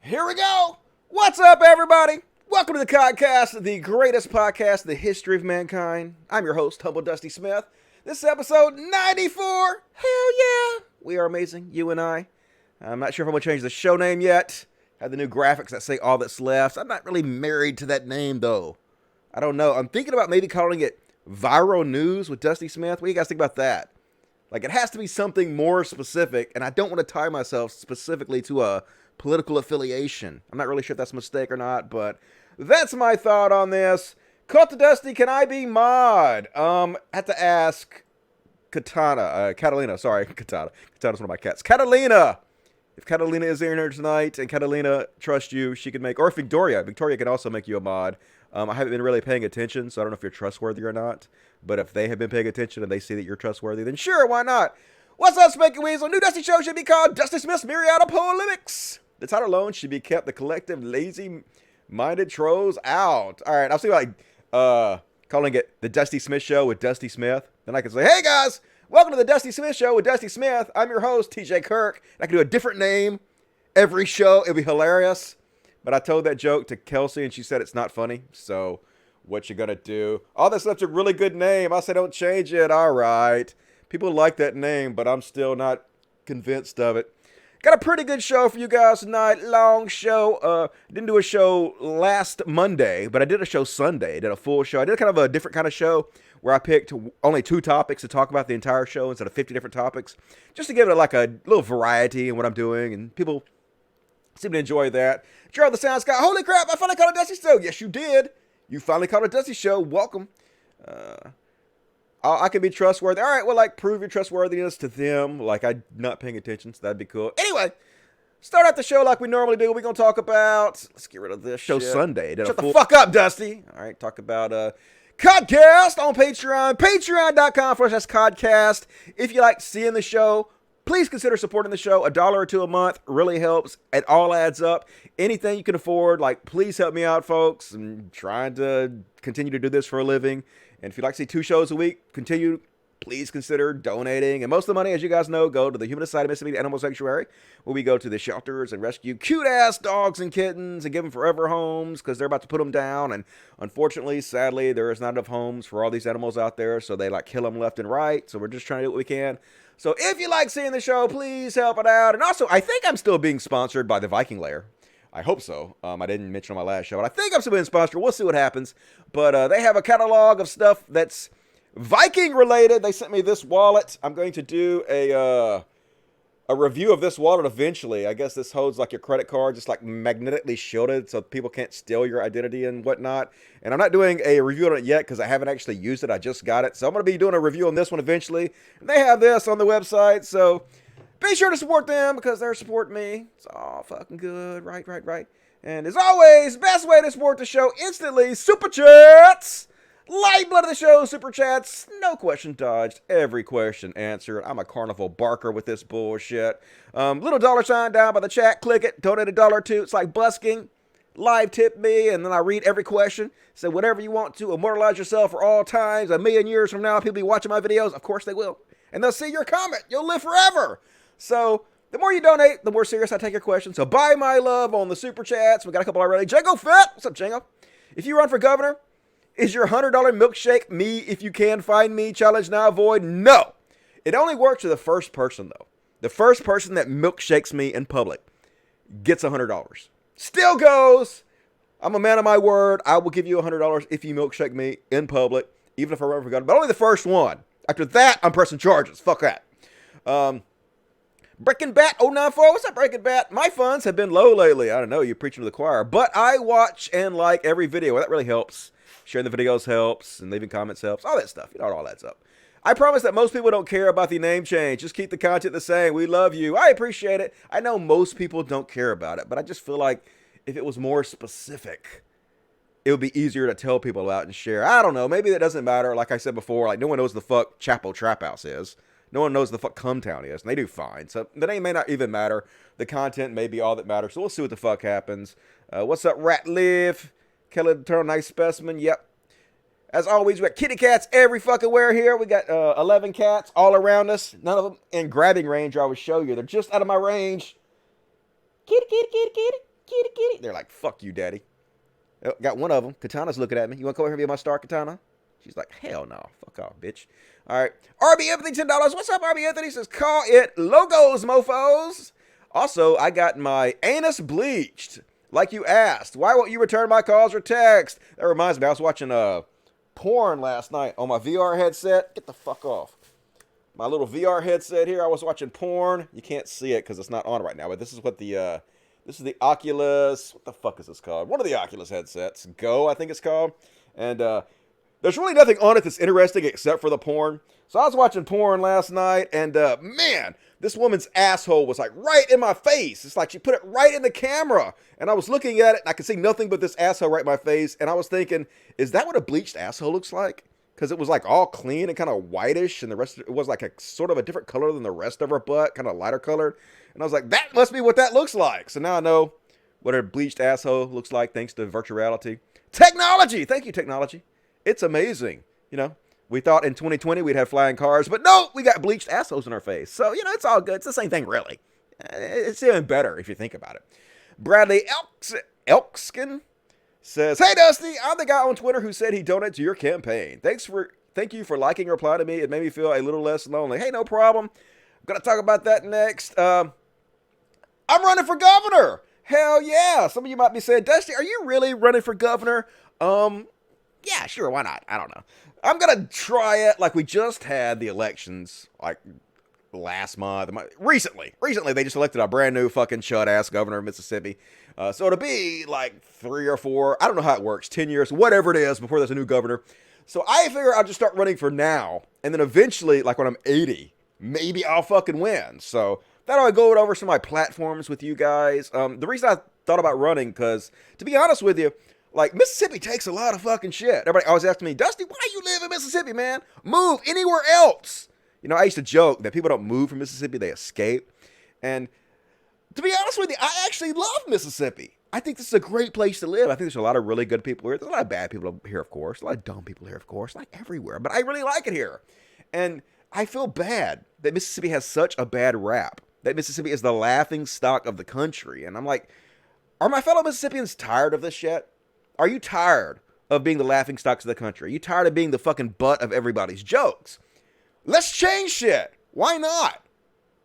Here we go. What's up, everybody? Welcome to the CODcast, the greatest podcast in the history of mankind. I'm your host, Humble Dusty Smith. This is episode 94. Hell yeah. We are amazing, you and I. I'm not sure if I'm going to change the show name yet. Have the new graphics that say all that's left. I'm not really married to that name, though. I don't know. I'm thinking about maybe calling it Viral News with Dusty Smith. What do you guys think about that? Like, it has to be something more specific, and I don't want to tie myself specifically to a political affiliation. I'm not really sure if that's a mistake or not, but that's my thought on this. Cut to Dusty, can I be mod? I have to ask Catalina. Sorry, Katana. Katana's one of my cats. Catalina! If Catalina is in here tonight and Catalina trusts you, she can make, or if Victoria can also make you a mod. I haven't been really paying attention, so I don't know if you're trustworthy or not. But if they have been paying attention and they see that you're trustworthy, then sure, why not? What's up, Spanky Weasel? New Dusty show should be called Dusty Smith's Myriad of Polemics. The title alone should be kept the collective lazy-minded trolls out. All right, I'll see like calling it the Dusty Smith Show with Dusty Smith. Then I can say, hey guys, welcome to the Dusty Smith Show with Dusty Smith. I'm your host, TJ Kirk. I can do a different name every show. It'll be hilarious. But I told that joke to Kelsey, and she said it's not funny. So what you gonna do? Oh, that's such a really good name. I said don't change it. All right. People like that name, but I'm still not convinced of it. Got a pretty good show for you guys tonight. Long show. Didn't do a show last Monday, but I did a show Sunday. I did a full show. I did kind of a different kind of show where I picked only 2 topics to talk about the entire show instead of 50 different topics, just to give it like a little variety in what I'm doing, and people seem to enjoy that. Gerald the Sound Scott. Holy crap, I finally caught a Dusty Show. Yes, you did. You finally caught a Dusty Show. Welcome. I can be trustworthy. All right, well, like, prove your trustworthiness to them. Like, I'm not paying attention, so that'd be cool. Anyway, start out the show like we normally do. We're going to talk about, let's get rid of this show Sunday. Shut the fuck up, Dusty. All right, talk about CODcast on Patreon. Patreon.com/CODcast. If you like seeing the show, please consider supporting the show. $1 or $2 a month really helps. It all adds up. Anything you can afford, like, please help me out, folks. I'm trying to continue to do this for a living. And if you'd like to see 2 shows a week, please consider donating. And most of the money, as you guys know, go to the Human Society of Mississippi Animal Sanctuary, where we go to the shelters and rescue cute-ass dogs and kittens and give them forever homes because they're about to put them down. And unfortunately, sadly, there is not enough homes for all these animals out there, so they, like, kill them left and right. So we're just trying to do what we can. So if you like seeing the show, please help it out. And also, I think I'm still being sponsored by the Viking Lair. I hope so. I didn't mention on my last show, but I think I'm still being sponsored. We'll see what happens. But they have a catalog of stuff that's Viking related. They sent me this wallet. I'm going to do a review of this wallet eventually. I guess this holds like your credit card, just like magnetically shielded so people can't steal your identity and whatnot. And I'm not doing a review on it yet because I haven't actually used it. I just got it. So I'm going to be doing a review on this one eventually. And they have this on the website. So be sure to support them because they're supporting me. It's all fucking good. Right. And as always, best way to support the show instantly, Super Chats. Lifeblood of the show, Super Chats. No question dodged. Every question answered. I'm a carnival barker with this bullshit. Little dollar sign down by the chat. Click it. Donate $1 or $2. It's like busking. Live tip me, and then I read every question. So whatever you want to immortalize yourself for all times. 1,000,000 years from now, people be watching my videos. Of course they will. And they'll see your comment. You'll live forever. So the more you donate, the more serious I take your questions. So buy my love on the Super Chats. We got a couple already. Django Fett. What's up, Django? If you run for governor, is your $100 milkshake me if you can find me challenge now void? No. It only works for the first person, though. The first person that milkshakes me in public gets $100. Still goes. I'm a man of my word. I will give you $100 if you milkshake me in public, even if I run for governor. But only the first one. After that, I'm pressing charges. Fuck that. Breaking Bat 094. What's up, Breaking Bat? My funds have been low lately. I don't know. You're preaching to the choir. But I watch and like every video. That really helps. Sharing the videos helps. And leaving comments helps. All that stuff. You know, it all adds up. I promise that most people don't care about the name change. Just keep the content the same. We love you. I appreciate it. I know most people don't care about it. But I just feel like if it was more specific, it would be easier to tell people about and share. I don't know. Maybe that doesn't matter. Like I said before, like no one knows the fuck Chapo Trap House is. No one knows the fuck Cumtown is, and they do fine. So the name may not even matter. The content may be all that matters. So we'll see what the fuck happens. What's up, Rat Live? Kelly the Turtle, nice specimen. Yep. As always, we got kitty cats every fucking where here. We got 11 cats all around us. None of them in grabbing range, I will show you. They're just out of my range. Kitty, kitty, kitty, kitty. Kitty, kitty. They're like, fuck you, daddy. Oh, got one of them. Katana's looking at me. You want to come over here and be my star, Katana? She's like, hell no. Fuck off, bitch. All right. RB Anthony, $10. What's up, RB Anthony? Says, call it logos, mofos. Also, I got my anus bleached. Like you asked. Why won't you return my calls or text? That reminds me, I was watching porn last night on my VR headset. Get the fuck off. My little VR headset here. I was watching porn. You can't see it because it's not on right now, but this is what the... This is the Oculus, what the fuck is this called? One of the Oculus headsets. Go, I think it's called. And there's really nothing on it that's interesting except for the porn. So I was watching porn last night, and man, this woman's asshole was like right in my face. It's like she put it right in the camera. And I was looking at it, and I could see nothing but this asshole right in my face. And I was thinking, is that what a bleached asshole looks like? Because it was like all clean and kind of whitish, and the rest of it was like a sort of a different color than the rest of her butt, kind of lighter colored. And I was like, that must be what that looks like. So now I know what a bleached asshole looks like thanks to virtual reality. Technology! Thank you, technology. It's amazing. You know, we thought in 2020 we'd have flying cars, but no, we got bleached assholes in our face. So, you know, it's all good. It's the same thing, really. It's even better if you think about it. Bradley Elkskin says, hey, Dusty, I'm the guy on Twitter who said he donated to your campaign. Thank you for liking or replying to me. It made me feel a little less lonely. Hey, no problem. I'm going to talk about that next. I'm running for governor. Hell yeah. Some of you might be saying, Dusty, are you really running for governor? Yeah, sure. Why not? I don't know. I'm going to try it like we just had the elections like last month. Recently, they just elected a brand new fucking chud-ass governor of Mississippi. So it'll be like 3 or 4, I don't know how it works, 10 years, whatever it is before there's a new governor. So I figure I'll just start running for now. And then eventually, like when I'm 80, maybe I'll fucking win. So that'll go over some of my platforms with you guys. The reason I thought about running, because to be honest with you, like Mississippi takes a lot of fucking shit. Everybody always asks me, Dusty, why you live in Mississippi, man? Move anywhere else. You know, I used to joke that people don't move from Mississippi, they escape. And to be honest with you, I actually love Mississippi. I think this is a great place to live. I think there's a lot of really good people here. There's a lot of bad people here, of course. A lot of dumb people here, of course. Like everywhere. But I really like it here. And I feel bad that Mississippi has such a bad rap. That Mississippi is the laughing stock of the country. And I'm like, are my fellow Mississippians tired of this shit? Are you tired of being the laughing stocks of the country? Are you tired of being the fucking butt of everybody's jokes? Let's change shit. Why not?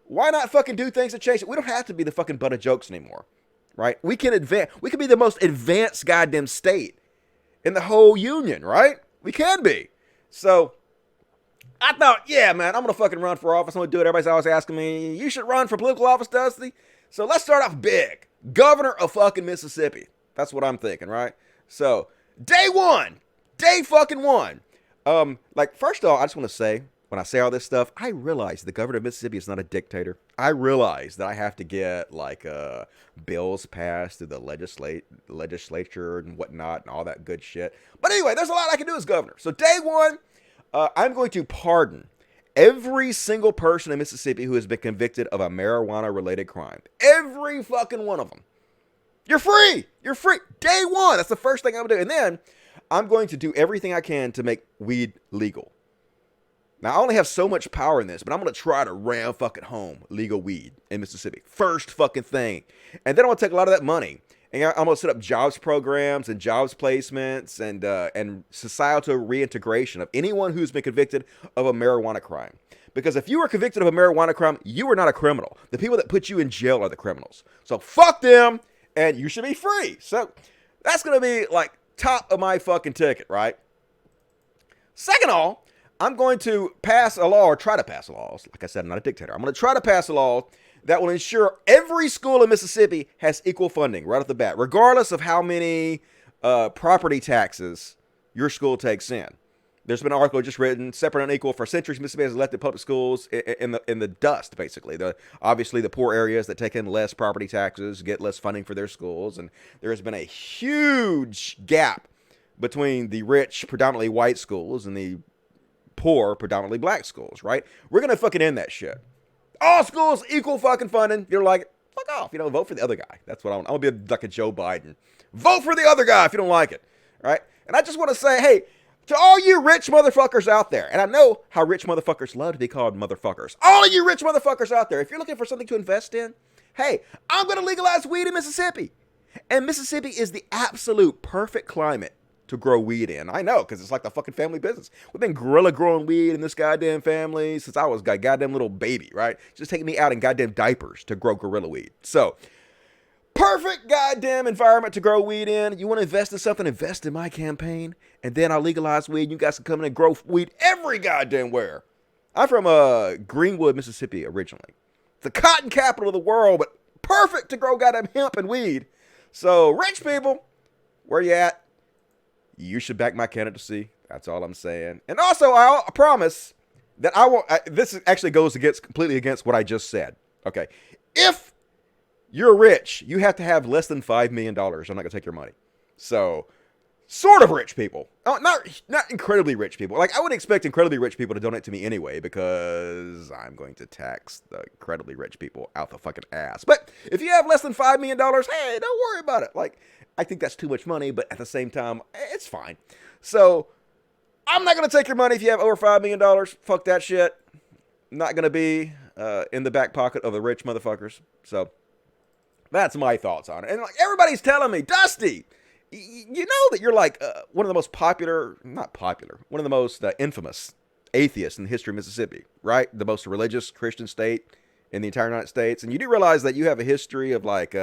Why not fucking do things to change it? We don't have to be the fucking butt of jokes anymore. Right? We can advance. We can be the most advanced goddamn state in the whole union, right? We can be. So I thought, yeah, man, I'm going to fucking run for office. I'm going to do it. Everybody's always asking me, you should run for political office, Dusty. So let's start off big. Governor of fucking Mississippi. That's what I'm thinking, right? So day one. Day fucking one. Like, first of all, I just want to say, when I say all this stuff, I realize the governor of Mississippi is not a dictator. I realize that I have to get, like, bills passed through the legislature and whatnot and all that good shit. But anyway, there's a lot I can do as governor. So day one, I'm going to pardon every single person in Mississippi who has been convicted of a marijuana-related crime. Every fucking one of them. You're free. You're free. Day one. That's the first thing I'm going to do. And then I'm going to do everything I can to make weed legal. Now, I only have so much power in this, but I'm going to try to ram fucking home legal weed in Mississippi. First fucking thing. And then I'm going to take a lot of that money. And I'm going to set up jobs programs and jobs placements and societal reintegration of anyone who's been convicted of a marijuana crime. Because if you were convicted of a marijuana crime, you were not a criminal. The people that put you in jail are the criminals. So fuck them, and you should be free. So that's going to be like top of my fucking ticket, right? Second of all, I'm going to pass a law, or try to pass a law. Like I said, I'm not a dictator. I'm going to try to pass a law that will ensure every school in Mississippi has equal funding right off the bat, regardless of how many property taxes your school takes in. There's been an article just written, separate and unequal. For centuries, Mississippi has elected public schools in the dust, basically. Obviously, the poor areas that take in less property taxes get less funding for their schools. And there has been a huge gap between the rich, predominantly white schools and the poor, predominantly black schools, right? We're going to fucking end that shit. All schools, equal fucking funding. You're like, fuck off. You know, vote for the other guy. That's what I want. I want to be like a Joe Biden. Vote for the other guy if you don't like it, right? And I just want to say, hey, to all you rich motherfuckers out there, and I know how rich motherfuckers love to be called motherfuckers. All of you rich motherfuckers out there, if you're looking for something to invest in, hey, I'm going to legalize weed in Mississippi. And Mississippi is the absolute perfect climate to grow weed in. I know, because it's like the fucking family business. We've been guerrilla growing weed in this goddamn family since I was a goddamn little baby, right? Just taking me out in goddamn diapers to grow guerrilla weed. So, perfect goddamn environment to grow weed in. You want to invest in something, invest in my campaign, and then I'll legalize weed. You guys can come in and grow weed every goddamn where. I'm from Greenwood, Mississippi originally. The cotton capital of the world, but perfect to grow goddamn hemp and weed. So, rich people, where you at? You should back my candidacy. That's all I'm saying. And also, I promise that I won't. This actually goes completely against what I just said. Okay, if you're rich, you have to have less than $5 million. I'm not gonna take your money. So, sort of rich people, not incredibly rich people. Like I would expect incredibly rich people to donate to me anyway, because I'm going to tax the incredibly rich people out the fucking ass. But if you have less than $5 million, hey, don't worry about it. Like. I think that's too much money, but at the same time, it's fine. So, I'm not going to take your money if you have over $5 million. Fuck that shit. Not going to be in the back pocket of the rich motherfuckers. So, that's my thoughts on it. And like everybody's telling me, Dusty, you know that you're like one of the most one of the most infamous atheists in the history of Mississippi, right? The most religious Christian state in the entire United States. And you do realize that you have a history of like...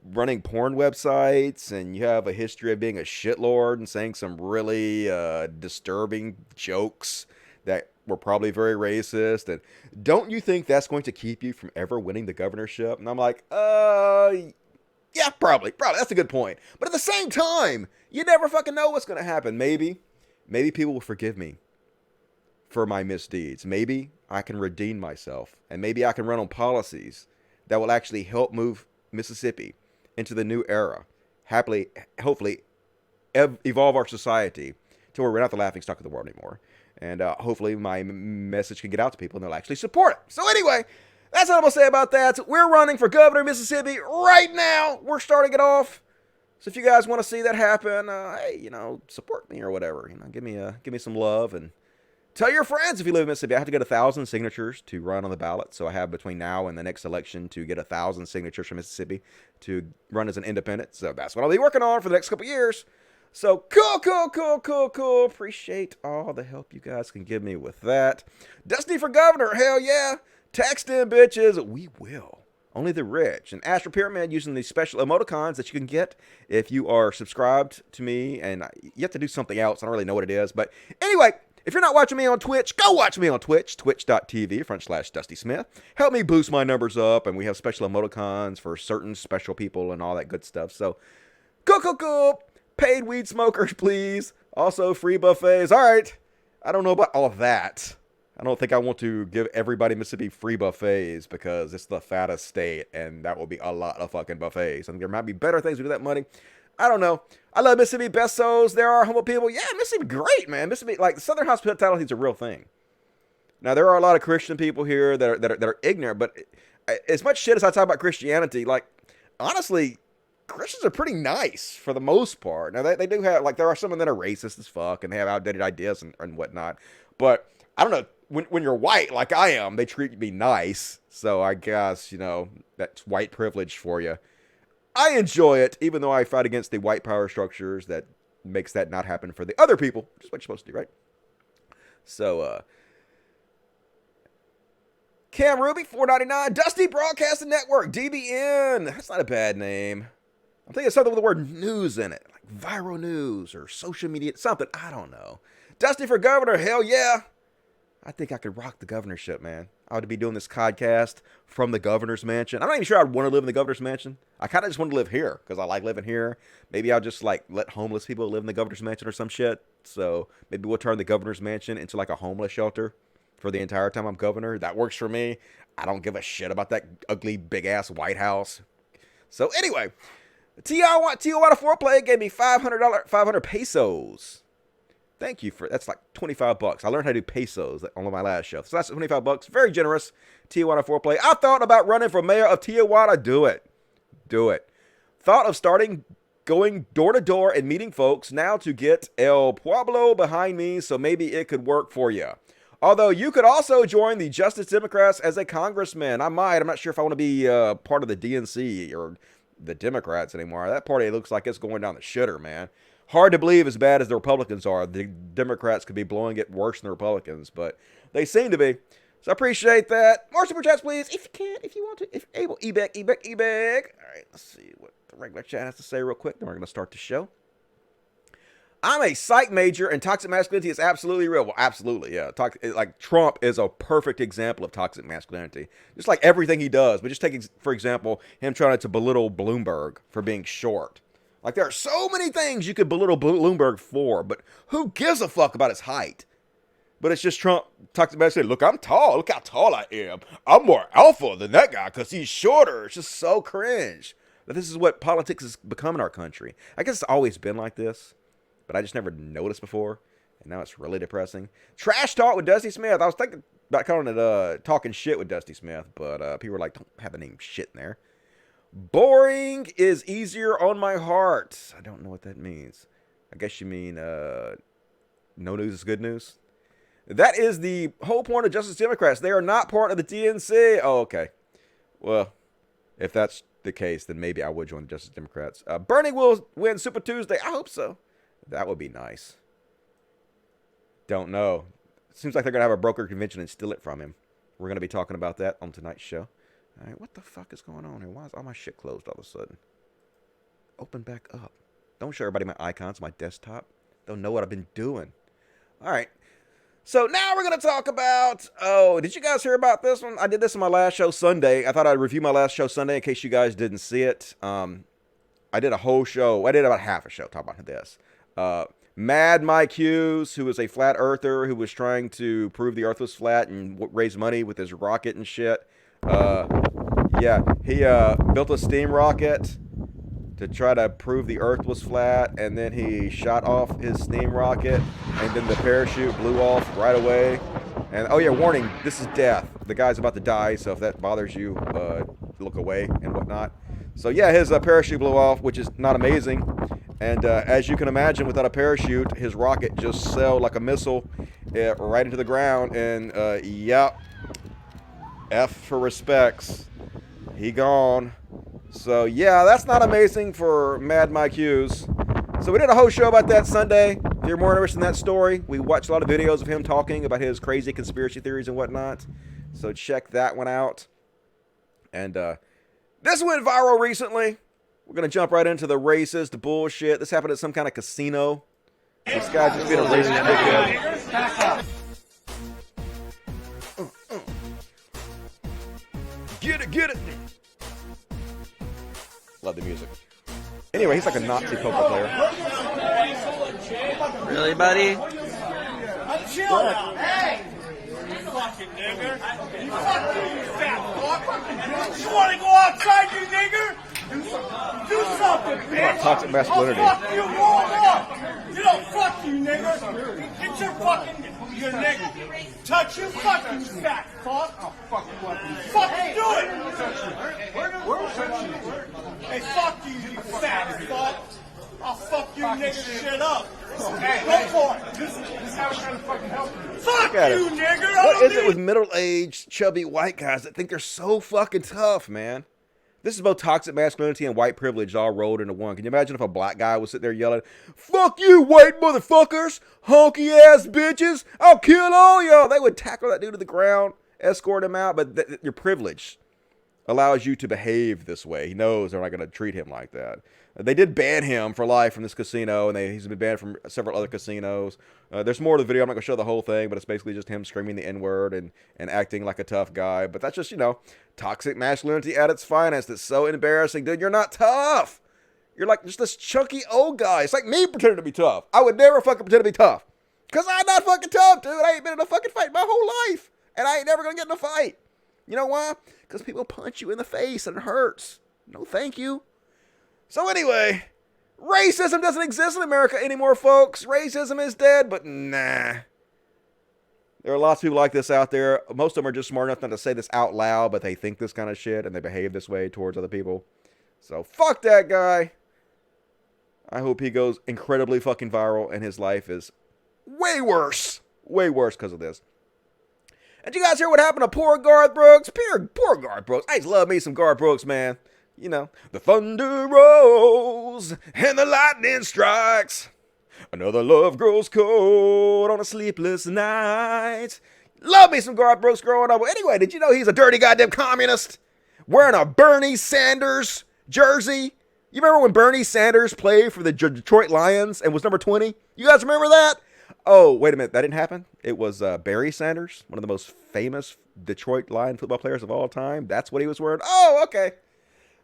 running porn websites, and you have a history of being a shitlord and saying some really disturbing jokes that were probably very racist. And don't you think that's going to keep you from ever winning the governorship? And I'm like, yeah, probably. That's a good point. But at the same time, you never fucking know what's going to happen. Maybe people will forgive me for my misdeeds. Maybe I can redeem myself, and maybe I can run on policies that will actually help move Mississippi into the new era, hopefully evolve our society to where we're not the laughingstock of the world anymore. And hopefully my message can get out to people and they'll actually support it. So anyway, that's what I'm going to say about that. We're running for governor of Mississippi right now. We're starting it off. So if you guys want to see that happen, hey, support me or whatever. Give me some love and tell your friends if you live in Mississippi. I have to get 1,000 signatures to run on the ballot. So I have between now and the next election to get 1,000 signatures from Mississippi to run as an independent. So that's what I'll be working on for the next couple years. So cool. Appreciate all the help you guys can give me with that. Dusty for governor. Hell yeah. Text in, bitches. We will. Only the rich. And Astro Pyramid using these special emoticons that you can get if you are subscribed to me. And you have to do something else. I don't really know what it is. But anyway... if you're not watching me on Twitch, go watch me on Twitch, twitch.tv/Dusty Smith. Help me boost my numbers up, and we have special emoticons for certain special people and all that good stuff. So, cool. Paid weed smokers, please. Also, free buffets. All right. I don't know about all of that. I don't think I want to give everybody in Mississippi free buffets because it's the fattest state, and that will be a lot of fucking buffets. I think there might be better things to do with that money. I don't know. I love Mississippi. Best souls. There are humble people. Yeah, Mississippi, great, man. Mississippi, like, Southern hospitality is a real thing. Now, there are a lot of Christian people here that are ignorant, but as much shit as I talk about Christianity, like, honestly, Christians are pretty nice for the most part. Now, they do have, like, there are some of them that are racist as fuck, and they have outdated ideas and whatnot. But, I don't know, when you're white, like I am, they treat me nice. So, I guess, that's white privilege for you. I enjoy it, even though I fight against the white power structures that makes that not happen for the other people, which is what you're supposed to do, right? So, Cam Ruby, $4.99. Dusty Broadcasting Network, DBN. That's not a bad name. I'm thinking of something with the word news in it, like viral news or social media, something. I don't know. Dusty for governor, hell yeah. I think I could rock the governorship, man. I would be doing this CODcast from the governor's mansion. I'm not even sure I'd want to live in the governor's mansion. I kind of just want to live here because I like living here. Maybe I'll just like let homeless people live in the governor's mansion or some shit. So maybe we'll turn the governor's mansion into like a homeless shelter for the entire time I'm governor. That works for me. I don't give a shit about that ugly big ass White House. So anyway, Tijuana Foreplay gave me $500 pesos. Thank you that's like $25. I learned how to do pesos on my last show. So that's $25. Very generous. Tijuana Foreplay. I thought about running for mayor of Tijuana. Do it. Thought of going door to door and meeting folks now to get El Pueblo behind me, so maybe it could work for you. Although you could also join the Justice Democrats as a congressman. I might. I'm not sure if I want to be part of the DNC or the Democrats anymore. That party looks like it's going down the shitter, man. Hard to believe as bad as the Republicans are. The Democrats could be blowing it worse than the Republicans, but they seem to be. So I appreciate that. More super chats, please, if you can, if you want to, if able. E-bag. All right, let's see what the regular chat has to say real quick. Then we're going to start the show. I'm a psych major, and toxic masculinity is absolutely real. Well, absolutely, yeah. Like Trump is a perfect example of toxic masculinity. Just like everything he does. But just take, for example, him trying to belittle Bloomberg for being short. Like there are so many things you could belittle Bloomberg for, but who gives a fuck about his height? But it's just Trump toxic masculinity. Look, I'm tall. Look how tall I am. I'm more alpha than that guy because he's shorter. It's just so cringe. But this is what politics has become in our country. I guess it's always been like this. But I just never noticed before, and now it's really depressing. Trash talk with Dusty Smith. I was thinking about calling it talking shit with Dusty Smith, but people were like, don't have the name shit in there. Boring is easier on my heart. I don't know what that means. I guess you mean no news is good news. That is the whole point of Justice Democrats. They are not part of the DNC. Oh, okay. Well, if that's the case, then maybe I would join the Justice Democrats. Bernie will win Super Tuesday. I hope so. That would be nice. Don't know. It seems like they're going to have a broker convention and steal it from him. We're going to be talking about that on tonight's show. All right, what the fuck is going on here? Why is all my shit closed all of a sudden? Open back up. Don't show everybody my icons on my desktop. They'll know what I've been doing. All right. So now we're going to talk about... Oh, did you guys hear about this one? I did this on my last show Sunday. I thought I'd review my last show Sunday in case you guys didn't see it. I did a whole show. I did about half a show talking about this. Mad Mike Hughes, who was a flat earther who was trying to prove the earth was flat and raise money with his rocket and shit. Yeah, he built a steam rocket to try to prove the earth was flat, and then he shot off his steam rocket, and then the parachute blew off right away. And oh yeah, warning, this is death. The guy's about to die, so if that bothers you, look away and whatnot. So yeah, his parachute blew off, which is not amazing. And as you can imagine, without a parachute, his rocket just sailed like a missile right into the ground. And yep, F for respects. He gone. So yeah, that's not amazing for Mad Mike Hughes. So we did a whole show about that Sunday. If you're more interested in that story, we watched a lot of videos of him talking about his crazy conspiracy theories and whatnot. So check that one out. And this went viral recently. We're going to jump right into the racist bullshit. This happened at some kind of casino. This guy just being a racist dickhead. Get it. Love the music. Anyway, he's like a Nazi poker player. Really, buddy? Hey! You fucking nigger! You fat fuck! You wanna go outside, you nigger? Do something, bitch! Toxic masculinity. I'll fuck you more! You don't fuck you, nigger! Get your fucking... You nigger! Touch you, fuck you, fat fuck! I'll fuck you up. Fucking do it! Hey, fuck you, you fat fuck! I'll fuck you nigger shit up! Go for it! This is how we're trying to fucking help you. Fuck you, nigger! What is it with middle-aged, chubby white guys that think they're so fucking tough, man? This is both toxic masculinity and white privilege all rolled into one. Can you imagine if a black guy was sitting there yelling, "Fuck you, white motherfuckers! Honky-ass bitches! I'll kill all y'all!" They would tackle that dude to the ground, escort him out, but your privilege allows you to behave this way. He knows they're not going to treat him like that. They did ban him for life from this casino, and he's been banned from several other casinos. There's more to the video. I'm not going to show the whole thing, but it's basically just him screaming the N-word and acting like a tough guy. But that's just, toxic masculinity at its finest. It's so embarrassing, dude. You're not tough. You're like just this chunky old guy. It's like me pretending to be tough. I would never fucking pretend to be tough. Because I'm not fucking tough, dude. I ain't been in a fucking fight my whole life. And I ain't never going to get in a fight. You know why? Because people punch you in the face and it hurts. No, thank you. So anyway, racism doesn't exist in America anymore, folks. Racism is dead, but nah. There are lots of people like this out there. Most of them are just smart enough not to say this out loud, but they think this kind of shit and they behave this way towards other people. So fuck that guy. I hope he goes incredibly fucking viral and his life is way worse. Way worse because of this. And you guys hear what happened to poor Garth Brooks? Poor Garth Brooks. I just love me some Garth Brooks, man. You know, the thunder rolls and the lightning strikes. Another love grows cold on a sleepless night. Love me some Garth Brooks growing up. Anyway, did you know he's a dirty goddamn communist? Wearing a Bernie Sanders jersey. You remember when Bernie Sanders played for the Detroit Lions and was number 20? You guys remember that? Oh, wait a minute. That didn't happen? It was Barry Sanders, one of the most famous Detroit Lion football players of all time. That's what he was wearing. Oh, okay.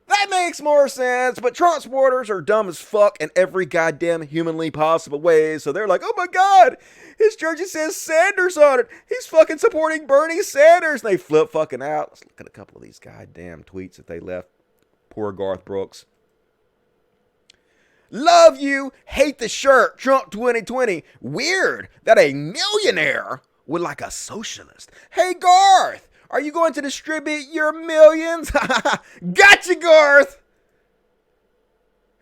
That makes more sense, but Trump supporters are dumb as fuck in every goddamn humanly possible way, so they're like, oh my god, his jersey says Sanders on it. He's fucking supporting Bernie Sanders. And they flip fucking out. Let's look at a couple of these goddamn tweets that they left. Poor Garth Brooks. Love you, hate the shirt, Trump 2020. Weird that a millionaire would like a socialist. Hey, Garth, are you going to distribute your millions? Gotcha, Garth.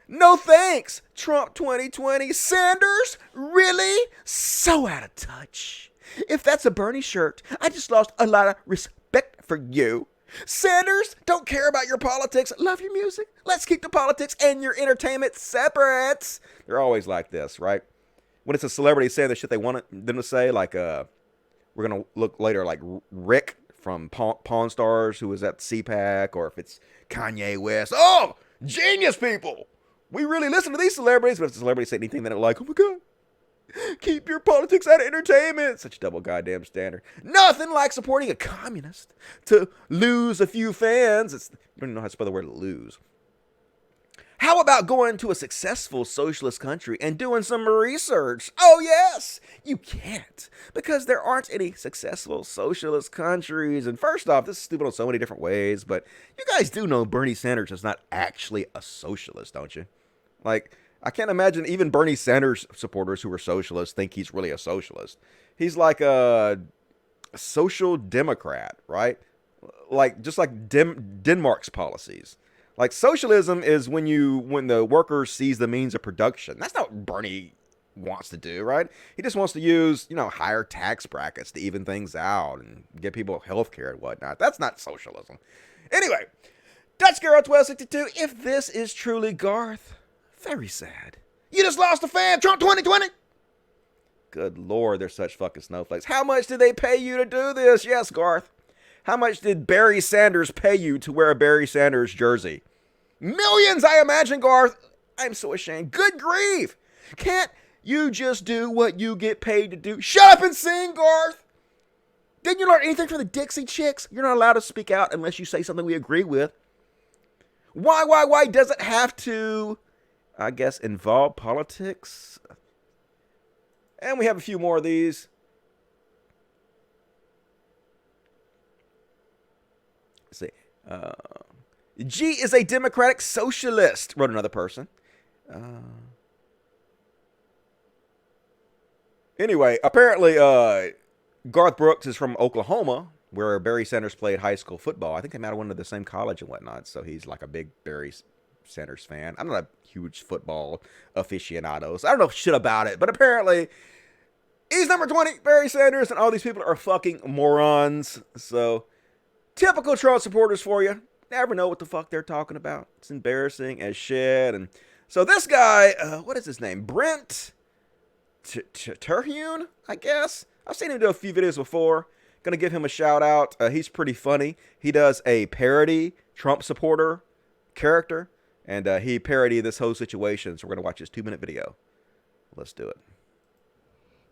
No thanks, Trump 2020. Sanders? Really? So out of touch. If that's a Bernie shirt, I just lost a lot of respect for you. Sanders, don't care about your politics. Love your music. Let's keep the politics and your entertainment separate. They're always like this, right? When it's a celebrity saying the shit they want them to say, like, we're going to look later like Rick from Pawn Stars, who was at CPAC, or if it's Kanye West. Oh, genius people. We really listen to these celebrities, but if the celebrity say anything, then they're like, oh my God. Keep your politics out of entertainment. Such a double goddamn standard. Nothing like supporting a communist to lose a few fans. You don't even know how to spell the word lose. How about going to a successful socialist country and doing some research? Oh, yes. You can't, because there aren't any successful socialist countries. And first off, this is stupid on so many different ways, but you guys do know Bernie Sanders is not actually a socialist, don't you? Like, I can't imagine even Bernie Sanders supporters who are socialists think he's really a socialist. He's like a social democrat, right? Like, just like Denmark's policies. Like, socialism is when the worker sees the means of production. That's not what Bernie wants to do, right? He just wants to use, higher tax brackets to even things out and get people health care and whatnot. That's not socialism. Anyway, Dutch Girl 1262, if this is truly Garth, very sad. You just lost a fan, Trump 2020. Good Lord, they're such fucking snowflakes. How much did they pay you to do this? Yes, Garth. How much did Barry Sanders pay you to wear a Barry Sanders jersey? Millions, I imagine, Garth. I'm so ashamed. Good grief. Can't you just do what you get paid to do? Shut up and sing, Garth. Didn't you learn anything from the Dixie Chicks? You're not allowed to speak out unless you say something we agree with. Why does it have to, I guess, involve politics? And we have a few more of these. Let's see. G is a democratic socialist, wrote another person. Anyway, apparently Garth Brooks is from Oklahoma, where Barry Sanders played high school football. I think they might have went to the same college and whatnot, so he's like a big Barry Sanders fan. I'm not a huge football aficionado, so I don't know shit about it, but apparently he's number 20, Barry Sanders, and all these people are fucking morons. So, typical Trump supporters for you. Never know what the fuck they're talking about. It's embarrassing as shit. And so this guy, what is his name? Brent Terhune, I guess. I've seen him do a few videos before. Gonna give him a shout out. He's pretty funny. He does a parody Trump supporter character, and he parodied this whole situation. So we're gonna watch his 2-minute video. Let's do it.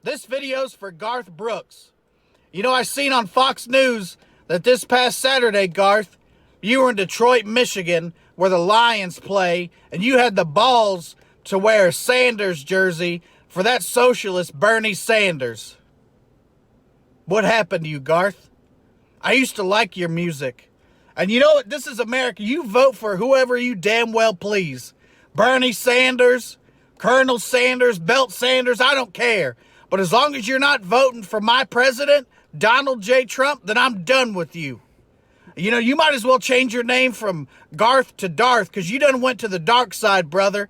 This video's for Garth Brooks. You know, I seen on Fox News that this past Saturday, Garth, you were in Detroit, Michigan, where the Lions play, and you had the balls to wear a Sanders jersey for that socialist Bernie Sanders. What happened to you, Garth? I used to like your music. And you know what? This is America. You vote for whoever you damn well please. Bernie Sanders, Colonel Sanders, Belt Sanders, I don't care. But as long as you're not voting for my president, Donald J. Trump, then I'm done with you. You know, you might as well change your name from Garth to Darth, because you done went to the dark side, brother.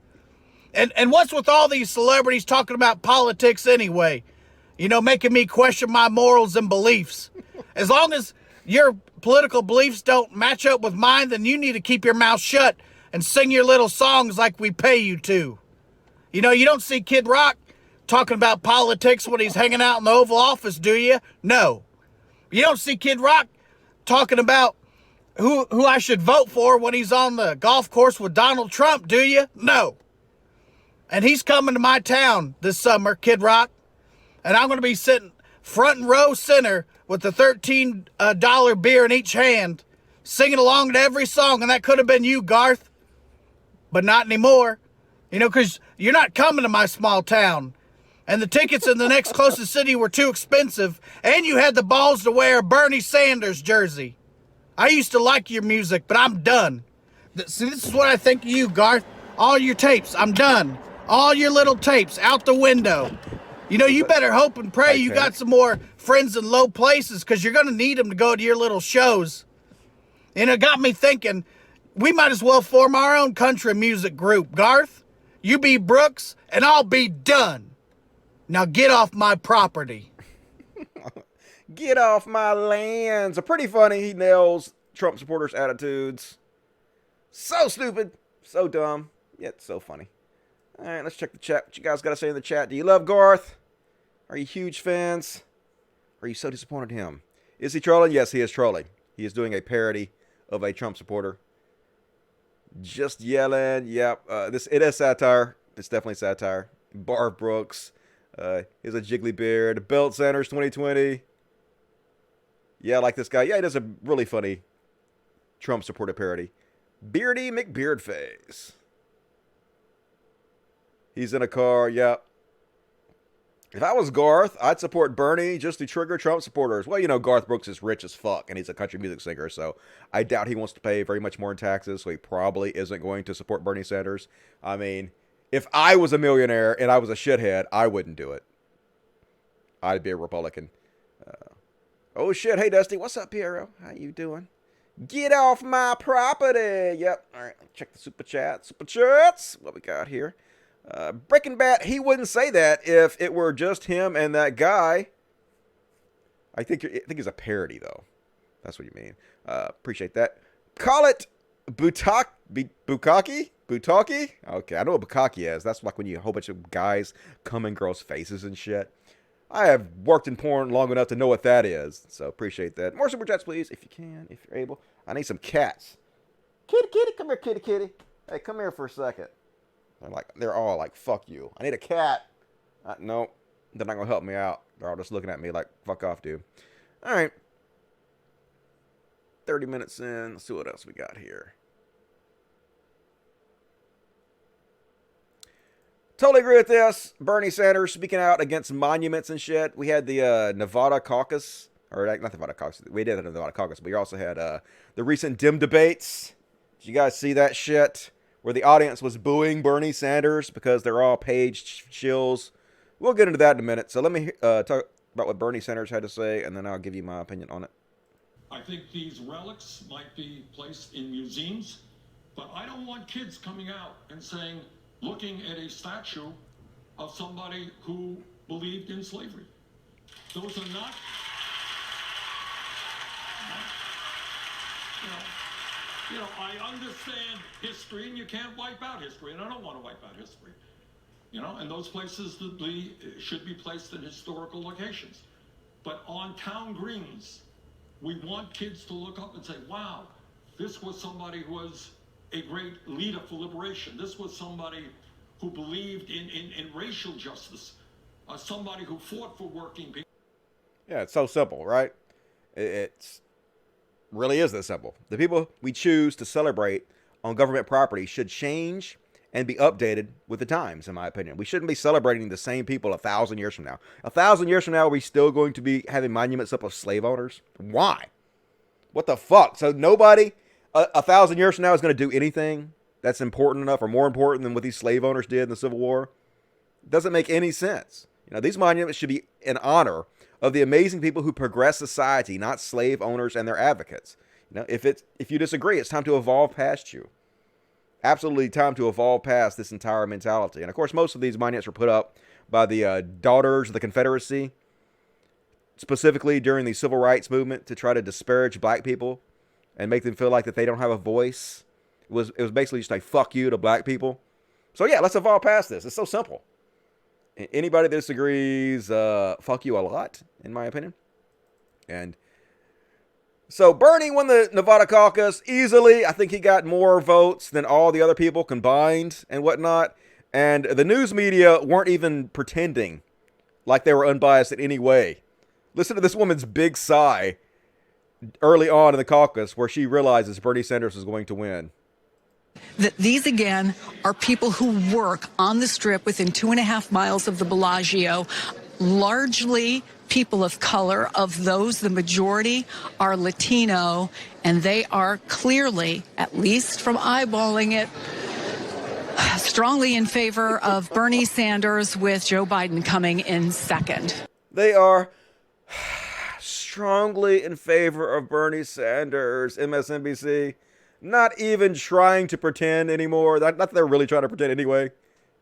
And what's with all these celebrities talking about politics anyway? You know, making me question my morals and beliefs. As long as your political beliefs don't match up with mine, then you need to keep your mouth shut and sing your little songs like we pay you to. You know, you don't see Kid Rock talking about politics when he's hanging out in the Oval Office, do you? No. You don't see Kid Rock talking about who I should vote for when he's on the golf course with Donald Trump, do you? No. And he's coming to my town this summer, Kid Rock, and I'm going to be sitting front and row center with the $13 beer in each hand, singing along to every song, and that could have been you, Garth, but not anymore. You know, because you're not coming to my small town, and the tickets in the next closest city were too expensive, and you had the balls to wear a Bernie Sanders jersey. I used to like your music, but I'm done. See, this is what I think of you, Garth. All your tapes, I'm done. All your little tapes, out the window. You know, you better hope and pray you got some more friends in low places, because you're going to need them to go to your little shows. And it got me thinking, we might as well form our own country music group, Garth. You be Brooks, and I'll be done. Now get off my property. Get off my lands. Pretty funny. He nails Trump supporters' attitudes. So stupid. So dumb. Yet so funny. All right, let's check the chat. What you guys got to say in the chat? Do you love Garth? Are you huge fans? Are you so disappointed in him? Is he trolling? Yes, he is trolling. He is doing a parody of a Trump supporter. Just yelling. Yep. It is satire. It's definitely satire. Garth Brooks. He has a jiggly beard. Belt Sanders 2020. Yeah, I like this guy. Yeah, he does a really funny Trump supporter parody. Beardy McBeardface. He's in a car. Yep. If I was Garth, I'd support Bernie just to trigger Trump supporters. Well, you know, Garth Brooks is rich as fuck, and he's a country music singer, so I doubt he wants to pay very much more in taxes, so he probably isn't going to support Bernie Sanders. I mean, if I was a millionaire and I was a shithead, I wouldn't do it. I'd be a Republican. Oh, shit. Hey, Dusty. What's up, Piero? How you doing? Get off my property. Yep. All right. Check the super chat. Super chats. What we got here? Breaking Bat, he wouldn't say that if it were just him and that guy. I think he's a parody, though. That's what you mean. Appreciate that. Call it Bukaki? Butaki? Okay, I know what Bukaki is. That's like when you a whole bunch of guys come in girls' faces and shit. I have worked in porn long enough to know what that is. So appreciate that. More super chats, please, if you can, if you're able. I need some cats. Kitty, kitty, come here, kitty, kitty. Hey, come here for a second. They're all like, fuck you. I need a cat. No, they're not going to help me out. They're all just looking at me like, fuck off, dude. All right. 30 minutes in. Let's see what else we got here. Totally agree with this. Bernie Sanders speaking out against monuments and shit. We had the Nevada caucus. Or not Nevada caucus. We did the Nevada caucus. But we also had the recent Dim debates. Did you guys see that shit? Where the audience was booing Bernie Sanders because they're all page shills. We'll get into that in a minute. So let me talk about what Bernie Sanders had to say, and then I'll give you my opinion on it. I think these relics might be placed in museums, but I don't want kids coming out and saying, looking at a statue of somebody who believed in slavery. Those are not, I understand history, and you can't wipe out history, and I don't want to wipe out history. And those places should be placed in historical locations. But on town greens, we want kids to look up and say, wow, this was somebody who was a great leader for liberation. This was somebody who believed in racial justice, somebody who fought for working people. Yeah, it's so simple, right? It's really is that simple. The people we choose to celebrate on government property should change and be updated with the times, in my opinion. We shouldn't be celebrating the same people 1,000 years from now. 1,000 years from now, are we still going to be having monuments up of slave owners? Why? What the fuck? So nobody 1,000 years from now is going to do anything that's important enough or more important than what these slave owners did in the Civil War? It doesn't make any sense. These monuments should be in honor of the amazing people who progress society, not slave owners and their advocates. If you disagree, it's time to evolve past you. Absolutely time to evolve past this entire mentality. And of course, most of these monuments were put up by the Daughters of the Confederacy. specifically during the civil rights movement to try to disparage black people and make them feel like that they don't have a voice. It was basically just a fuck you to black people. So yeah, let's evolve past this. It's so simple. Anybody that disagrees, fuck you a lot, in my opinion. And so Bernie won the Nevada caucus easily. I think he got more votes than all the other people combined and whatnot. And the news media weren't even pretending like they were unbiased in any way. Listen to this woman's big sigh early on in the caucus where she realizes Bernie Sanders is going to win. That these, again, are people who work on the Strip within 2.5 miles of the Bellagio, largely people of color. Of those, the majority are Latino, and they are clearly, at least from eyeballing it, strongly in favor of Bernie Sanders, with Joe Biden coming in second. They are strongly in favor of Bernie Sanders, MSNBC. Not even trying to pretend anymore. Not that they're really trying to pretend anyway.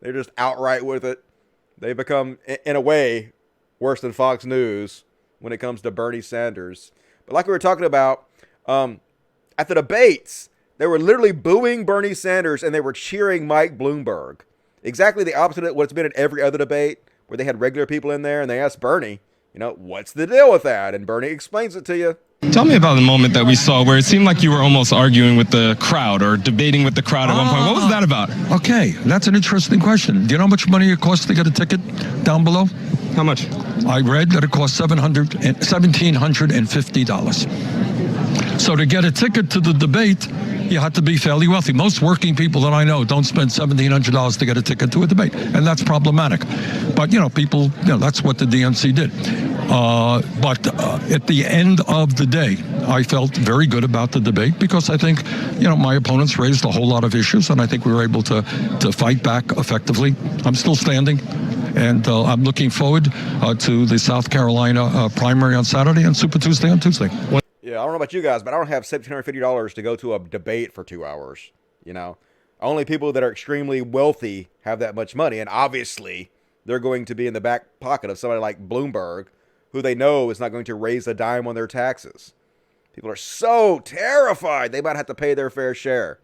They're just outright with it. They become, in a way, worse than Fox News when it comes to Bernie Sanders. But like we were talking about, at the debates, they were literally booing Bernie Sanders and they were cheering Mike Bloomberg. Exactly the opposite of what's been in every other debate, where they had regular people in there and they asked Bernie, what's the deal with that? And Bernie explains it to you. Tell me about the moment that we saw where it seemed like you were almost arguing with the crowd or debating with the crowd at one point. What was that about? Okay, that's an interesting question. Do you know how much money it costs to get a ticket down below? How much? I read that it costs $1,750. So to get a ticket to the debate, you had to be fairly wealthy. Most working people that I know don't spend $1,700 to get a ticket to a debate, and that's problematic. But, people, that's what the DNC did. But at the end of the day, I felt very good about the debate because I think, my opponents raised a whole lot of issues, and I think we were able to fight back effectively. I'm still standing, and I'm looking forward to the South Carolina primary on Saturday and Super Tuesday on Tuesday. Yeah, I don't know about you guys, but I don't have $1,750 to go to a debate for 2 hours. Only people that are extremely wealthy have that much money, and obviously they're going to be in the back pocket of somebody like Bloomberg, who they know is not going to raise a dime on their taxes. People are so terrified they might have to pay their fair share.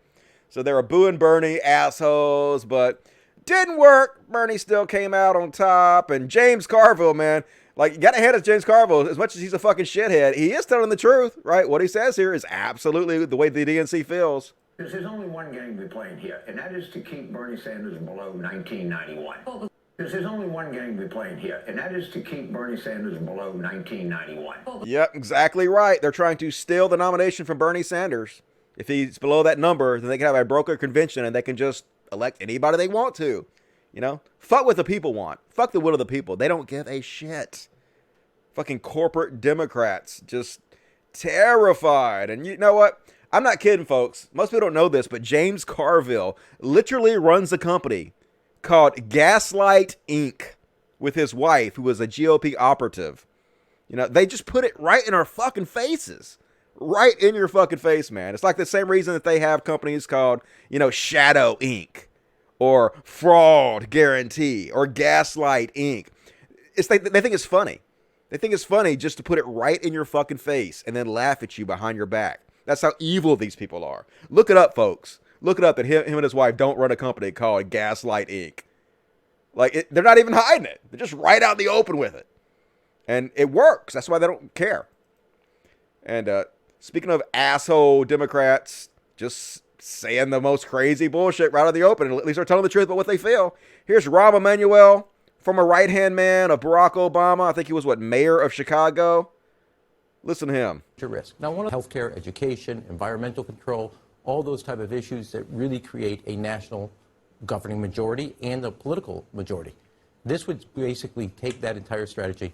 So they were booing Bernie, assholes, but didn't work. Bernie still came out on top. And James Carville, man, you got to hand it to James Carville. As much as he's a fucking shithead, he is telling the truth, right? What he says here is absolutely the way the DNC feels. There's only one game we're playing here, and that is to keep Bernie Sanders below 1991. There's only one game we're playing here, and that is to keep Bernie Sanders below 1991. Yep, exactly right. They're trying to steal the nomination from Bernie Sanders. If he's below that number, then they can have a broker convention and they can just elect anybody they want to. Fuck what the people want. Fuck the will of the people. They don't give a shit. Fucking corporate Democrats, just terrified. And you know what? I'm not kidding, folks. Most people don't know this, but James Carville literally runs a company called Gaslight Inc. with his wife, who was a GOP operative. They just put it right in our fucking faces. Right in your fucking face, man. It's like the same reason that they have companies called, Shadow Inc. or Fraud Guarantee or Gaslight Inc. They think it's funny. They think it's funny just to put it right in your fucking face and then laugh at you behind your back. That's how evil these people are. Look it up, folks. Look it up that him and his wife don't run a company called Gaslight Inc. They're not even hiding it. They're just right out in the open with it. And it works. That's why they don't care. And speaking of asshole Democrats just saying the most crazy bullshit right out of the open, and at least they're telling the truth about what they feel. Here's Rahm Emanuel, former right-hand man of Barack Obama. I think he was, mayor of Chicago. Listen to him. Risk. Now, one of healthcare, education, environmental control, all those type of issues that really create a national governing majority and a political majority. This would basically take that entire strategy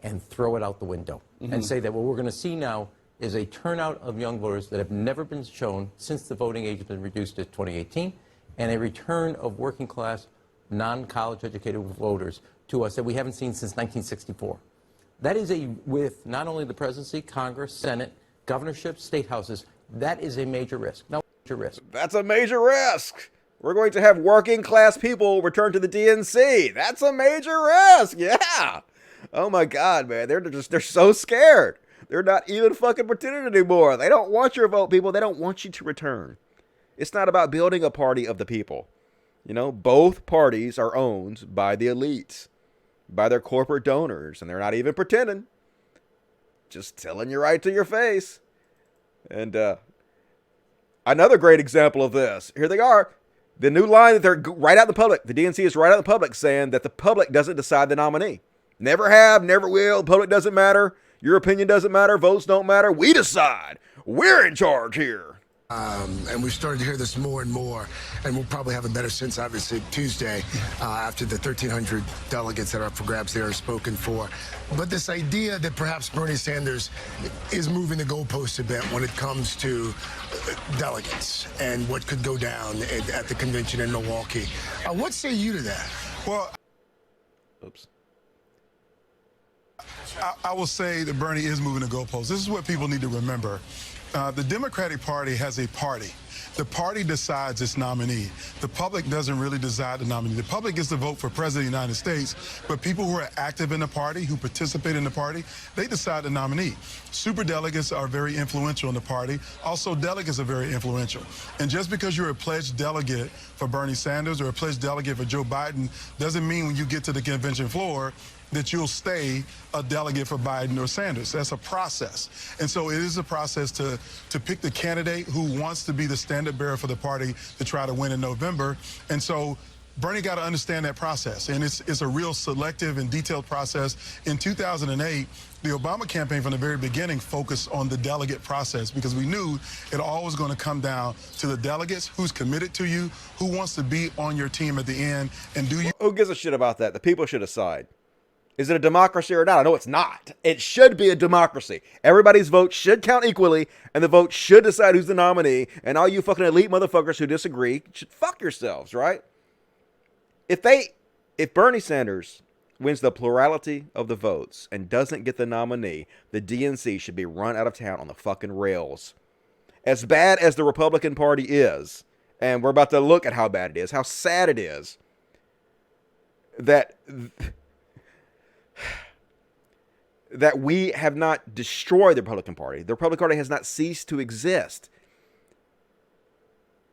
and throw it out the window and say that what we're going to see now is a turnout of young voters that have never been shown since the voting age has been reduced to 2018, and a return of working class, non-college educated voters to us that we haven't seen since 1964. That is with not only the presidency, Congress, Senate, governorships, state houses, that is a major risk. Now, major risk. That's a major risk. We're going to have working class people return to the DNC. That's a major risk. Yeah. Oh my God, man. They're so scared. They're not even fucking pretending anymore. They don't want your vote, people. They don't want you to return. It's not about building a party of the people. You know, both parties are owned by the elites, by their corporate donors, and they're not even pretending. Just telling you right to your face. And another great example of this. Here they are. The new line that they're right out in the public. The DNC is right out in the public saying that the public doesn't decide the nominee. Never have, never will. The public doesn't matter. Your opinion doesn't matter. Votes don't matter. We decide. We're in charge here. And we've started to hear this more and more, and we'll probably have a better sense, obviously, Tuesday, after the 1,300 delegates that are up for grabs there are spoken for. But this idea that perhaps Bernie Sanders is moving the goalposts a bit when it comes to delegates and what could go down at the convention in Milwaukee. What say you to that? Well, oops. I will say that Bernie is moving the goalposts. This is what people need to remember. The Democratic Party has a party. The party decides its nominee. The public doesn't really decide the nominee. The public gets to vote for President of the United States, but people who are active in the party, who participate in the party, they decide the nominee. Superdelegates are very influential in the party. Also, delegates are very influential. And just because you're a pledged delegate for Bernie Sanders or a pledged delegate for Joe Biden doesn't mean when you get to the convention floor that you'll stay a delegate for Biden or Sanders. That's a process. And so it is a process to pick the candidate who wants to be the standard bearer for the party to try to win in November. And so Bernie got to understand that process. And it's a real selective and detailed process. In 2008, the Obama campaign from the very beginning focused on the delegate process because we knew it all was going to come down to the delegates, who's committed to you, who wants to be on your team at the end, and do you... Who gives a shit about that? The people should decide. Is it a democracy or not? I know it's not. It should be a democracy. Everybody's vote should count equally, and the vote should decide who's the nominee, and all you fucking elite motherfuckers who disagree should fuck yourselves, right? If Bernie Sanders wins the plurality of the votes and doesn't get the nominee, the DNC should be run out of town on the fucking rails. As bad as the Republican Party is, and we're about to look at how bad it is, how sad it is, that we have not destroyed the Republican Party. The Republican Party has not ceased to exist.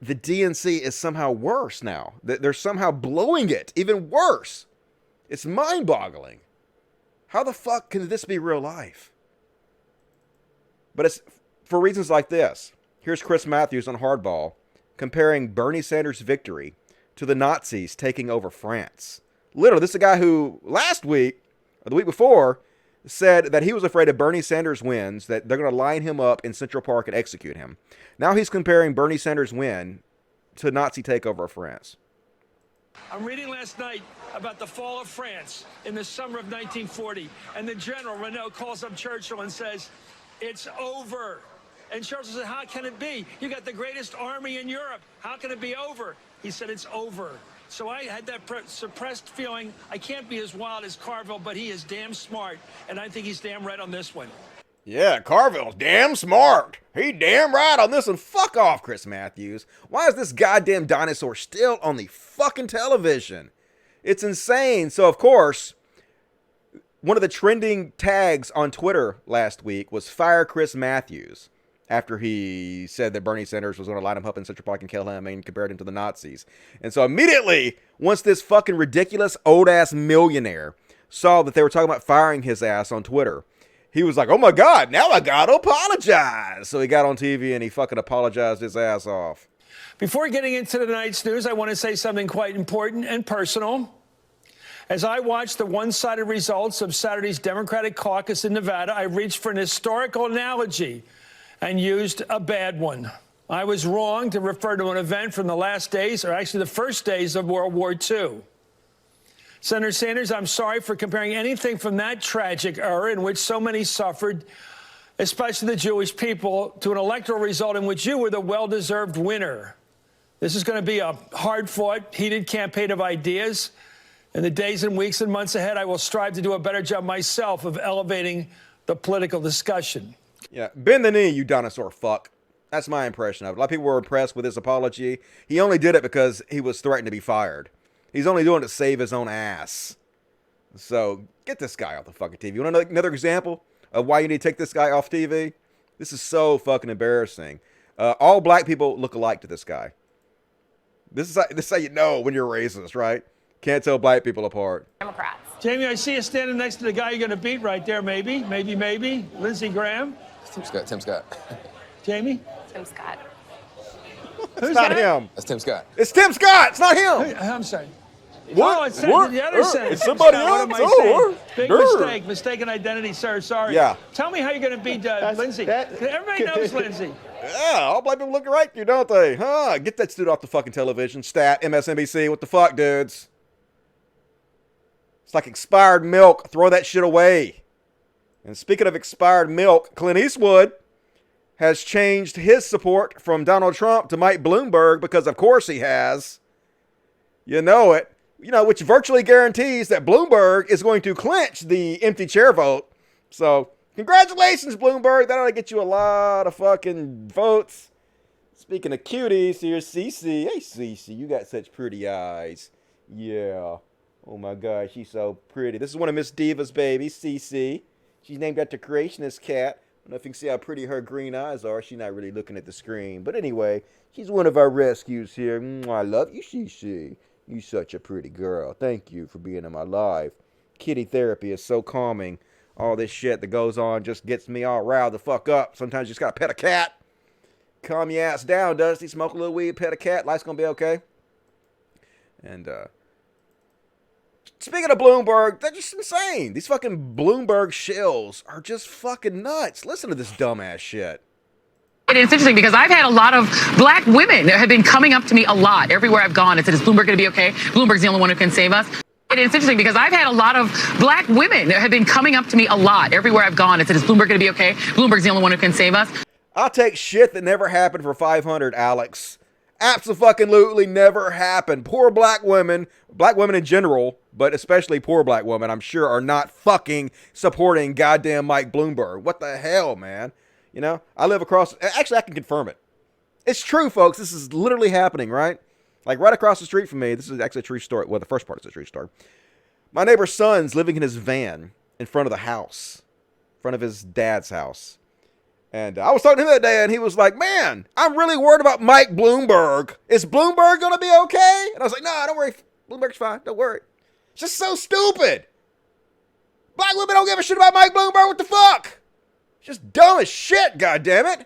The DNC is somehow worse now. They're somehow blowing it even worse. It's mind-boggling. How the fuck can this be real life? But it's for reasons like this. Here's Chris Matthews on Hardball comparing Bernie Sanders' victory to the Nazis taking over France. Literally, this is a guy who last week, or the week before, said that he was afraid if Bernie Sanders wins, that they're going to line him up in Central Park and execute him. Now he's comparing Bernie Sanders' win to Nazi takeover of France. I'm reading last night about the fall of France in the summer of 1940, and the general, Renault, calls up Churchill and says, "It's over." And Churchill said, "How can it be? You got the greatest army in Europe. How can it be over?" He said, "It's over." So I had that suppressed feeling. I can't be as wild as Carville, but he is damn smart, and I think he's damn right on this one. Yeah, Carville's damn smart. He damn right on this one. Fuck off, Chris Matthews. Why is this goddamn dinosaur still on the fucking television? It's insane. So, of course, one of the trending tags on Twitter last week was "Fire Chris Matthews," after he said that Bernie Sanders was going to line him up in Central Park and kill him and compared him to the Nazis. And so immediately, once this fucking ridiculous old-ass millionaire saw that they were talking about firing his ass on Twitter, he was like, "Oh my God, now I got to apologize." So he got on TV and he fucking apologized his ass off. Before getting into tonight's news, I want to say something quite important and personal. As I watched the one-sided results of Saturday's Democratic caucus in Nevada, I reached for an historical analogy and used a bad one. I was wrong to refer to an event from the last days, or actually the first days of World War II. Senator Sanders, I'm sorry for comparing anything from that tragic era in which so many suffered, especially the Jewish people, to an electoral result in which you were the well-deserved winner. This is going to be a hard-fought, heated campaign of ideas. In the days and weeks and months ahead, I will strive to do a better job myself of elevating the political discussion. Yeah, bend the knee, you dinosaur fuck. That's my impression of it. A lot of people were impressed with his apology. He only did it because he was threatened to be fired. He's only doing it to save his own ass. So get this guy off the fucking TV. You want another example of why you need to take this guy off TV? This is so fucking embarrassing. All black people look alike to this guy. This is how you know when you're racist, right? Can't tell black people apart. Democrats. Jamie, I see you standing next to the guy you're going to beat right there, maybe. Lindsey Graham. Tim Scott. Jamie? Tim Scott. It's not him. That's Tim Scott. It's Tim Scott. It's not him. I'm sorry. What? Oh, it's What? the other side. It's somebody What else? am I Oh, saying? Big mistake. Mistaken identity, sir. Sorry. Yeah. Tell me how you're going to beat Lindsey. Everybody knows Lindsey. Yeah, all black people look right to you, don't they? Huh? Get that dude off the fucking television. Stat, MSNBC. What the fuck, dudes? It's like expired milk. Throw that shit away. And speaking of expired milk, Clint Eastwood has changed his support from Donald Trump to Mike Bloomberg because, of course, he has. You know it. You know, which virtually guarantees that Bloomberg is going to clinch the empty chair vote. So, congratulations, Bloomberg. That'll get you a lot of fucking votes. Speaking of cuties, here's Cece. Hey, Cece, you got such pretty eyes. Yeah. Oh, my gosh, she's so pretty. This is one of Miss Diva's babies, Cece. She's named after Creationist Cat. I don't know if you can see how pretty her green eyes are. She's not really looking at the screen. But anyway, she's one of our rescues here. I love you, Cece. You're such a pretty girl. Thank you for being in my life. Kitty therapy is so calming. All this shit that goes on just gets me all riled the fuck up. Sometimes you just gotta pet a cat. Calm your ass down, Dusty. Smoke a little weed, pet a cat. Life's gonna be okay. And, speaking of Bloomberg, they're just insane. These fucking Bloomberg shills are just fucking nuts. Listen to this dumbass shit. It's interesting because I've had a lot of black women that have been coming up to me a lot everywhere I've gone and said, is Bloomberg going to be okay? Bloomberg's the only one who can save us. And it's interesting because I've had a lot of black women that have been coming up to me a lot everywhere I've gone and said, is Bloomberg going to be okay? Bloomberg's the only one who can save us. I'll take shit that never happened for 500, Alex. Absolutely never happened. Poor black women in general, but especially poor black women, I'm sure, are not fucking supporting goddamn Mike Bloomberg. What the hell, man? You know, I live across, actually I can confirm it. It's true, folks. This is literally happening, right? Like right across the street from me. This is actually a true story. Well, the first part is a true story. My neighbor's son's living in his van in front of the house, in front of his dad's house. And I was talking to him that day and he was like, man, I'm really worried about Mike Bloomberg. Is Bloomberg going to be okay? And I was like, no, don't worry. Bloomberg's fine. Don't worry. It's just so stupid. Black women don't give a shit about Mike Bloomberg. What the fuck? Just dumb as shit, goddammit.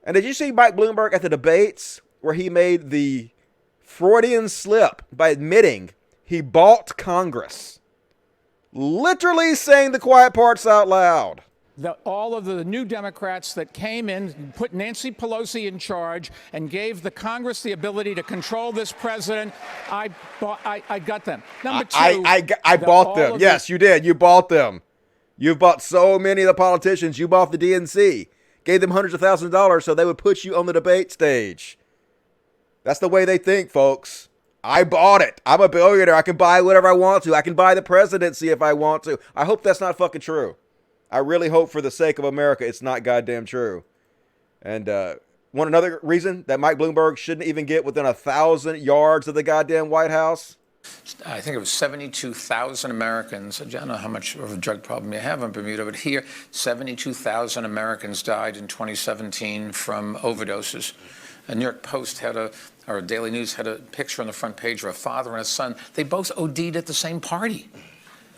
And did you see Mike Bloomberg at the debates where he made the Freudian slip by admitting he bought Congress? Literally saying the quiet parts out loud. All of the new Democrats that came in, put Nancy Pelosi in charge, and gave the Congress the ability to control this president, I got them. Number two, I bought them. Yes, you did. You bought them. You've bought so many of the politicians. You bought the DNC. Gave them hundreds of thousands of dollars so they would put you on the debate stage. That's the way they think, folks. I bought it. I'm a billionaire. I can buy whatever I want to. I can buy the presidency if I want to. I hope that's not fucking true. I really hope for the sake of America it's not goddamn true. And want another reason that Mike Bloomberg shouldn't even get within 1,000 yards of the goddamn White House? I think it was 72,000 Americans. I don't know how much of a drug problem you have in Bermuda, but here, 72,000 Americans died in 2017 from overdoses. The New York Post or Daily News had a picture on the front page of a father and a son. They both OD'd at the same party.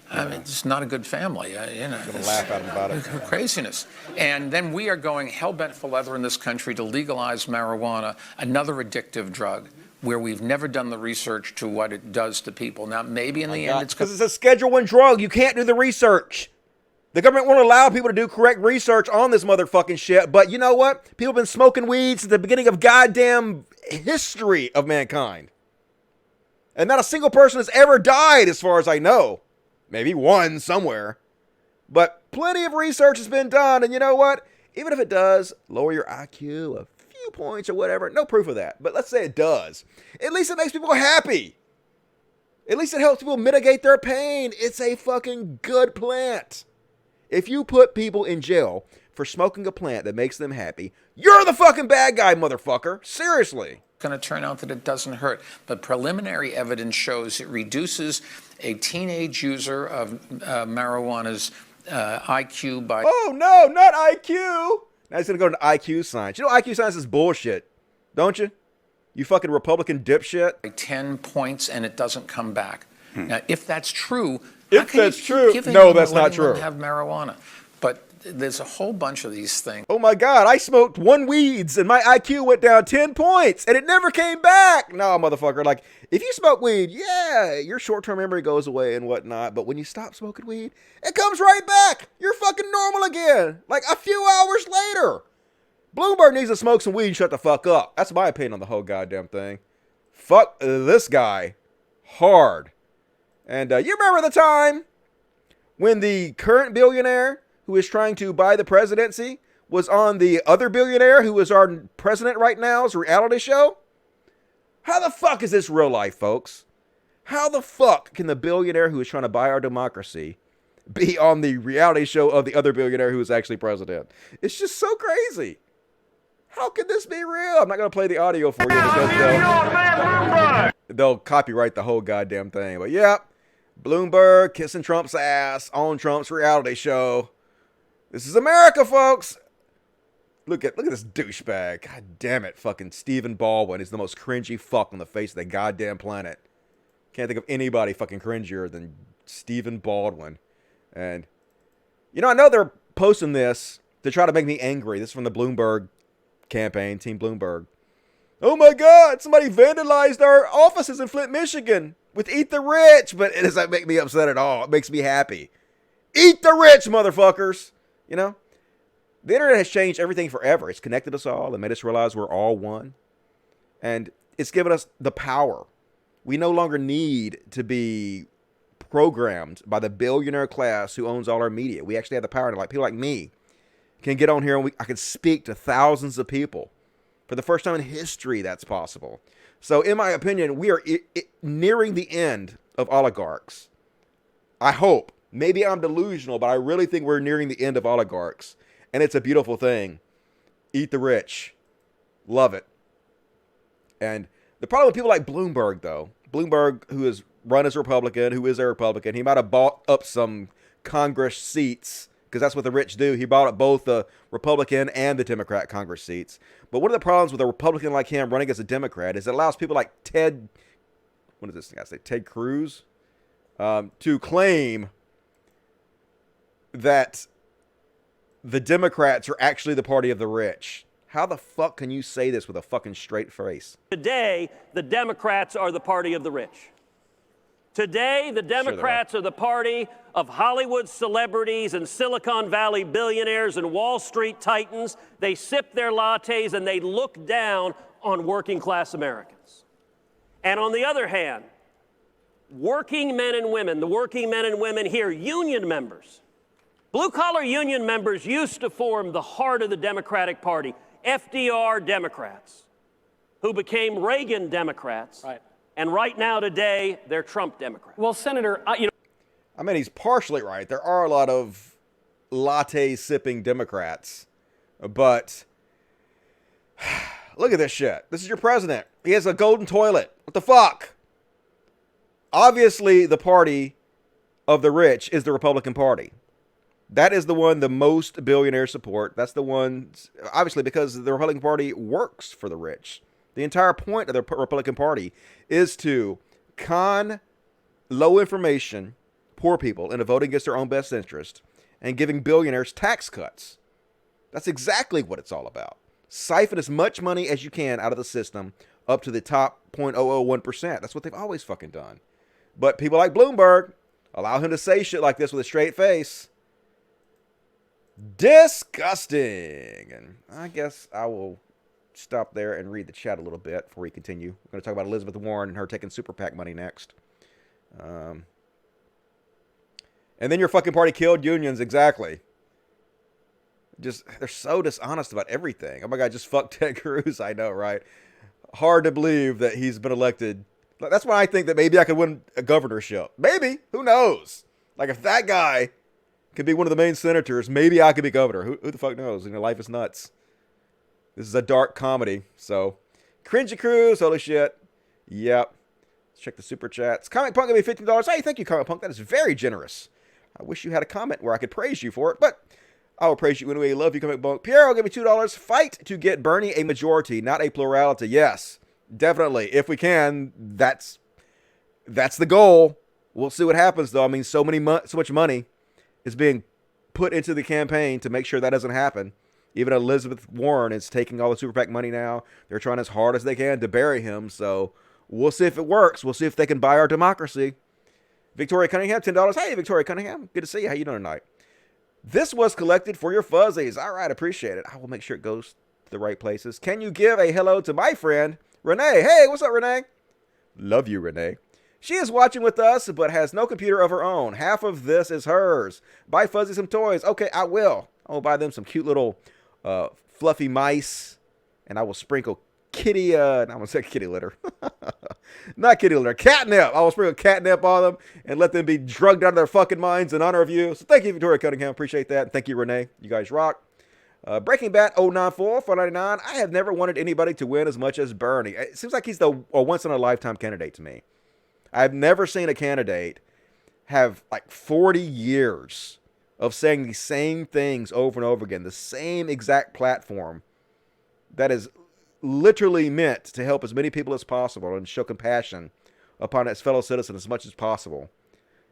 I mean, it's not a good family. You know, gonna laugh at them about it. Craziness. And then we are going hell-bent for leather in this country to legalize marijuana, another addictive drug, where we've never done the research to what it does to people. Now, maybe in the end, it's because it's a Schedule I drug. You can't do the research. The government won't allow people to do correct research on this motherfucking shit. But you know what? People have been smoking weed since the beginning of goddamn history of mankind. And not a single person has ever died, as far as I know. Maybe one somewhere. But plenty of research has been done. And you know what? Even if it does lower your IQ a few points or whatever, no proof of that. But let's say it does. At least it makes people happy. At least it helps people mitigate their pain. It's a fucking good plant. If you put people in jail for smoking a plant that makes them happy, you're the fucking bad guy, motherfucker. Seriously. Going to turn out that it doesn't hurt. But preliminary evidence shows it reduces a teenage user of marijuana's IQ by... Oh, no, not IQ. Now he's going to go to IQ science. You know IQ science is bullshit, don't you? You fucking Republican dipshit. 10 points, and it doesn't come back. Now, if that's true... If that's true... No, that's not true. Have marijuana. But there's a whole bunch of these things. Oh my God, I smoked 1 weeds and my IQ went down 10 points and it never came back. No, motherfucker. Like, if you smoke weed, yeah, your short-term memory goes away and whatnot. But when you stop smoking weed, it comes right back. You're fucking normal again. Like a few hours later. Bloomberg needs to smoke some weed and shut the fuck up. That's my opinion on the whole goddamn thing. Fuck this guy hard. And you remember the time when the current billionaire who is trying to buy the presidency was on the other billionaire who is our president right now's reality show? How the fuck is this real life, folks? How the fuck can the billionaire who is trying to buy our democracy be on the reality show of the other billionaire who is actually president? It's just so crazy. How could this be real? I'm not going to play the audio for you because they'll copyright the whole goddamn thing. But yeah, Bloomberg kissing Trump's ass on Trump's reality show. This is America, folks. Look at this douchebag. God damn it, fucking Stephen Baldwin is the most cringy fuck on the face of the goddamn planet. Can't think of anybody fucking cringier than Stephen Baldwin. And, you know, I know they're posting this to try to make me angry. This is from the Bloomberg campaign, Team Bloomberg. Oh my God, somebody vandalized our offices in Flint, Michigan with Eat the Rich. But it doesn't make me upset at all. It makes me happy. Eat the rich, motherfuckers. You know, the internet has changed everything forever. It's connected us all and made us realize we're all one. And it's given us the power. We no longer need to be programmed by the billionaire class who owns all our media. We actually have the power to, like, people like me can get on here and I can speak to thousands of people. For the first time in history, that's possible. So in my opinion, we are nearing the end of oligarchs. I hope. Maybe I'm delusional, but I really think we're nearing the end of oligarchs. And it's a beautiful thing. Eat the rich. Love it. And the problem with people like Bloomberg, though, Bloomberg, who is run as a Republican, who is a Republican, he might have bought up some Congress seats, because that's what the rich do. He bought up both the Republican and the Democrat Congress seats. But one of the problems with a Republican like him running as a Democrat is it allows people like Ted Cruz, to claim that the Democrats are actually the party of the rich. How the fuck can you say this with a fucking straight face? Today, the Democrats are the party of the rich. Today, the Democrats are the party of Hollywood celebrities and Silicon Valley billionaires and Wall Street titans. They sip their lattes and they look down on working class Americans. And on the other hand, working men and women, the working men and women here, union members, blue-collar union members used to form the heart of the Democratic Party, FDR Democrats, who became Reagan Democrats, and right now today, they're Trump Democrats. Well, Senator, I mean, he's partially right. There are a lot of latte-sipping Democrats, but look at this shit. This is your president. He has a golden toilet. What the fuck? Obviously, the party of the rich is the Republican Party. That is the one the most billionaires support. That's the one, obviously, because the Republican Party works for the rich. The entire point of the Republican Party is to con low information, poor people into voting against their own best interest and giving billionaires tax cuts. That's exactly what it's all about. Siphon as much money as you can out of the system up to the top 0.001%. That's what they've always fucking done. But people like Bloomberg allow him to say shit like this with a straight face. Disgusting. And I guess I will stop there and read the chat a little bit before we continue. We're going to talk about Elizabeth Warren and her taking super PAC money next. And then your fucking party killed unions. Exactly. Just, they're so dishonest about everything. Oh my God, just fuck Ted Cruz. I know, right? Hard to believe that he's been elected. That's why I think that maybe I could win a governorship. Maybe. Who knows? Like, if that guy can be one of the main senators. Maybe I could be governor. Who the fuck knows? Life is nuts. This is a dark comedy. So, Cringy Cruise. Holy shit. Yep. Let's check the super chats. Comic Punk gave me $15. Hey, thank you, Comic Punk. That is very generous. I wish you had a comment where I could praise you for it, but I will praise you anyway. Love you, Comic Punk. Piero gave me $2. Fight to get Bernie a majority, not a plurality. Yes, definitely. If we can, that's the goal. We'll see what happens, though. I mean, so much money is being put into the campaign to make sure that doesn't happen. Even Elizabeth Warren is taking all the super PAC money now. They're trying as hard as they can to bury him. So we'll see if it works. We'll see if they can buy our democracy. Victoria Cunningham, $10. Hey, Victoria Cunningham. Good to see you. How you doing tonight? This was collected for your fuzzies. All right, appreciate it. I will make sure it goes to the right places. Can you give a hello to my friend, Renee? Hey, what's up, Renee? Love you, Renee. She is watching with us, but has no computer of her own. Half of this is hers. Buy Fuzzy some toys. Okay, I will. I will buy them some cute little fluffy mice, and I will sprinkle kitty, I'm going to say kitty litter. Not kitty litter, catnip. I will sprinkle catnip on them and let them be drugged out of their fucking minds in honor of you. So thank you, Victoria Cunningham. Appreciate that. And thank you, Renee. You guys rock. Breaking Bat 094, 499. I have never wanted anybody to win as much as Bernie. It seems like he's a once-in-a-lifetime candidate to me. I've never seen a candidate have like 40 years of saying the same things over and over again, the same exact platform that is literally meant to help as many people as possible and show compassion upon its fellow citizens as much as possible.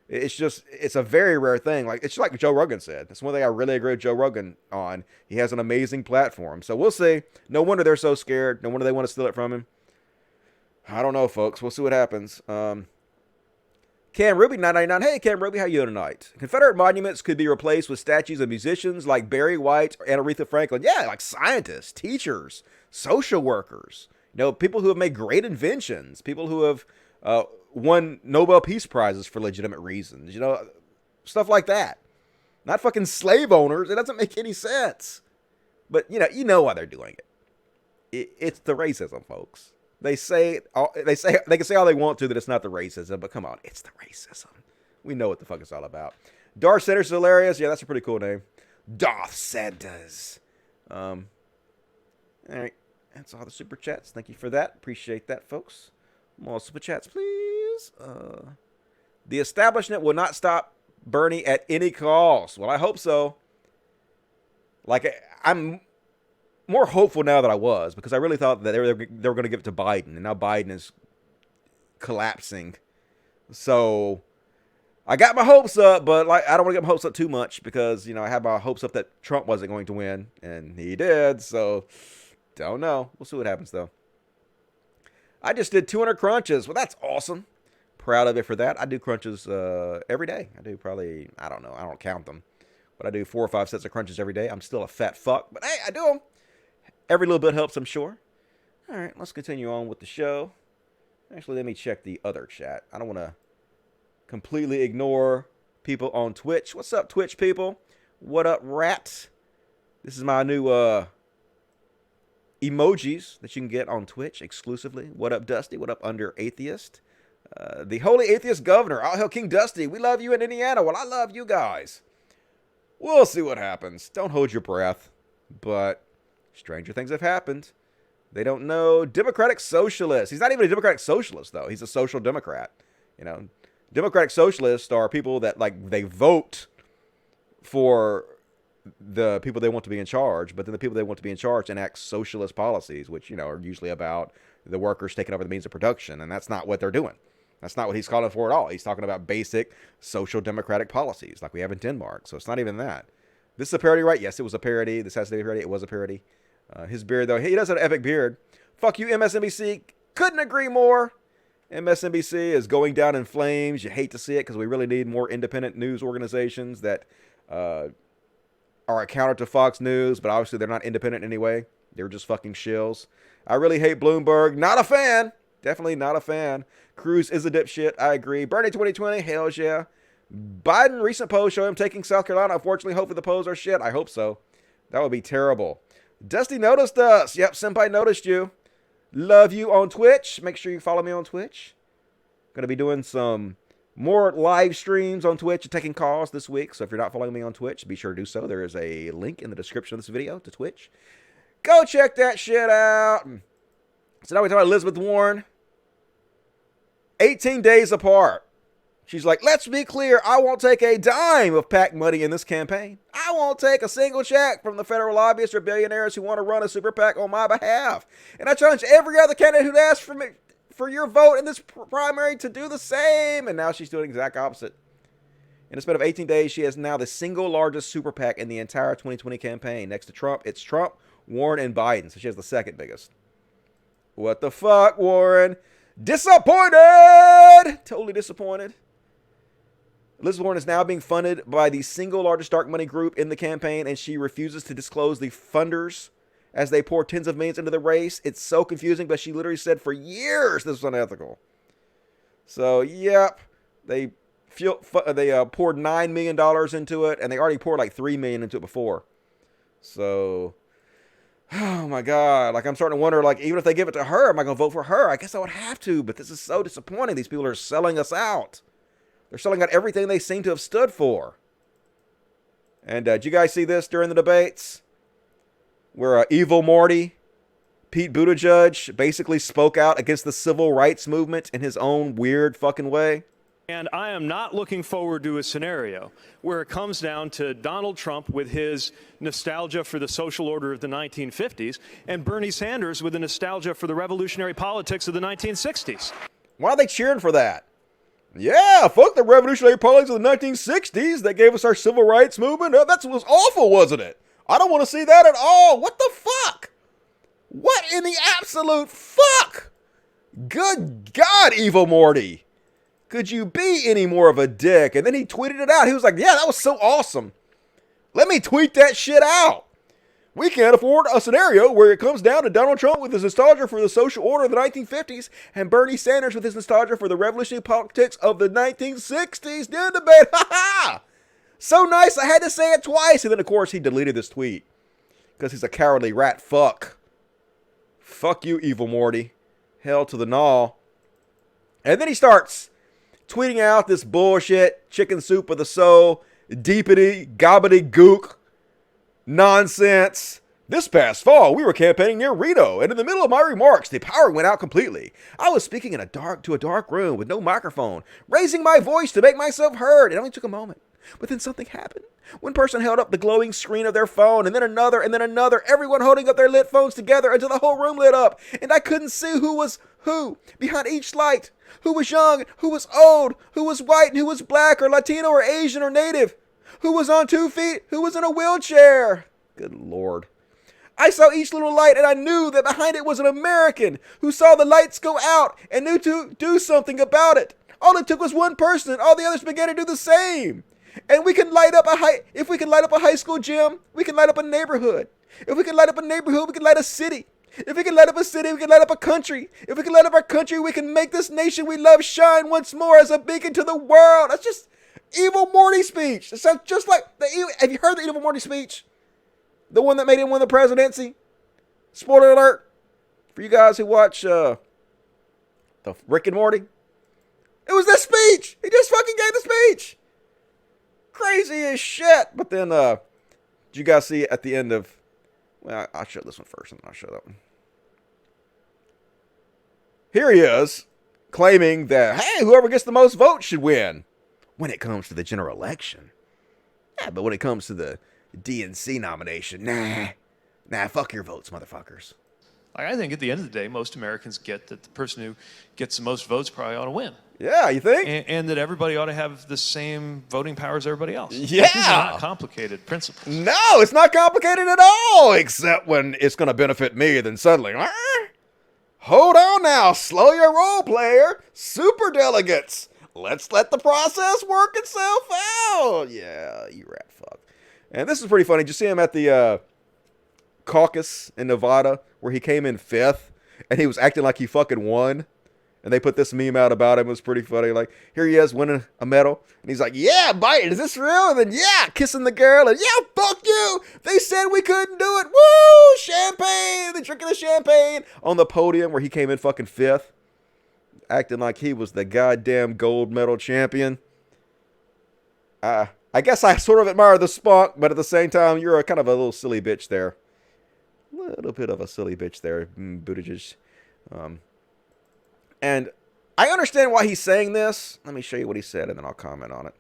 It's a very rare thing. Like, it's like Joe Rogan said. That's one thing I really agree with Joe Rogan on. He has an amazing platform. So we'll see. No wonder they're so scared. No wonder they want to steal it from him. I don't know, folks. We'll see what happens. Cam Ruby 999. Hey, Cam Ruby, how you doing tonight? Confederate monuments could be replaced with statues of musicians like Barry White and Aretha Franklin. Yeah, like scientists, teachers, social workers. People who have made great inventions. People who have won Nobel Peace Prizes for legitimate reasons. Stuff like that. Not fucking slave owners. It doesn't make any sense. But you know why they're doing it. It's the racism, folks. They can say all they want to that it's not the racism, but come on, it's the racism. We know what the fuck it's all about. Darth Sanders is hilarious. Yeah, that's a pretty cool name. Darth Sanders. All right, that's all the super chats. Thank you for that. Appreciate that, folks. More super chats, please. The establishment will not stop Bernie at any cost. Well, I hope so. I'm more hopeful now than I was, because I really thought that they were going to give it to Biden, and now Biden is collapsing. So I got my hopes up, but I don't want to get my hopes up too much, because I had my hopes up that Trump wasn't going to win, and he did. So don't know. We'll see what happens though. I just did 200 crunches. Well, that's awesome. Proud of it for that. I do crunches every day. I do probably, I don't know. I don't count them, but I do 4 or 5 sets of crunches every day. I'm still a fat fuck, but hey, I do them. Every little bit helps, I'm sure. All right, let's continue on with the show. Actually, let me check the other chat. I don't want to completely ignore people on Twitch. What's up, Twitch people? What up, rat? This is my new emojis that you can get on Twitch exclusively. What up, Dusty? What up, Under Atheist? The Holy Atheist Governor. All hail King Dusty. We love you in Indiana. Well, I love you guys. We'll see what happens. Don't hold your breath. But stranger things have happened. They don't know. Democratic Socialist. He's not even a Democratic Socialist, though. He's a social democrat. Democratic Socialists are people that, they vote for the people they want to be in charge, but then the people they want to be in charge enact socialist policies, which, are usually about the workers taking over the means of production, and that's not what they're doing. That's not what he's calling for at all. He's talking about basic social democratic policies like we have in Denmark, so it's not even that. This is a parody, right? Yes, it was a parody. This has to be a parody. It was a parody. His beard, though, he does have an epic beard. Fuck you, MSNBC. Couldn't agree more. MSNBC is going down in flames. You hate to see it, because we really need more independent news organizations that are a counter to Fox News, but obviously they're not independent anyway. They're just fucking shills. I really hate Bloomberg. Not a fan. Definitely not a fan. Cruz is a dipshit. I agree. Bernie 2020. Hells yeah. Biden recent polls show him taking South Carolina. Unfortunately, hopefully the polls are shit. I hope so. That would be terrible. Dusty noticed us. Yep, Senpai noticed you. Love you on Twitch. Make sure you follow me on Twitch. Going to be doing some More live streams on Twitch and taking calls this week. So if you're not following me on Twitch, be sure to do so. There is a link in the description of this video to Twitch. Go check that shit out. So now we talk about Elizabeth Warren. 18 days apart. She's like, let's be clear, I won't take a dime of PAC money in this campaign. I won't take a single check from the federal lobbyists or billionaires who want to run a super PAC on my behalf. And I challenge every other candidate who'd asked for your vote in this primary to do the same. And now she's doing the exact opposite. In a span of 18 days, she is now the single largest super PAC in the entire 2020 campaign. Next to Trump, it's Trump, Warren, and Biden. So she has the second biggest. What the fuck, Warren? Disappointed! Totally disappointed. Elizabeth Warren is now being funded by the single largest dark money group in the campaign, and she refuses to disclose the funders as they pour tens of millions into the race. It's so confusing, but she literally said for years this was unethical. So, yep, they poured $9 million into it, and they already poured like $3 million into it before. So, oh my God, like I'm starting to wonder, like even if they give it to her, am I going to vote for her? I guess I would have to, but this is so disappointing. These people are selling us out. They're selling out everything they seem to have stood for. And did you guys see this during the debates? Where Evil Morty, Pete Buttigieg, basically spoke out against the civil rights movement in his own weird fucking way. And I am not looking forward to a scenario where it comes down to Donald Trump with his nostalgia for the social order of the 1950s and Bernie Sanders with a nostalgia for the revolutionary politics of the 1960s. Why are they cheering for that? Yeah, fuck the revolutionary politics of the 1960s that gave us our civil rights movement. That was awful, wasn't it? I don't want to see that at all. What the fuck? What in the absolute fuck? Good God, Evil Morty. Could you be any more of a dick? And then he tweeted it out. He was like, yeah, that was so awesome. Let me tweet that shit out. We can't afford a scenario where it comes down to Donald Trump with his nostalgia for the social order of the 1950s and Bernie Sanders with his nostalgia for the revolutionary politics of the 1960s. During the debate. Ha ha! So nice, I had to say it twice. And then, of course, he deleted this tweet because he's a cowardly rat fuck. Fuck you, Evil Morty. Hell to the gnaw. And then he starts tweeting out this bullshit, chicken soup of the soul, deepity, gobbity-gook nonsense. This past fall, we were campaigning near Reno, and in the middle of my remarks, the power went out completely. I was speaking to a dark room with no microphone, raising my voice to make myself heard. It only took a moment, but then something happened. One person held up the glowing screen of their phone, and then another, everyone holding up their lit phones together until the whole room lit up, and I couldn't see who was who behind each light, who was young, who was old, who was white, and who was black or Latino or Asian or Native, who was on 2 feet, who was in a wheelchair. Good Lord. I saw each little light, and I knew that behind it was an American who saw the lights go out and knew to do something about it. All it took was one person, and all the others began to do the same. And we can light up if we can light up a high school gym, we can light up a neighborhood. If we can light up a neighborhood, we can light a city. If we can light up a city, we can light up a country. If we can light up our country, we can make this nation we love shine once more as a beacon to the world. That's just Evil Morty speech. It sounds just like have you heard the Evil Morty speech? The one that made him win the presidency? Spoiler alert for you guys who watch the Rick and Morty. It was this speech. He just fucking gave the speech. Crazy as shit. But then, did you guys see at the end of... Well, I'll show this one first, and then I'll show that one. Here he is, claiming that, hey, whoever gets the most votes should win when it comes to the general election. Yeah, but when it comes to the DNC nomination, nah, fuck your votes, motherfuckers. I think at the end of the day, most Americans get that the person who gets the most votes probably ought to win. Yeah, you think? And that everybody ought to have the same voting power as everybody else. Yeah. These are not complicated principles. No, it's not complicated at all, except when it's going to benefit me, then suddenly, hold on now, slow your roll, player. Super delegates. Let's let the process work itself out. Yeah, you rat fuck. And this is pretty funny. Did you see him at the caucus in Nevada where he came in 5th and he was acting like he fucking won? And they put this meme out about him. It was pretty funny. Like, here he is winning a medal. And he's like, yeah, Biden, is this real? And then, yeah, kissing the girl. And, yeah, fuck you. They said we couldn't do it. Woo, champagne. They're drinking the champagne on the podium where he came in fucking 5th. acting like he was the goddamn gold medal champion. I guess I sort of admire the spunk, but at the same time, you're a kind of a little silly bitch there. A little bit of a silly bitch there, Buttigieg. And I understand why he's saying this. Let me show you what he said, and then I'll comment on it.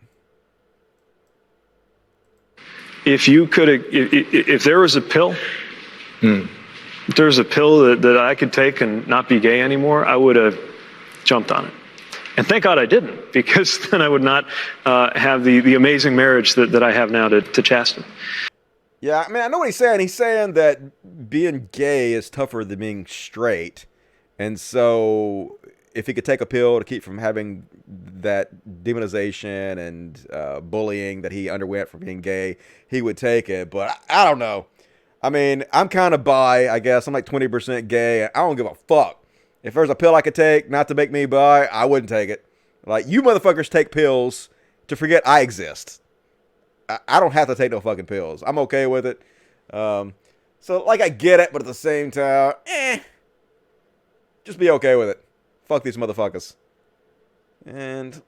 If you could, if there was a pill, if there was a pill that I could take and not be gay anymore, I would have jumped on it. And thank God I didn't, because then I would not have the amazing marriage that I have now to Chasten. Yeah, I mean, I know what he's saying. He's saying that being gay is tougher than being straight. And so if he could take a pill to keep from having that demonization and bullying that he underwent for being gay, he would take it. But I don't know. I mean, I'm kind of bi, I guess. I'm like 20% gay. I don't give a fuck. If there's a pill I could take not to make me bi, I wouldn't take it. Like, you motherfuckers take pills to forget I exist. I don't have to take no fucking pills. I'm okay with it. So, like, I get it, but at the same time, just be okay with it. Fuck these motherfuckers. And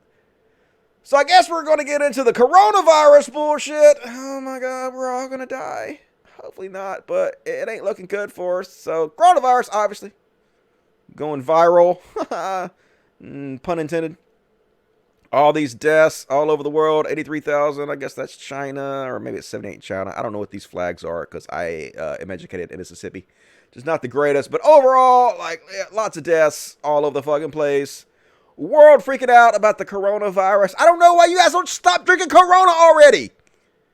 so I guess we're going to get into the coronavirus bullshit. Oh my God, we're all going to die. Hopefully not, but it ain't looking good for us. So coronavirus, obviously, going viral. Pun intended. All these deaths all over the world, 83,000. I guess that's China, or maybe it's 78 China. I don't know what these flags are because I am educated in Mississippi. Just not the greatest, but overall, like, lots of deaths all over the fucking place. World freaking out about the coronavirus. I don't know why you guys don't stop drinking Corona already.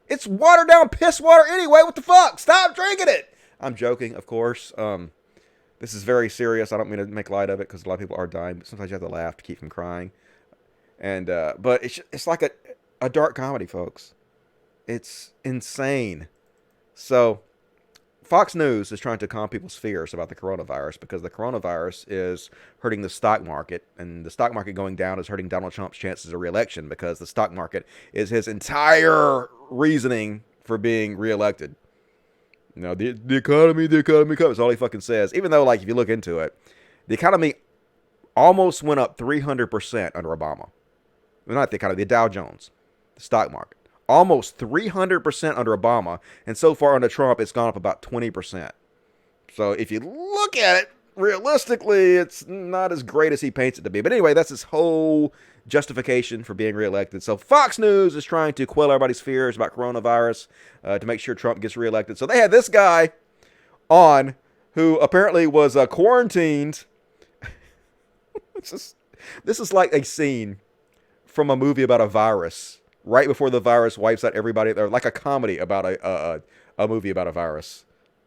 It's watered down piss water anyway. What the fuck? Stop drinking it. I'm joking, of course. This is very serious. I don't mean to make light of it because a lot of people are dying, but sometimes you have to laugh to keep from crying. And but it's like a dark comedy, folks. It's insane. So Fox News is trying to calm people's fears about the coronavirus because the coronavirus is hurting the stock market, and the stock market going down is hurting Donald Trump's chances of re-election because the stock market is his entire reasoning for being re-elected. You know, the economy is all he fucking says. Even though, like, if you look into it, the economy almost went up 300% under Obama. Well, not the economy, the Dow Jones, the stock market. Almost 300% under Obama, and so far under Trump, it's gone up about 20%. So if you look at it, realistically, it's not as great as he paints it to be. But anyway, that's his whole justification for being reelected. So Fox News is trying to quell everybody's fears about coronavirus to make sure Trump gets reelected. So they had this guy on who apparently was quarantined. This is like a scene from a movie about a virus. Right before the virus wipes out everybody, or like a comedy about a movie about a virus.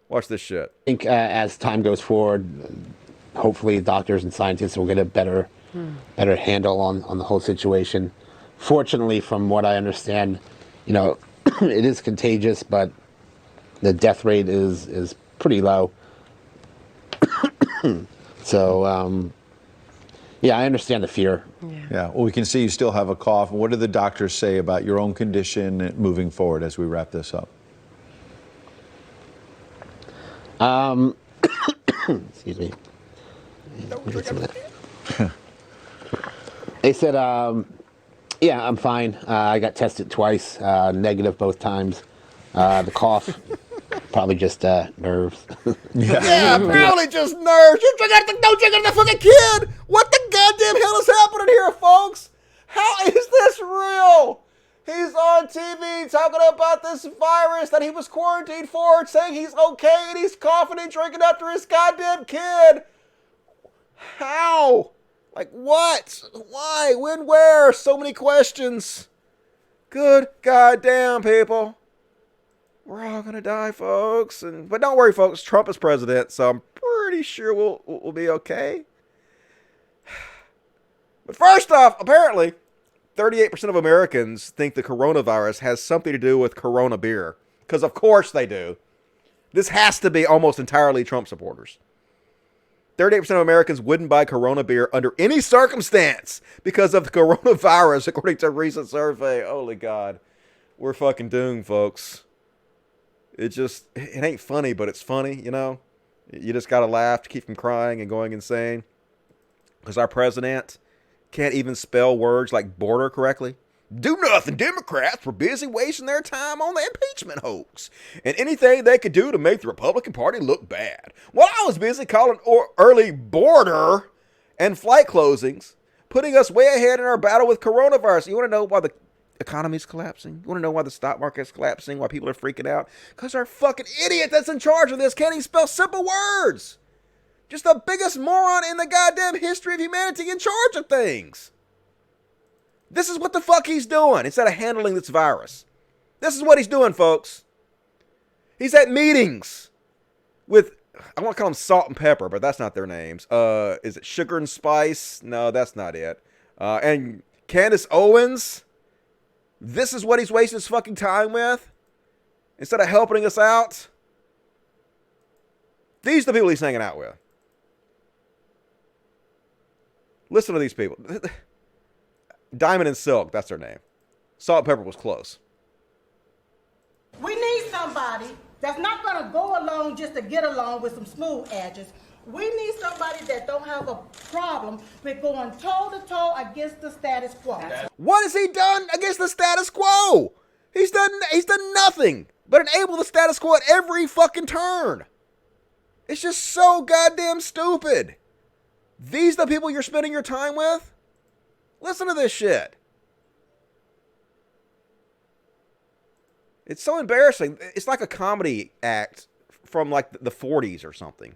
Watch this shit. I think as time goes forward, hopefully doctors and scientists will get a better handle on the whole situation. Fortunately, from what I understand, you know, it is contagious, but the death rate is pretty low. So, yeah, I understand the fear. Yeah, well, we can see you still have a cough. What do the doctors say about your own condition moving forward as we wrap this up? Excuse me. They said, yeah, I'm fine. I got tested twice, negative both times. The cough, probably just nerves. Yeah, probably just nerves. You don't drink the fucking kid. What the goddamn hell is happening here, folks? How is this real? He's on TV talking about this virus that he was quarantined for, saying he's okay, and he's coughing and drinking after his goddamn kid. How? Like, what? Why? When? Where? So many questions. Good goddamn, people. We're all gonna die, folks. But don't worry, folks. Trump is president, so I'm pretty sure we'll be okay. But first off, apparently, 38% of Americans think the coronavirus has something to do with Corona beer. Because of course they do. This has to be almost entirely Trump supporters. 38% of Americans wouldn't buy Corona beer under any circumstance because of the coronavirus, according to a recent survey. Holy God. We're fucking doomed, folks. It ain't funny, but it's funny, you know? You just gotta laugh to keep from crying and going insane. because our president can't even spell words like border correctly. Do nothing. Democrats were busy wasting their time on the impeachment hoax and anything they could do to make the Republican Party look bad. While I was busy calling early border and flight closings, putting us way ahead in our battle with coronavirus. You want to know why the economy's collapsing? You want to know why the stock market's collapsing? Why people are freaking out? Because our fucking idiot that's in charge of this can't even spell simple words. Just the biggest moron in the goddamn history of humanity in charge of things. This is what the fuck he's doing instead of handling this virus. This is what he's doing, folks. He's at meetings with, I want to call them Salt and Pepper, but that's not their names. Is it Sugar and Spice? No, that's not it. And Candace Owens. This is what he's wasting his fucking time with instead of helping us out. These are the people he's hanging out with. Listen to these people. Diamond and Silk, that's their name. Salt and Pepper was close. We need somebody that's not going to go along just to get along with some smooth edges. We need somebody that don't have a problem with going toe-to-toe against the status quo. What has he done against the status quo? He's done nothing but enable the status quo at every fucking turn. It's just so goddamn stupid. These the people you're spending your time with? Listen to this shit. It's so embarrassing. It's like a comedy act from like the 40s or something.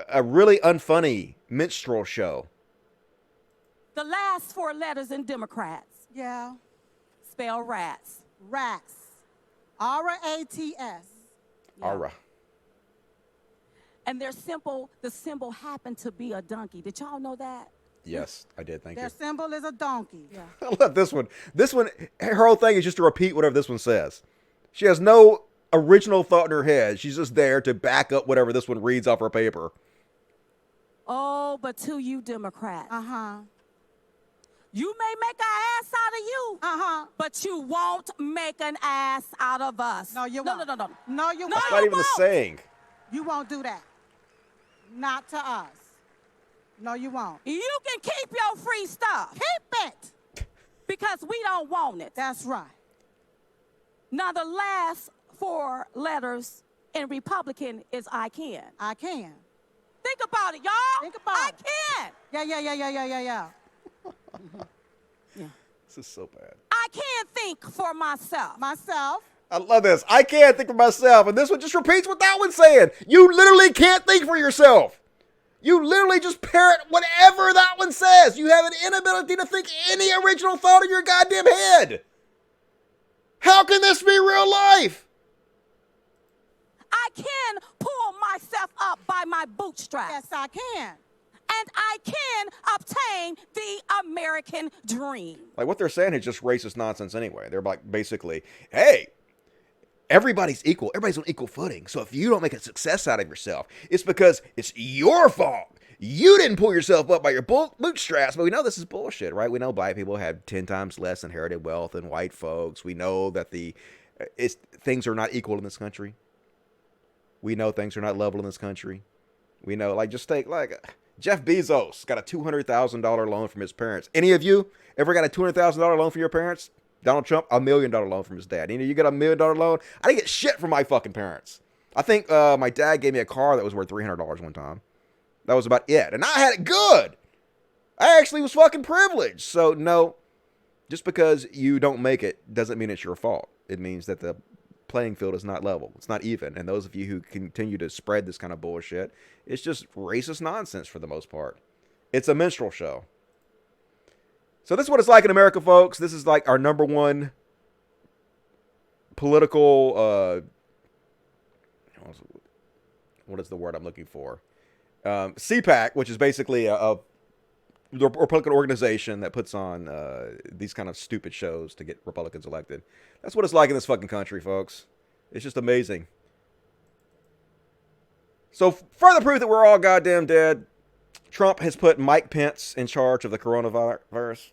A really unfunny minstrel show. The last four letters in Democrats. Yeah. Spell rats. Rats. R-A-T-S. Aura. And their symbol, the symbol happened to be a donkey. Did y'all know that? Yes, I did. Thank you. Their symbol is a donkey. Yeah. I love this one. This one, her whole thing is just to repeat whatever this one says. She has no original thought in her head. She's just there to back up whatever this one reads off her paper. Oh, but to you Democrats. Uh-huh. You may make an ass out of you. Uh-huh. But you won't make an ass out of us. No, you won't. No. No, you won't. That's not even the saying. You won't do that. Not to us. No, you won't. You can keep your free stuff. Keep it. Because we don't want it. That's right. Now, the last four letters in Republican is I can. I can. Think about it, y'all. Think about I it. can. Yeah. This is so bad. I can think for myself. I love this. I can't think for myself. And this one just repeats what that one's saying. You literally can't think for yourself. You literally just parrot whatever that one says. You have an inability to think any original thought in your goddamn head. How can this be real life? I can pull myself up by my bootstraps. Yes, I can. And I can obtain the American dream. Like what they're saying is just racist nonsense anyway. They're like basically, hey, everybody's equal. Everybody's on equal footing. So if you don't make a success out of yourself, it's because it's your fault. You didn't pull yourself up by your bootstraps. But we know this is bullshit, right? We know black people have 10 times less inherited wealth than white folks. We know that things are not equal in this country. We know things are not level in this country. We know, like, just take, like, Jeff Bezos got a $200,000 loan from his parents. Any of you ever got a $200,000 loan from your parents? Donald Trump, $1 million loan from his dad. You get a $1 million loan? I didn't get shit from my fucking parents. I think my dad gave me a car that was worth $300 one time. That was about it. And I had it good. I actually was fucking privileged. So, no, just because you don't make it doesn't mean it's your fault. It means that the playing field is not level. It's not even. And those of you who continue to spread this kind of bullshit, it's just racist nonsense for the most part. It's a minstrel show. So this is what it's like in America, folks. This is like our number one political, what is the word I'm looking for? CPAC, which is basically a Republican organization that puts on these kind of stupid shows to get Republicans elected. That's what it's like in this fucking country, folks. It's just amazing. So further proof that we're all goddamn dead, Trump has put Mike Pence in charge of the coronavirus.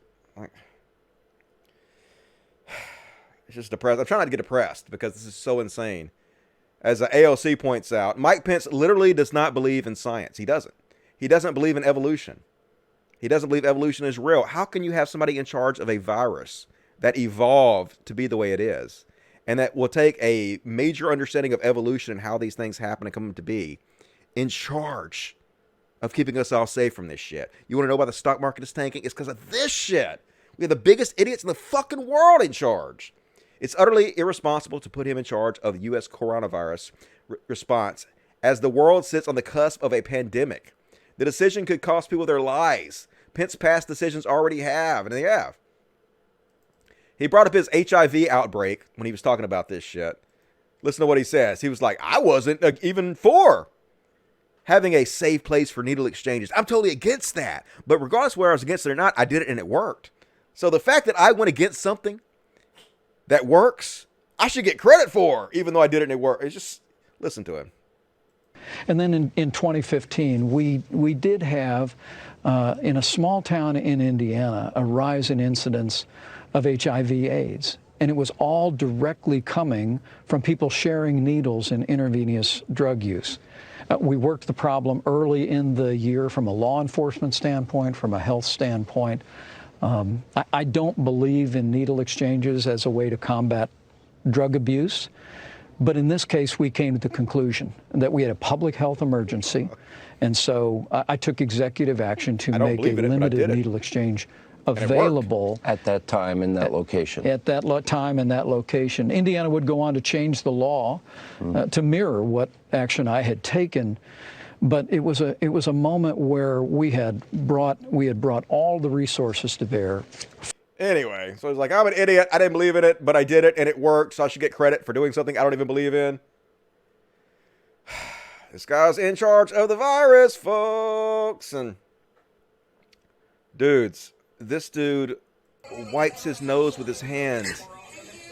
It's just depressed. I'm trying not to get depressed because this is so insane. As the AOC points out, Mike Pence literally does not believe in science. He doesn't. He doesn't believe in evolution. He doesn't believe evolution is real. How can you have somebody in charge of a virus that evolved to be the way it is, and that will take a major understanding of evolution and how these things happen and come to be, in charge of keeping us all safe from this shit? You want to know why the stock market is tanking? It's because of this shit. We have the biggest idiots in the fucking world in charge. It's utterly irresponsible to put him in charge of the U.S. coronavirus response as the world sits on the cusp of a pandemic. The decision could cost people their lives. Pence's past decisions already have, and they have. He brought up his HIV outbreak when he was talking about this shit. Listen to what he says. He was like, I wasn't even for having a safe place for needle exchanges. I'm totally against that. But regardless of whether I was against it or not, I did it and it worked. So the fact that I went against something that works, I should get credit for, even though I did it and it worked. It's just, listen to him. And then in 2015, we did have, in a small town in Indiana, a rise in incidence of HIV/AIDS. And it was all directly coming from people sharing needles in intravenous drug use. We worked the problem early in the year from a law enforcement standpoint, from a health standpoint. I don't believe in needle exchanges as a way to combat drug abuse. But in this case, we came to the conclusion that we had a public health emergency. And so I took executive action to make a limited needle exchange available. At that time in that location. At that time in that location. Indiana would go on to change the law to mirror what action I had taken. But it was a moment where we had brought all the resources to bear. Anyway, so he's like, I'm an idiot. I didn't believe in it, but I did it and it worked. So I should get credit for doing something I don't even believe in. This guy's in charge of the virus, folks. And dudes, this dude wipes his nose with his hands.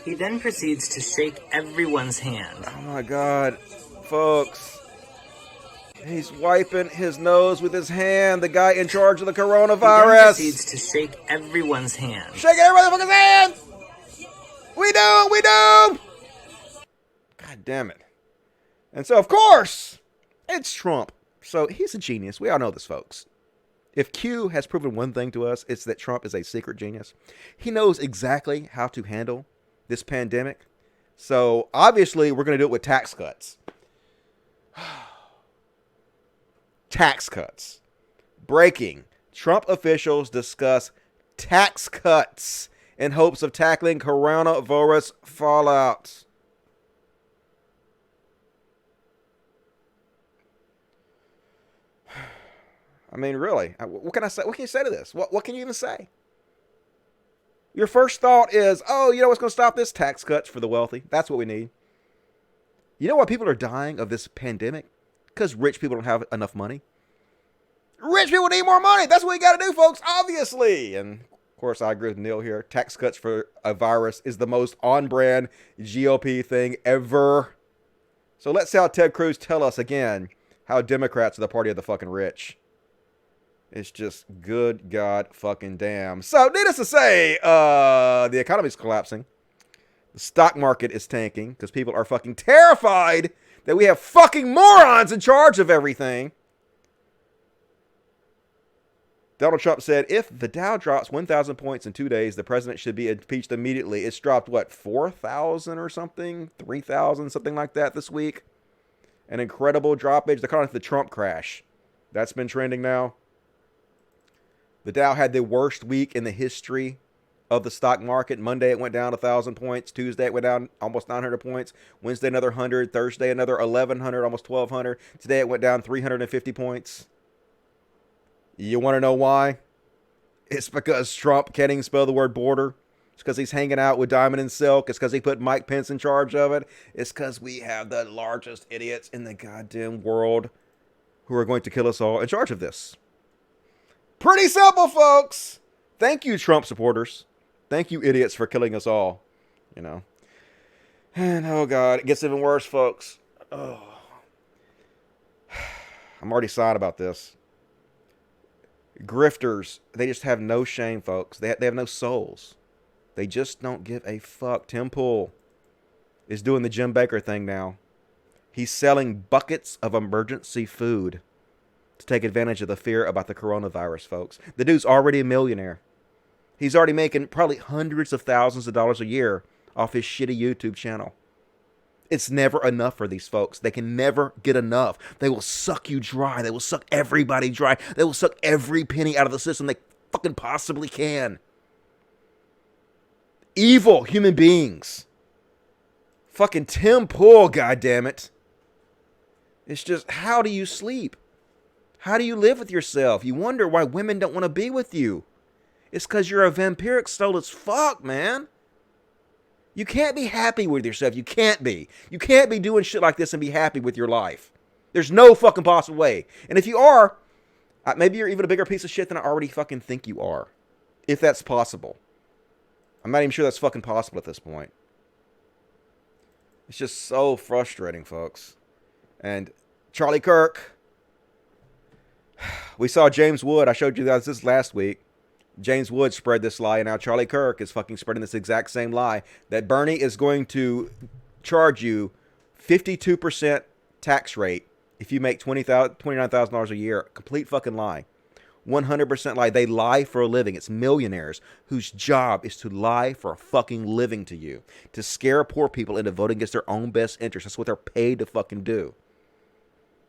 He then proceeds to shake everyone's hand. Oh my God, folks. He's wiping his nose with his hand. The guy in charge of the coronavirus. He then proceeds to shake everyone's hand. Shake everybody's fucking hand! We do! God damn it. And so, of course, it's Trump. So he's a genius. We all know this, folks. If Q has proven one thing to us, it's that Trump is a secret genius. He knows exactly how to handle this pandemic. So obviously, we're going to do it with tax cuts. Tax cuts. Breaking. Trump officials discuss tax cuts in hopes of tackling coronavirus fallout. I mean, really, what can I say? What can you say to this? What can you even say? Your first thought is, oh, you know what's going to stop this? Tax cuts for the wealthy. That's what we need. You know why people are dying of this pandemic? Because rich people don't have enough money. Rich people need more money. That's what we got to do, folks, obviously. And, of course, I agree with Neil here. Tax cuts for a virus is the most on-brand GOP thing ever. So let's see how Ted Cruz tell us again how Democrats are the party of the fucking rich. It's just good God fucking damn. So, needless to say, the economy's collapsing. The stock market is tanking because people are fucking terrified that we have fucking morons in charge of everything. Donald Trump said, if the Dow drops 1,000 points in 2 days, the president should be impeached immediately. It's dropped, what, 4,000 or something? 3,000, something like that this week. An incredible droppage. They're calling it the Trump crash. That's been trending now. The Dow had the worst week in the history of the stock market. Monday, it went down 1,000 points. Tuesday, it went down almost 900 points. Wednesday, another 100. Thursday, another 1,100, almost 1,200. Today, it went down 350 points. You want to know why? It's because Trump can't even spell the word border. It's because he's hanging out with Diamond and Silk. It's because he put Mike Pence in charge of it. It's because we have the largest idiots in the goddamn world who are going to kill us all in charge of this. Pretty simple, folks. Thank you, Trump supporters. Thank you, idiots, for killing us all. You know. And, oh, God, it gets even worse, folks. Oh. I'm already sad about this. Grifters, they just have no shame, folks. They have no souls. They just don't give a fuck. Tim Pool is doing the Jim Baker thing now. He's selling buckets of emergency food to take advantage of the fear about the coronavirus, folks. The dude's already a millionaire. He's already making probably hundreds of thousands of dollars a year off his shitty YouTube channel. It's never enough for these folks. They can never get enough. They will suck you dry. They will suck everybody dry. They will suck every penny out of the system they fucking possibly can. Evil human beings. Fucking Tim Pool, goddammit. It's just, how do you sleep? How do you live with yourself? You wonder why women don't want to be with you. It's because you're a vampiric soul as fuck, man. You can't be happy with yourself. You can't be. You can't be doing shit like this and be happy with your life. There's no fucking possible way. And if you are, maybe you're even a bigger piece of shit than I already fucking think you are. If that's possible. I'm not even sure that's fucking possible at this point. It's just so frustrating, folks. And Charlie Kirk. We saw James Wood. I showed you guys this last week. James Wood spread this lie, and now Charlie Kirk is fucking spreading this exact same lie, that Bernie is going to charge you 52% tax rate if you make $29,000 a year. Complete fucking lie. 100% lie. They lie for a living. It's millionaires whose job is to lie for a fucking living to you, to scare poor people into voting against their own best interest. That's what they're paid to fucking do.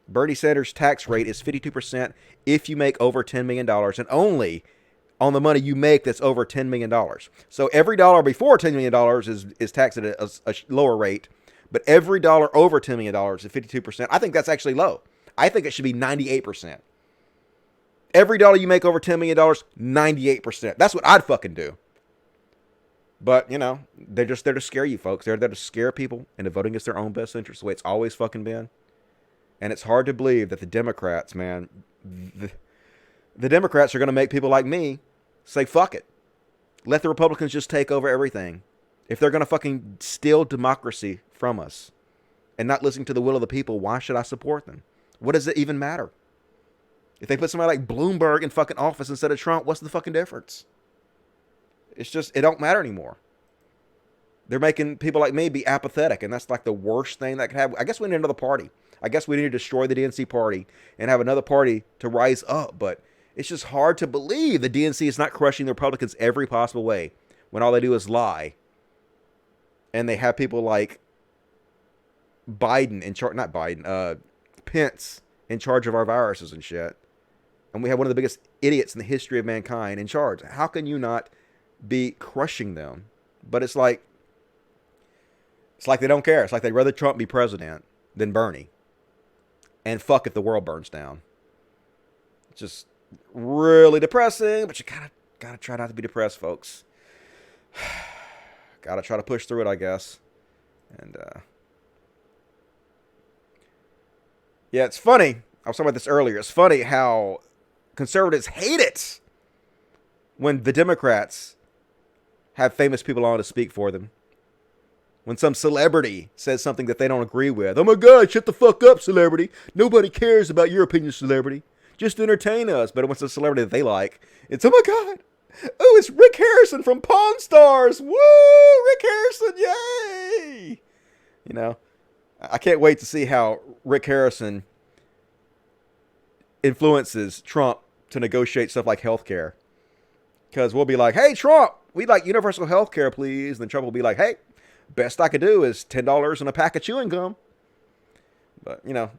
Bernie Sanders' tax rate is 52% if you make over $10 million, and only on the money you make that's over $10 million. So every dollar before $10 million is taxed at a lower rate, but every dollar over $10 million is 52%. I think that's actually low. I think it should be 98%. Every dollar you make over $10 million, 98%. That's what I'd fucking do. But, you know, they're just there to scare you, folks. They're there to scare people into voting against their own best interest, the way it's always fucking been. And it's hard to believe that the Democrats, man, the Democrats are going to make people like me say, fuck it. Let the Republicans just take over everything. If they're going to fucking steal democracy from us and not listen to the will of the people, why should I support them? What does it even matter? If they put somebody like Bloomberg in fucking office instead of Trump, what's the fucking difference? It's just, it don't matter anymore. They're making people like me be apathetic, and that's like the worst thing that could happen. I guess we need another party. I guess we need to destroy the DNC party and have another party to rise up, but it's just hard to believe the DNC is not crushing the Republicans every possible way when all they do is lie. And they have people like Biden in charge, not Biden, Pence in charge of our viruses and shit. And we have one of the biggest idiots in the history of mankind in charge. How can you not be crushing them? But it's like they don't care. It's like they'd rather Trump be president than Bernie. And fuck if the world burns down. It's just really depressing, but you gotta try not to be depressed, folks. Gotta try to push through it, I guess. And yeah, it's funny. I was talking about this earlier. It's funny how conservatives hate it when the Democrats have famous people on to speak for them. When some celebrity says something that they don't agree with. Oh my God, shut the fuck up, celebrity. Nobody cares about your opinion, celebrity. Just entertain us. But when it's a celebrity that they like, it's, oh my God. Oh, it's Rick Harrison from Pawn Stars. Woo! Rick Harrison, yay! You know, I can't wait to see how Rick Harrison influences Trump to negotiate stuff like healthcare. Because we'll be like, hey, Trump, we'd like universal healthcare, please. And then Trump will be like, hey, best I could do is $10 and a pack of chewing gum. But, you know,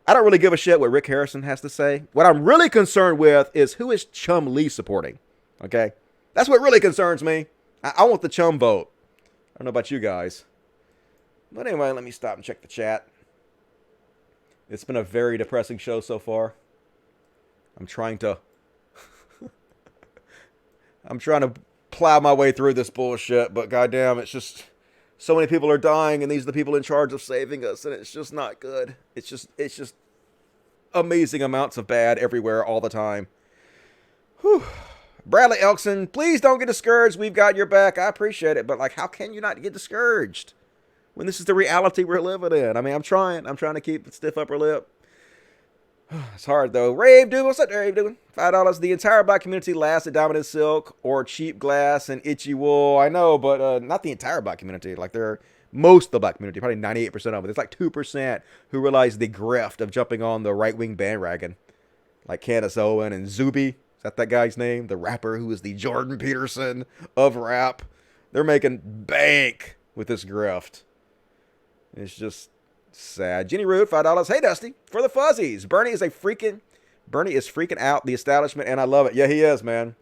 I don't really give a shit what Rick Harrison has to say. What I'm really concerned with is who is Chum Lee supporting. Okay? That's what really concerns me. I want the Chum vote. I don't know about you guys. But anyway, let me stop and check the chat. It's been a very depressing show so far. I'm trying to plow my way through this bullshit, but goddamn, it's just so many people are dying, and these are the people in charge of saving us, and it's just not good. It's just amazing amounts of bad everywhere all the time. Whew. Bradley Elkson, please don't get discouraged. We've got your back. I appreciate it, but like, how can you not get discouraged when this is the reality we're living in? I mean, I'm trying to keep a stiff upper lip. It's hard though. Rave dude, what's up, Rave dude? $5. The entire black community laughs at diamond and silk or cheap glass and itchy wool. I know, but not the entire black community. Like, they're most of the black community, probably 98% of it. There's like 2% who realize the grift of jumping on the right-wing bandwagon. like Candace Owen and Zuby. Is that guy's name? The rapper who is the Jordan Peterson of rap. They're making bank with this grift. It's just sad. Jenny Root, $5. Hey, Dusty, for the fuzzies. Bernie is freaking out the establishment, and I love it. Yeah, he is, man.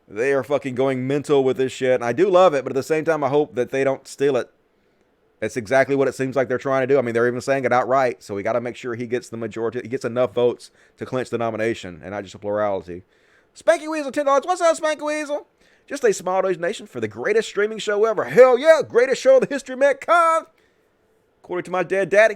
They are fucking going mental with this shit, and I do love it, but at the same time, I hope that they don't steal it. That's exactly what it seems like they're trying to do. I mean, they're even saying it outright, so we got to make sure he gets the majority. He gets enough votes to clinch the nomination, and not just a plurality. Spanky Weasel, $10. What's up, Spanky Weasel? Just a small donation for the greatest streaming show ever. Hell yeah, greatest show in the history of mankind. According to my dead daddy.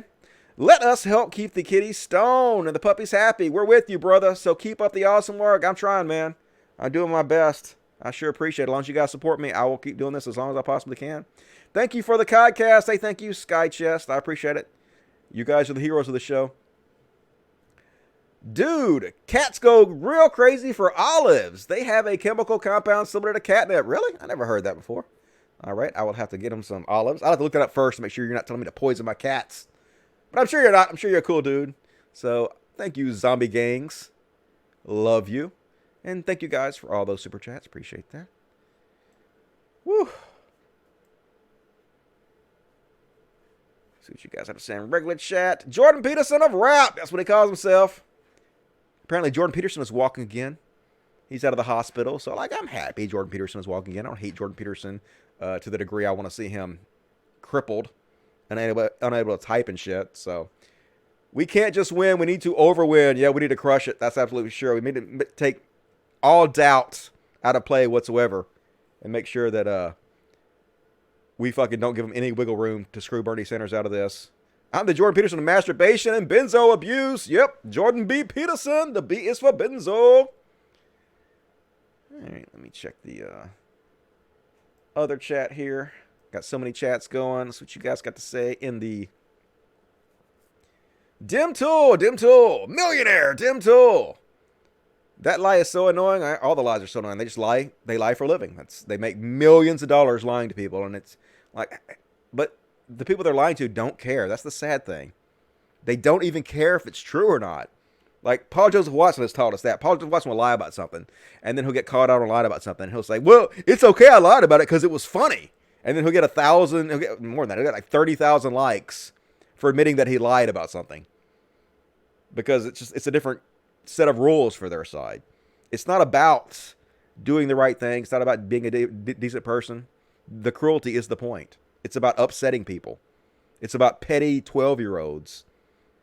Let us help keep the kitties stoned and the puppies happy. We're with you, brother. So keep up the awesome work. I'm trying, man. I'm doing my best. I sure appreciate it. As long as you guys support me, I will keep doing this as long as I possibly can. Thank you for the CODcast. Hey, thank you, Sky Chest. I appreciate it. You guys are the heroes of the show. Dude, cats go real crazy for olives. They have a chemical compound similar to catnip. Really? I never heard that before. All right, I will have to get them some olives. I'll have to look that up first to make sure you're not telling me to poison my cats. But I'm sure you're not. I'm sure you're a cool dude. So thank you, zombie gangs. Love you. And thank you guys for all those super chats. Appreciate that. Woo. See what you guys have to say in regular chat. Jordan Peterson of rap. That's what he calls himself. Apparently, Jordan Peterson is walking again. He's out of the hospital. So, like, I'm happy Jordan Peterson is walking again. I don't hate Jordan Peterson to the degree I want to see him crippled and unable to type and shit. So, we can't just win. We need to overwin. Yeah, we need to crush it. That's absolutely sure. We need to take all doubt out of play whatsoever and make sure that we fucking don't give him any wiggle room to screw Bernie Sanders out of this. I'm the Jordan Peterson of masturbation and benzo abuse. Yep, Jordan B. Peterson. The B is for benzo. All right, let me check the other chat here. Got so many chats going. That's what you guys got to say in the Dim Tool, Millionaire, Dim Tool. That lie is so annoying. All the lies are so annoying. They just lie. They lie for a living. They make millions of dollars lying to people, and it's like, but the people they're lying to don't care. That's the sad thing. They don't even care if it's true or not. Like, Paul Joseph Watson has taught us that. Paul Joseph Watson will lie about something, and then he'll get caught out on lying about something. And he'll say, well, it's okay I lied about it because it was funny. And then he'll get 1,000, he'll get more than that. He'll get like 30,000 likes for admitting that he lied about something. Because it's a different set of rules for their side. It's not about doing the right thing. It's not about being a decent person. The cruelty is the point. It's about upsetting people. It's about petty 12-year-olds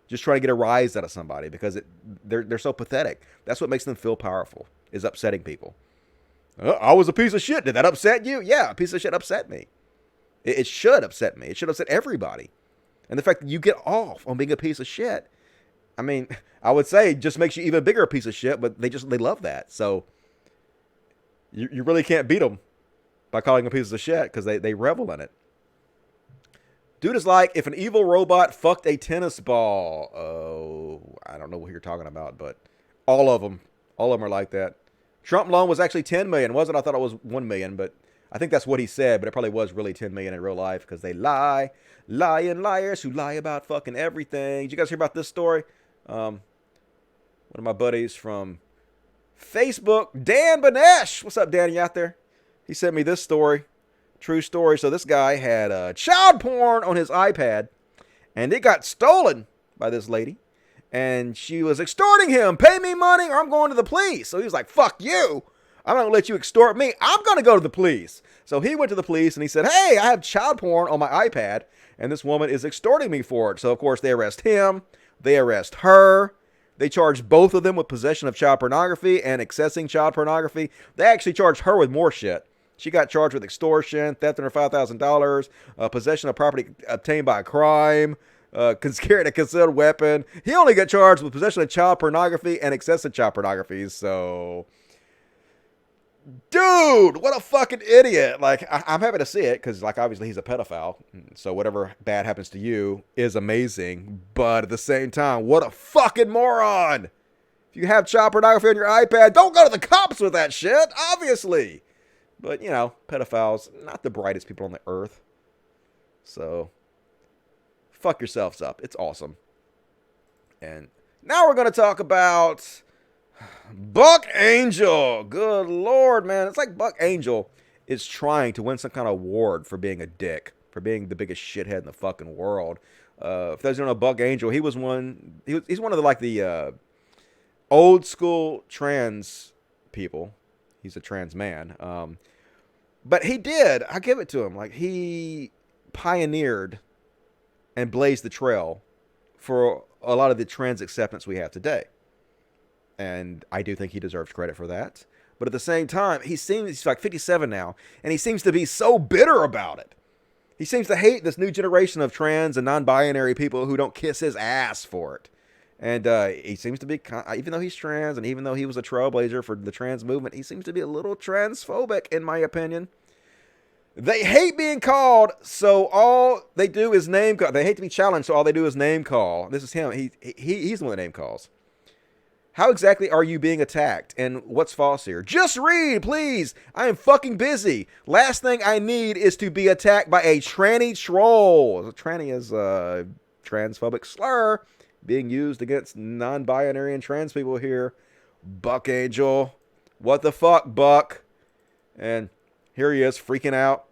just trying to get a rise out of somebody because they're so pathetic. That's what makes them feel powerful, is upsetting people. I was a piece of shit. Did that upset you? Yeah, a piece of shit upset me. It should upset me. It should upset everybody. And the fact that you get off on being a piece of shit, I mean, I would say just makes you even bigger a piece of shit, but they love that. So you really can't beat them by calling them pieces of shit because they revel in it. Dude is like, if an evil robot fucked a tennis ball. Oh, I don't know what you're talking about, but all of them are like that. Trump loan was actually 10 million, wasn't? I thought it was 1 million, but I think that's what he said, but it probably was really 10 million in real life because they lie. Lying liars who lie about fucking everything. Did you guys hear about this story? One of my buddies from Facebook, Dan Banesh. What's up, Dan? You out there? He sent me this story. True story. So this guy had child porn on his iPad, and it got stolen by this lady, and she was extorting him. Pay me money or I'm going to the police. So he was like, fuck you. I'm not going to let you extort me. I'm going to go to the police. So he went to the police and he said, hey, I have child porn on my iPad, and this woman is extorting me for it. So, of course, they arrest him. They arrest her. They charge both of them with possession of child pornography and accessing child pornography. They actually charged her with more shit. She got charged with extortion, theft under $5,000, possession of property obtained by a crime, carrying a concealed weapon. He only got charged with possession of child pornography and excessive child pornography. So, dude, what a fucking idiot. Like, I'm happy to see it because, like, obviously he's a pedophile. So whatever bad happens to you is amazing. But at the same time, what a fucking moron. If you have child pornography on your iPad, don't go to the cops with that shit, obviously. But, you know, pedophiles, not the brightest people on the earth. So, fuck yourselves up. It's awesome. And now we're going to talk about Buck Angel. Good Lord, man. It's like Buck Angel is trying to win some kind of award for being a dick, for being the biggest shithead in the fucking world. If those don't know Buck Angel, he was one. He's one of the old school trans people. He's a trans man. But he did. I give it to him. Like, he pioneered and blazed the trail for a lot of the trans acceptance we have today. And I do think he deserves credit for that. But at the same time, he's like 57 now, and he seems to be so bitter about it. He seems to hate this new generation of trans and non-binary people who don't kiss his ass for it. And he seems to be, even though he's trans and even though he was a trailblazer for the trans movement, he seems to be a little transphobic, in my opinion. They hate being called, so all they do is name call. They hate to be challenged, so all they do is name call. This is him. He's the one that name calls. How exactly are you being attacked? And what's false here? Just read, please. I am fucking busy. Last thing I need is to be attacked by a tranny troll. Tranny is a transphobic slur being used against non-binary and trans people here. Buck Angel. What the fuck, Buck? And here he is freaking out.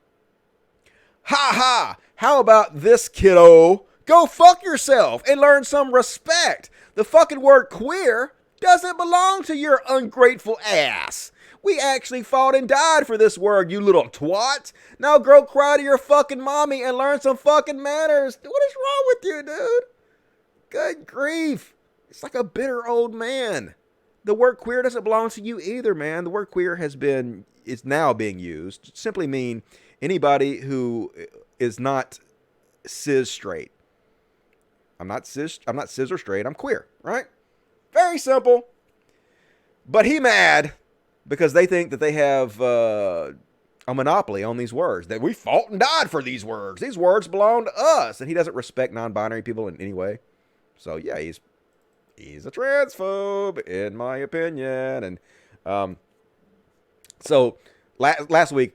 Ha ha! How about this, kiddo? Go fuck yourself and learn some respect. The fucking word queer doesn't belong to your ungrateful ass. We actually fought and died for this word, you little twat. Now go cry to your fucking mommy and learn some fucking manners. What is wrong with you, dude? Good grief. It's like a bitter old man. The word queer doesn't belong to you either, man. The word queer is now being used to simply mean anybody who is not cis straight. I'm not cis or straight, I'm queer, right? Very simple. But he mad because they think that they have a monopoly on these words, that we fought and died for these words. These words belong to us. And he doesn't respect non-binary people in any way. So yeah, he's a transphobe, in my opinion. And so last week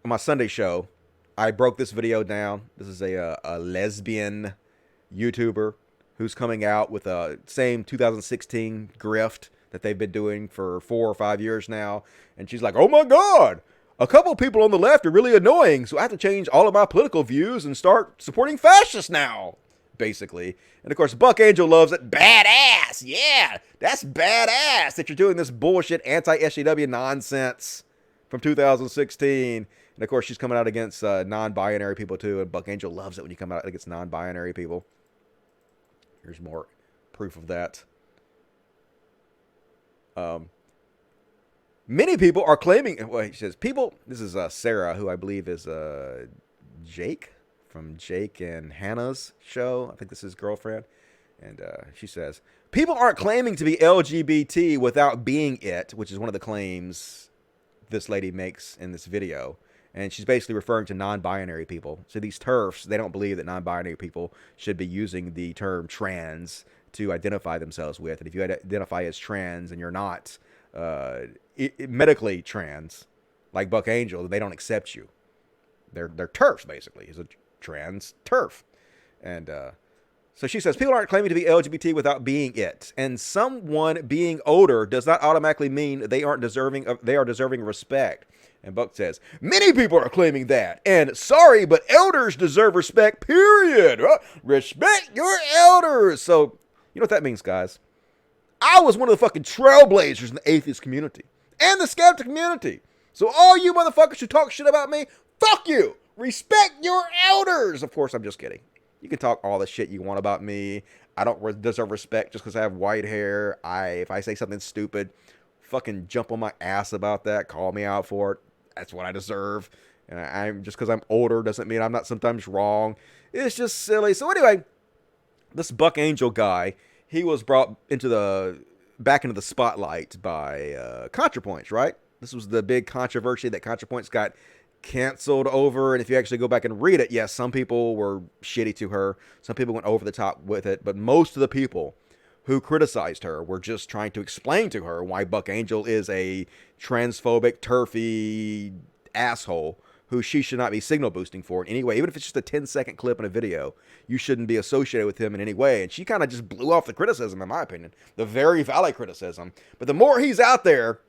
on my Sunday show, I broke this video down. This is a lesbian YouTuber who's coming out with a same 2016 grift that they've been doing for 4 or 5 years now. And she's like, oh my God, a couple people on the left are really annoying, so I have to change all of my political views and start supporting fascists now, basically. And of course, Buck Angel loves it. Badass. Yeah, that's badass that you're doing this bullshit anti-SJW nonsense from 2016. And of course, she's coming out against non-binary people too. And Buck Angel loves it when you come out against non-binary people. Here's more proof of that. Many people are claiming, well, he says, this is Sarah, who I believe is Jake from Jake and Hannah's show. I think this is his girlfriend. And she says, people aren't claiming to be LGBT without being it, which is one of the claims this lady makes in this video. And she's basically referring to non-binary people. So these TERFs, they don't believe that non-binary people should be using the term trans to identify themselves with. And if you identify as trans and you're not medically trans, like Buck Angel, they don't accept you. They're TERFs, basically. He's a trans TERF. And so she says, people aren't claiming to be LGBT without being it. And someone being older does not automatically mean they are deserving of respect. And Buck says, many people are claiming that. And sorry, but elders deserve respect, period. Respect your elders. So, you know what that means, guys? I was one of the fucking trailblazers in the atheist community and the skeptic community. So all you motherfuckers who talk shit about me, fuck you. Respect your elders. Of course, I'm just kidding. You can talk all the shit you want about me. I don't deserve respect just because I have white hair. If I say something stupid, fucking jump on my ass about that. Call me out for it. That's what I deserve. And I'm just because I'm older doesn't mean I'm not sometimes wrong. It's just silly. So anyway, this Buck Angel guy, he was brought back into the spotlight by ContraPoints, right? This was the big controversy that ContraPoints got canceled over. And if you actually go back and read it, yes, some people were shitty to her. Some people went over the top with it. But most of the people who criticized her were just trying to explain to her why Buck Angel is a transphobic, turfy asshole who she should not be signal boosting for in any way. Even if it's just a 10-second clip in a video, you shouldn't be associated with him in any way. And she kind of just blew off the criticism, in my opinion, the very valid criticism. But the more he's out there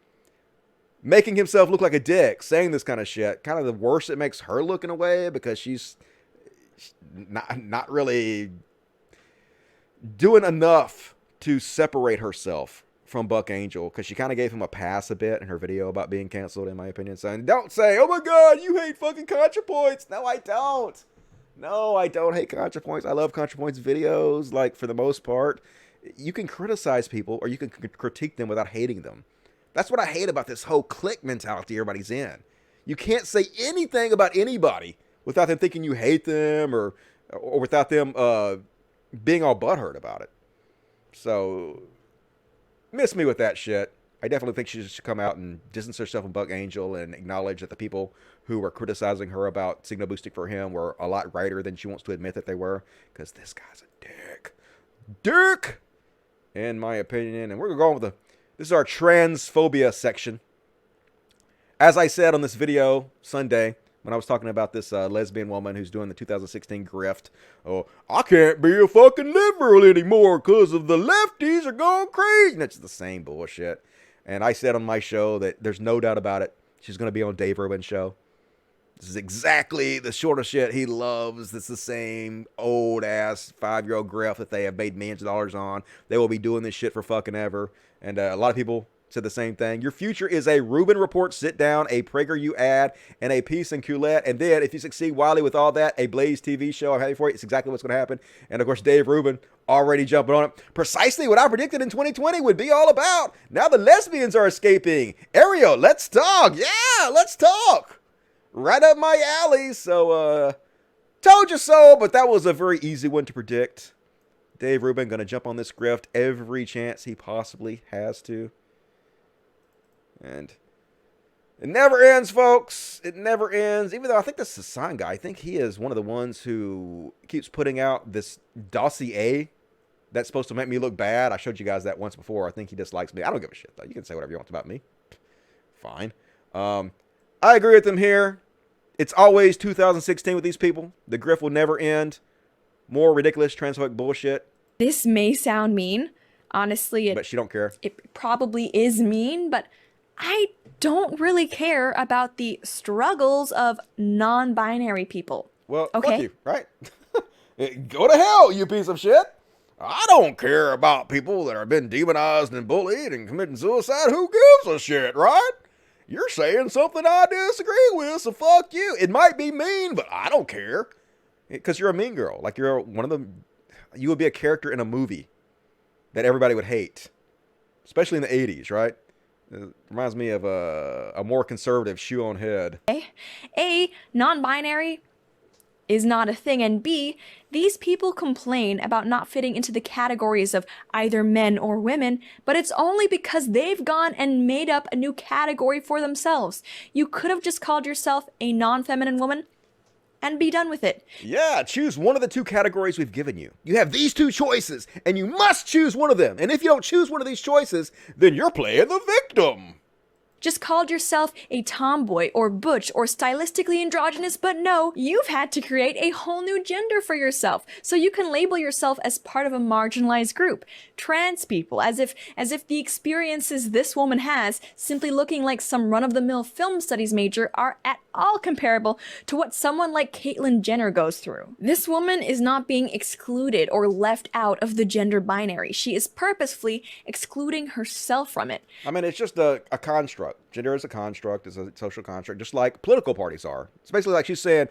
making himself look like a dick, saying this kind of shit, kind of the worse it makes her look in a way, because she's not really doing enough to separate herself from Buck Angel, because she kind of gave him a pass a bit in her video about being canceled, in my opinion, saying, don't say, oh my God, you hate fucking ContraPoints. No, I don't. No, I don't hate ContraPoints. I love ContraPoints videos, like, for the most part. You can criticize people, or you can critique them without hating them. That's what I hate about this whole clique mentality everybody's in. You can't say anything about anybody without them thinking you hate them, or without them being all butthurt about it. So, miss me with that shit. I definitely think she should come out and distance herself from Buck Angel and acknowledge that the people who were criticizing her about signal boosting for him were a lot righter than she wants to admit that they were, because this guy's a dick. Dick! In my opinion. And we're going to go on with this is our transphobia section. As I said on this video Sunday, when I was talking about this lesbian woman who's doing the 2016 grift, oh, I can't be a fucking liberal anymore because of the lefties are going crazy. And it's the same bullshit. And I said on my show that there's no doubt about it, she's going to be on Dave Rubin's show. This is exactly the sort of shit he loves. It's the same old-ass 5-year-old grift that they have made millions of dollars on. They will be doing this shit for fucking ever. And a lot of people said the same thing. Your future is a Rubin Report sit-down, a PragerU ad, and a piece in Coulette. And then, if you succeed, Wiley, with all that, a Blaze TV show. I'm happy for you. It's exactly what's going to happen. And, of course, Dave Rubin already jumping on it. Precisely what I predicted in 2020 would be all about. Now the lesbians are escaping. Ariel, let's talk. Yeah, let's talk. Right up my alley. So, told you so, but that was a very easy one to predict. Dave Rubin going to jump on this grift every chance he possibly has to. And it never ends, folks. It never ends. Even though I think this is Sign Guy, I think he is one of the ones who keeps putting out this dossier that's supposed to make me look bad. I showed you guys that once before. I think he dislikes me. I don't give a shit, though. You can say whatever you want about me. Fine. I agree with them here. It's always 2016 with these people. The grift will never end. More ridiculous transphobic bullshit. This may sound mean. Honestly, but she don't care. It probably is mean, but I don't really care about the struggles of non-binary people. Well, okay? Fuck you, right? Go to hell, you piece of shit. I don't care about people that have been demonized and bullied and committing suicide. Who gives a shit, right? You're saying something I disagree with, so fuck you. It might be mean, but I don't care. Because you're a mean girl. Like, you're one of them. You would be a character in a movie that everybody would hate. Especially in the 80s, right? It reminds me of a more conservative shoe on head. A, non-binary is not a thing, and B, these people complain about not fitting into the categories of either men or women, but it's only because they've gone and made up a new category for themselves. You could have just called yourself a non-feminine woman and be done with it. Yeah, choose one of the two categories we've given you. You have these two choices, and you must choose one of them. And if you don't choose one of these choices, then you're playing the victim. Just called yourself a tomboy or butch or stylistically androgynous, but no, you've had to create a whole new gender for yourself so you can label yourself as part of a marginalized group. Trans people, as if the experiences this woman has, simply looking like some run-of-the-mill film studies major, are at all comparable to what someone like Caitlyn Jenner goes through. This woman is not being excluded or left out of the gender binary. She is purposefully excluding herself from it. I mean, it's just a construct. Gender is a construct, is a social construct, just like political parties are. It's basically like she's saying,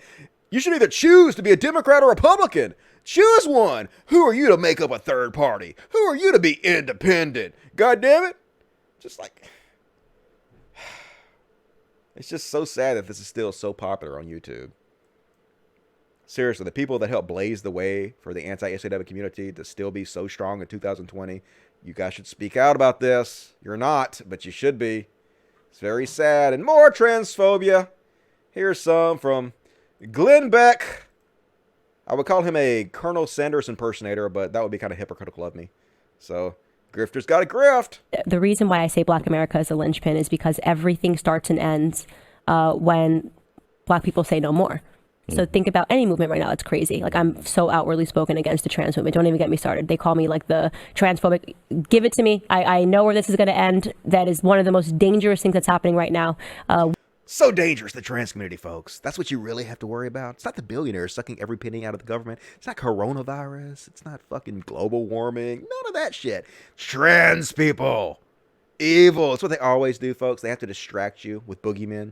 you should either choose to be a Democrat or Republican. Choose one. Who are you to make up a third party? Who are you to be independent? God damn it. Just like... It's just so sad that this is still so popular on YouTube. Seriously, the people that helped blaze the way for the anti-SAW community to still be so strong in 2020, you guys should speak out about this. You're not, but you should be. It's very sad. And more transphobia. Here's some from Glenn Beck. I would call him a Colonel Sanders impersonator, but that would be kind of hypocritical of me. So, Grifters got a grift. The reason why I say Black America is a linchpin is because everything starts and ends when Black people say no more. So think about any movement right now. It's crazy. Like, I'm so outwardly spoken against the trans movement. Don't even get me started. They call me like the transphobic. Give it to me. I know where this is going to end. That is one of the most dangerous things that's happening right now. So dangerous, the trans community, folks. That's what you really have to worry about. It's not the billionaires sucking every penny out of the government. It's not coronavirus. It's not fucking global warming. None of that shit. Trans people. Evil. It's what they always do, folks. They have to distract you with boogeymen.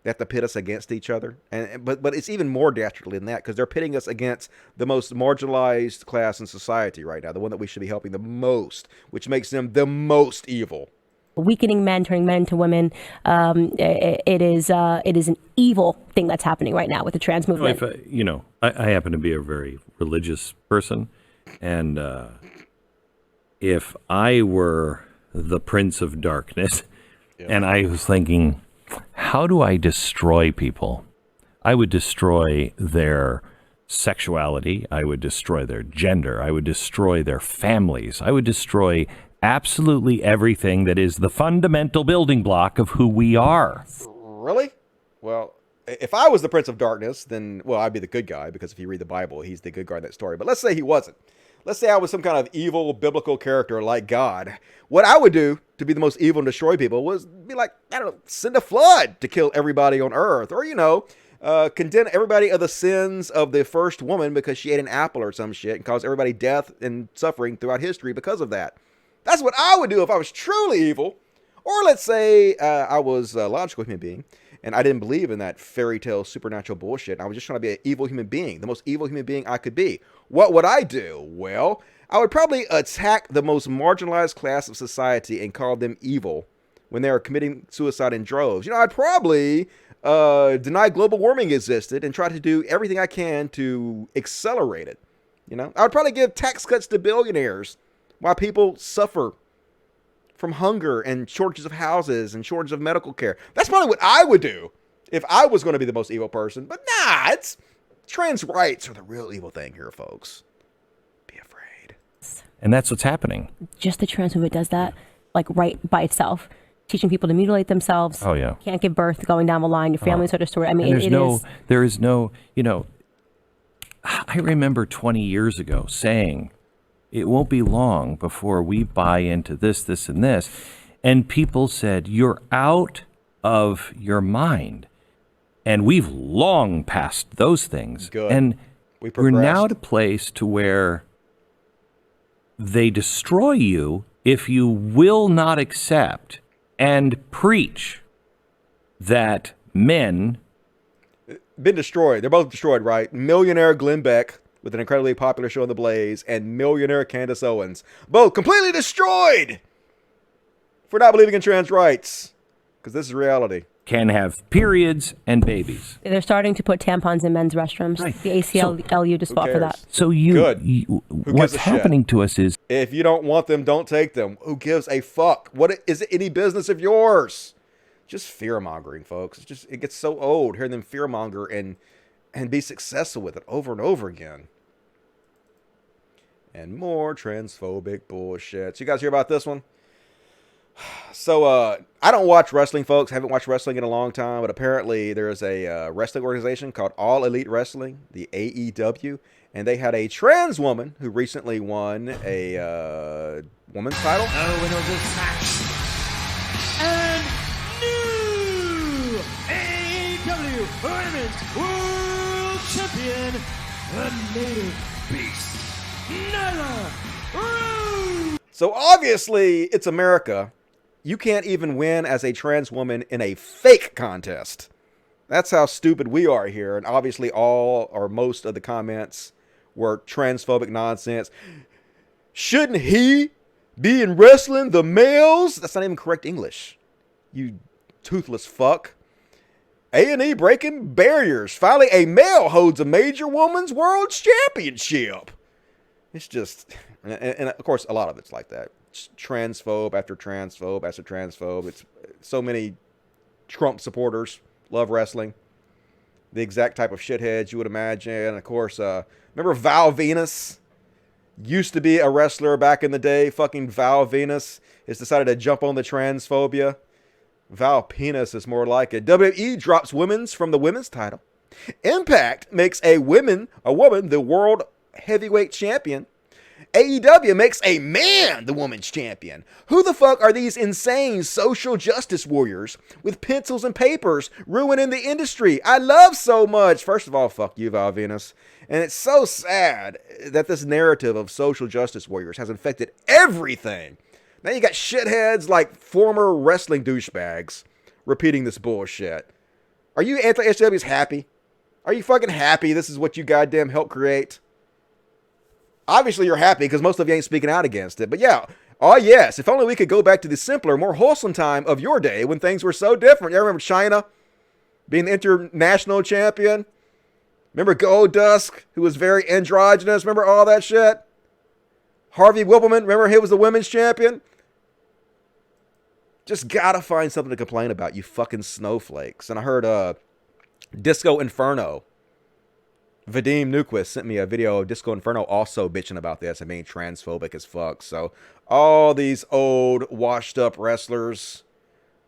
They have to pit us against each other. But it's even more dastardly than that, because they're pitting us against the most marginalized class in society right now, the one that we should be helping the most, which makes them the most evil. Weakening men, turning men into women. It is an evil thing that's happening right now with the trans movement. I happen to be a very religious person, and if I were the Prince of Darkness, and I was thinking, how do I destroy people? I would destroy their sexuality. I would destroy their gender. I would destroy their families. I would destroy absolutely everything that is the fundamental building block of who we are. Really? Well, if I was the Prince of Darkness, then, well, I'd be the good guy, because if you read the Bible, he's the good guy in that story. But let's say he wasn't. Let's say I was some kind of evil biblical character like God. What I would do to be the most evil and destroy people was be like, I don't know, send a flood to kill everybody on earth. Or, condemn everybody of the sins of the first woman because she ate an apple or some shit, and cause everybody death and suffering throughout history because of that. That's what I would do if I was truly evil. Or let's say I was a logical human being, and I didn't believe in that fairy tale supernatural bullshit. I was just trying to be an evil human being, the most evil human being I could be. What would I do? Well, I would probably attack the most marginalized class of society and call them evil when they are committing suicide in droves. I'd probably deny global warming existed and try to do everything I can to accelerate it. I would probably give tax cuts to billionaires while people suffer from hunger and shortages of houses and shortage of medical care. That's probably what I would do if I was going to be the most evil person. But nah, it's trans rights are the real evil thing here, folks. Be afraid. And that's what's happening. Just the trans movement does that, like, right by itself. Teaching people to mutilate themselves. Oh, yeah. Can't give birth, going down the line. Your family's so distorted. I mean, there is no, I remember 20 years ago saying, it won't be long before we buy into this, and this. And people said, you're out of your mind. And we've long passed those things. Good. And we're now at a place to where they destroy you if you will not accept and preach that men... Been destroyed. They're both destroyed, right? Millionaire Glenn Beck with an incredibly popular show on The Blaze, and millionaire Candace Owens. Both completely destroyed for not believing in trans rights, because this is reality. Can have periods and babies. They're starting to put tampons in men's restrooms. Right. The ACLU just fought for that. So what's happening to us is... If you don't want them, don't take them. Who gives a fuck? What is it any business of yours? Just fear-mongering, folks. It gets so old hearing them fear-monger and be successful with it over and over again. And more transphobic bullshit. So you guys hear about this one? So I don't watch wrestling, folks. Haven't watched wrestling in a long time, but apparently there's a wrestling organization called All Elite Wrestling, the AEW, and they had a trans woman who recently won a women's title. The winner of this match and new AEW Women's World Champion, the Native Beast, Nyla Rose. So obviously it's America. You can't even win as a trans woman in a fake contest. That's how stupid we are here. And obviously all or most of the comments were transphobic nonsense. Shouldn't he be in wrestling the males? That's not even correct English. You toothless fuck. A&E breaking barriers. Finally, a male holds a major women's world championship. It's just, and of course, a lot of it's like that. It's transphobe after transphobe after transphobe. It's so many Trump supporters love wrestling. The exact type of shitheads you would imagine. And of course, remember Val Venus? Used to be a wrestler back in the day. Fucking Val Venus has decided to jump on the transphobia. Val Penis is more like it. WWE drops women's from the women's title. Impact makes a woman the world heavyweight champion. AEW makes a man the woman's champion. Who the fuck are these insane social justice warriors with pencils and papers ruining the industry I love so much? First of all, fuck you, Val Venus. And it's so sad that this narrative of social justice warriors has infected everything. Now you got shitheads like former wrestling douchebags repeating this bullshit. Are you anti-SJWs happy? Are you fucking happy this is what you goddamn helped create? Obviously you're happy because most of you ain't speaking out against it. But yeah, oh yes, if only we could go back to the simpler, more wholesome time of your day when things were so different. You remember China being the international champion? Remember Goldust, who was very androgynous? Remember all that shit? Harvey Wippleman, remember he was the women's champion? Just gotta find something to complain about, you fucking snowflakes. And I heard Disco Inferno. Vadim Newquist sent me a video of Disco Inferno also bitching about this and being transphobic as fuck. So all these old washed up wrestlers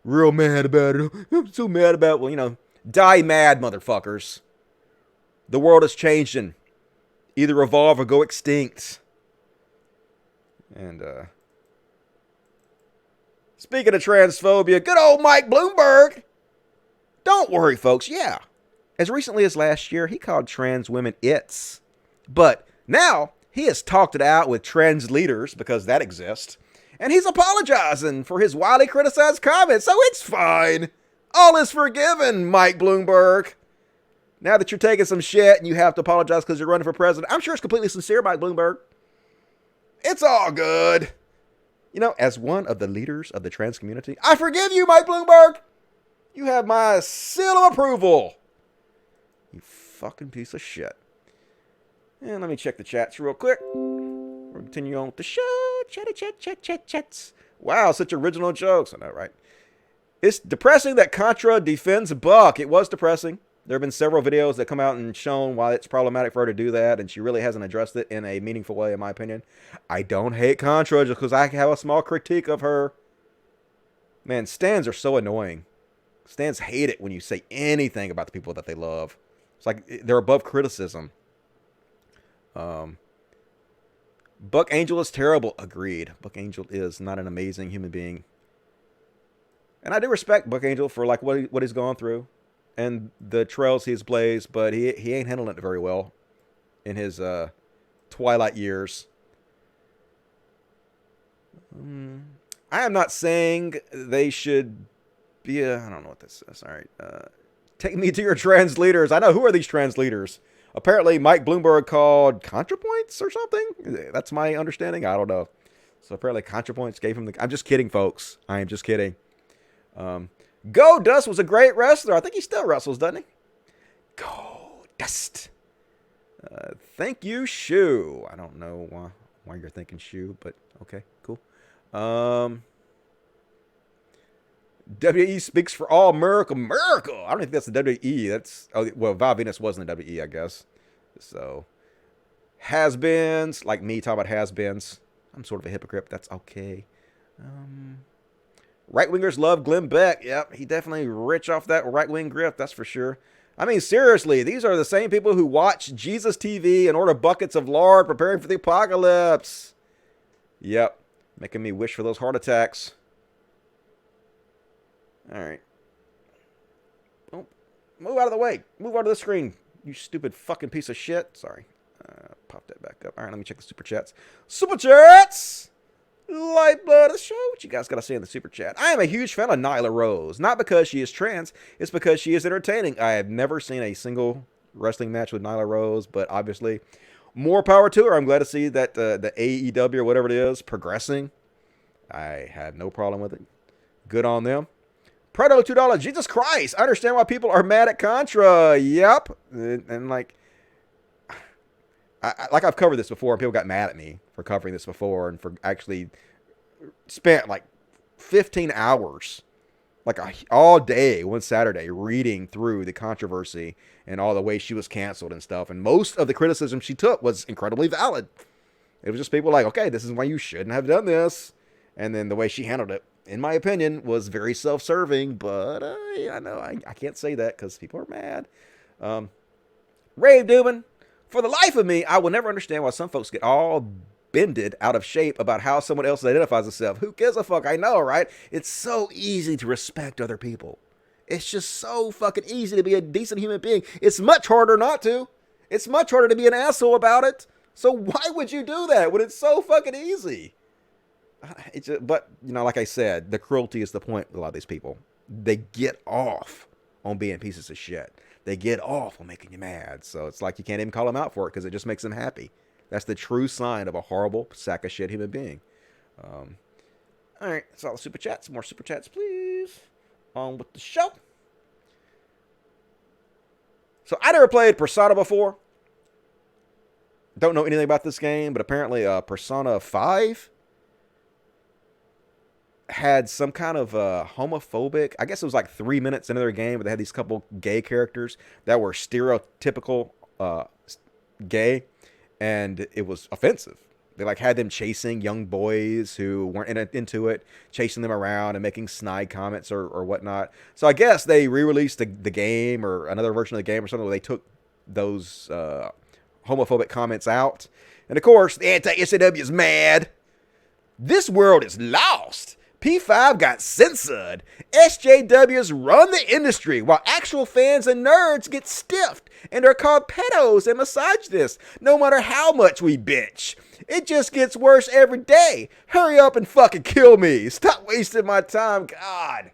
real mad about it. I'm so mad about it. Well, you know, die mad, motherfuckers. The world is changing. Either evolve or go extinct. And speaking of transphobia, good old Mike Bloomberg. Don't worry, folks. Yeah. As recently as last year, he called trans women its. But now he has talked it out with trans leaders, because that exists. And he's apologizing for his widely criticized comments, so it's fine. All is forgiven, Mike Bloomberg. Now that you're taking some shit and you have to apologize because you're running for president, I'm sure it's completely sincere, Mike Bloomberg. It's all good. You know, as one of the leaders of the trans community, I forgive you, Mike Bloomberg. You have my seal of approval. You fucking piece of shit. And let me check the chats real quick. We'll continue on with the show. Chats. Wow, such original jokes. I know, right? It's depressing that Contra defends Buck. It was depressing. There have been several videos that come out and shown why it's problematic for her to do that, and she really hasn't addressed it in a meaningful way, in my opinion. I don't hate Contra just because I have a small critique of her. Man, stans are so annoying. Stans hate it when you say anything about the people that they love. It's like they're above criticism. Buck Angel is terrible. Agreed. Buck Angel is not an amazing human being. And I do respect Buck Angel for like what he's gone through and the trails he's blazed, but he ain't handling it very well in his twilight years. I am not saying they should be I don't know what this is. All right. Take me to your trans leaders. I know. Who are these trans leaders? Apparently, Mike Bloomberg called ContraPoints or something. That's my understanding. I don't know. So apparently, ContraPoints gave him the... I'm just kidding, folks. I am just kidding. Goldust was a great wrestler. I think he still wrestles, doesn't he? Goldust. Thank you, Shu. I don't know why you're thinking Shu, but okay, cool. WE speaks for all America. I don't think that's the WE. That's Val Venus wasn't the WE, I guess. So has-beens, like me talking about has-beens. I'm sort of a hypocrite. But that's okay. Right-wingers love Glenn Beck. Yep, he definitely rich off that right-wing grift. That's for sure. I mean, seriously, these are the same people who watch Jesus TV and order buckets of lard preparing for the apocalypse. Yep, making me wish for those heart attacks. All right. Oh, move out of the way. Move out of the screen, you stupid fucking piece of shit. Sorry. Pop that back up. All right, let me check the super chats. Super chats! Lifeblood of the show. What you guys got to say in the super chat? I am a huge fan of Nyla Rose. Not because she is trans. It's because she is entertaining. I have never seen a single wrestling match with Nyla Rose, but obviously more power to her. I'm glad to see that the AEW or whatever it is progressing. I had no problem with it. Good on them. Predo $2. Jesus Christ. I understand why people are mad at Contra. Yep. And like, I've covered this before, and people got mad at me for covering this before and for actually spent like 15 hours, like all day one Saturday, reading through the controversy and all the ways she was canceled and stuff. And most of the criticism she took was incredibly valid. It was just people like, okay, this is why you shouldn't have done this. And then the way she handled it, in my opinion, was very self-serving, but I know I can't say that because people are mad. Rave Dubin, for the life of me, I will never understand why some folks get all bended out of shape about how someone else identifies themselves. Who gives a fuck? I know, right? It's so easy to respect other people. It's just so fucking easy to be a decent human being. It's much harder not to. It's much harder to be an asshole about it. So why would you do that when it's so fucking easy? But, you know, like I said, the cruelty is the point with a lot of these people. They get off on being pieces of shit. They get off on making you mad. So it's like you can't even call them out for it because it just makes them happy. That's the true sign of a horrible sack of shit human being. All right, that's all the super chats. More super chats, please. On with the show. So I never played Persona before. Don't know anything about this game, but apparently Persona 5 had some kind of homophobic, I guess it was like 3 minutes into their game, but they had these couple gay characters that were stereotypical gay, and it was offensive. They like had them chasing young boys who weren't into it, chasing them around and making snide comments or whatnot. So I guess they re-released the game or another version of the game or something where they took those homophobic comments out. And of course, the anti-SJW is mad. This world is lost. P5 got censored. SJWs run the industry while actual fans and nerds get stiffed and are called pedos and misogynists no matter how much we bitch. It just gets worse every day. Hurry up and fucking kill me. Stop wasting my time. God.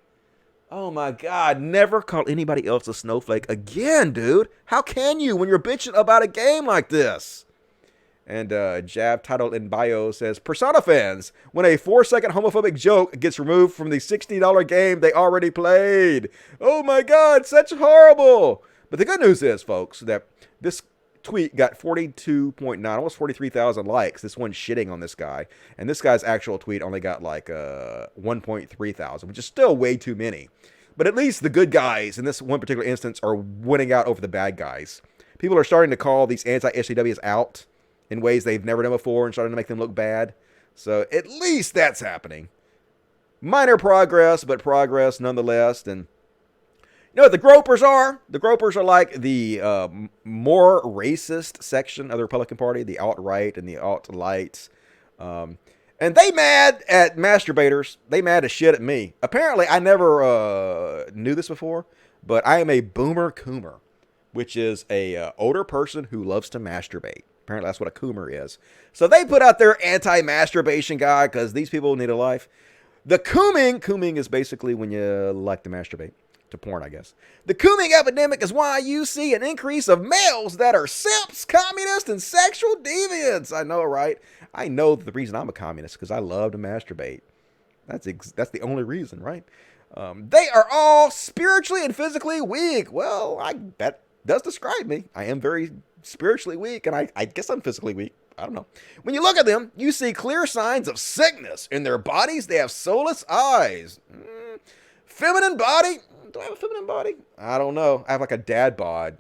Oh my God. Never call anybody else a snowflake again, dude. How can you when you're bitching about a game like this? And Jab titled in bio says, Persona fans, when a 4-second homophobic joke gets removed from the $60 game they already played. Oh my God, such horrible. But the good news is, folks, that this tweet got 42.9, almost 43,000 likes. This one shitting on this guy. And this guy's actual tweet only got like 1.3 thousand, which is still way too many. But at least the good guys in this one particular instance are winning out over the bad guys. People are starting to call these anti-SJWs out in ways they've never done before and starting to make them look bad. So at least that's happening. Minor progress, but progress nonetheless. And you know what the gropers are? The gropers are like the more racist section of the Republican Party, the alt-right and the alt-light. And they mad at masturbators. They mad as shit at me. Apparently, I never knew this before, but I am a boomer coomer, which is a older person who loves to masturbate. Apparently, that's what a coomer is. So they put out their anti-masturbation guide because these people need a life. The cooming is basically when you like to masturbate. To porn, I guess. The cooming epidemic is why you see an increase of males that are simps, communists, and sexual deviants. I know, right? I know the reason I'm a communist because I love to masturbate. That's the only reason, right? They are all spiritually and physically weak. Well, that does describe me. I am very spiritually weak, and I guess I'm physically weak. I don't know. When you look at them, you see clear signs of sickness. In their bodies, they have soulless eyes. Feminine body. Do I have a feminine body? I don't know. I have like a dad bod,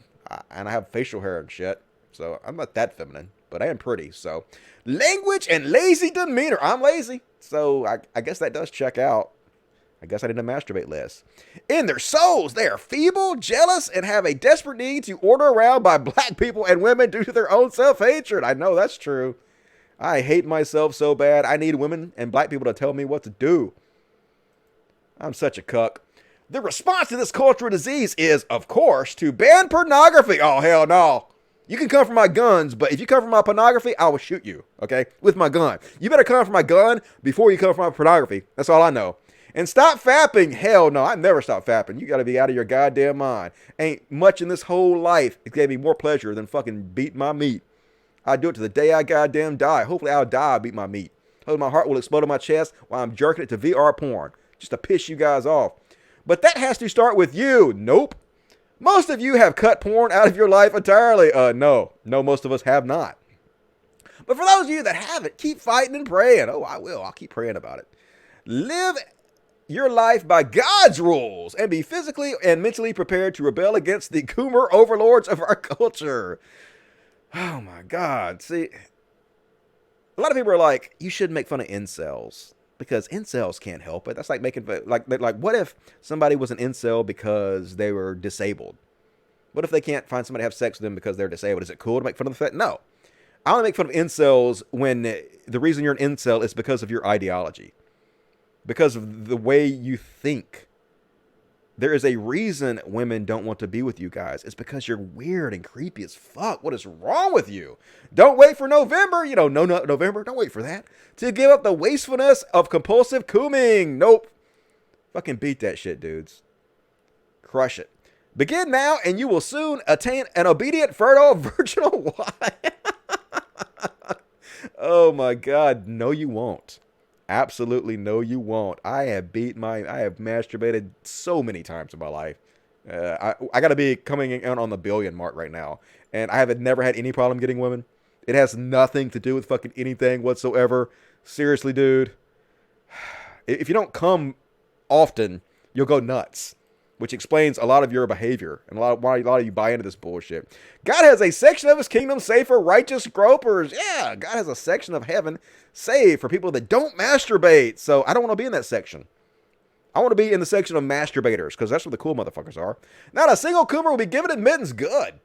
and I have facial hair and shit. So I'm not that feminine, but I am pretty. So language and lazy demeanor. I'm lazy. So I guess that does check out. I guess I didn't masturbate less. In their souls, they are feeble, jealous, and have a desperate need to order around by black people and women due to their own self-hatred. I know that's true. I hate myself so bad. I need women and black people to tell me what to do. I'm such a cuck. The response to this cultural disease is, of course, to ban pornography. Oh, hell no. You can come for my guns, but if you come for my pornography, I will shoot you, okay, with my gun. You better come for my gun before you come for my pornography. That's all I know. And stop fapping. Hell no, I never stop fapping. You got to be out of your goddamn mind. Ain't much in this whole life. It gave me more pleasure than fucking beat my meat. I do it to the day I goddamn die. Hopefully I'll die, beat my meat. Hopefully my heart will explode in my chest while I'm jerking it to VR porn. Just to piss you guys off. But that has to start with you. Nope. Most of you have cut porn out of your life entirely. No, most of us have not. But for those of you that haven't, keep fighting and praying. Oh, I will. I'll keep praying about it. Live your life by God's rules and be physically and mentally prepared to rebel against the coomer overlords of our culture. Oh my God. See, a lot of people are like, you shouldn't make fun of incels. because incels can't help it. That's like making like what if somebody was an incel because they were disabled? What if they can't find somebody to have sex with them because they're disabled? Is it cool to make fun of the fact? No. I only make fun of incels when the reason you're an incel is because of your ideology, because of the way you think. There is a reason women don't want to be with you guys. It's because you're weird and creepy as fuck. What is wrong with you? Don't wait for November. No, November. Don't wait for that. To give up the wastefulness of compulsive cooming. Nope. Fucking beat that shit, dudes. Crush it. Begin now, and you will soon attain an obedient, fertile, virginal wife. Oh my God. No, you won't. Absolutely no, you won't. I have masturbated so many times in my life. I got to be coming in on the billion mark right now. And I have never had any problem getting women. It has nothing to do with fucking anything whatsoever. Seriously, dude. If you don't come often, you'll go nuts. Which explains a lot of your behavior and why a lot of you buy into this bullshit. God has a section of his kingdom saved for righteous gropers. Yeah, God has a section of heaven saved for people that don't masturbate. So I don't want to be in that section. I want to be in the section of masturbators because that's where the cool motherfuckers are. Not a single coomer will be given admittance. Good.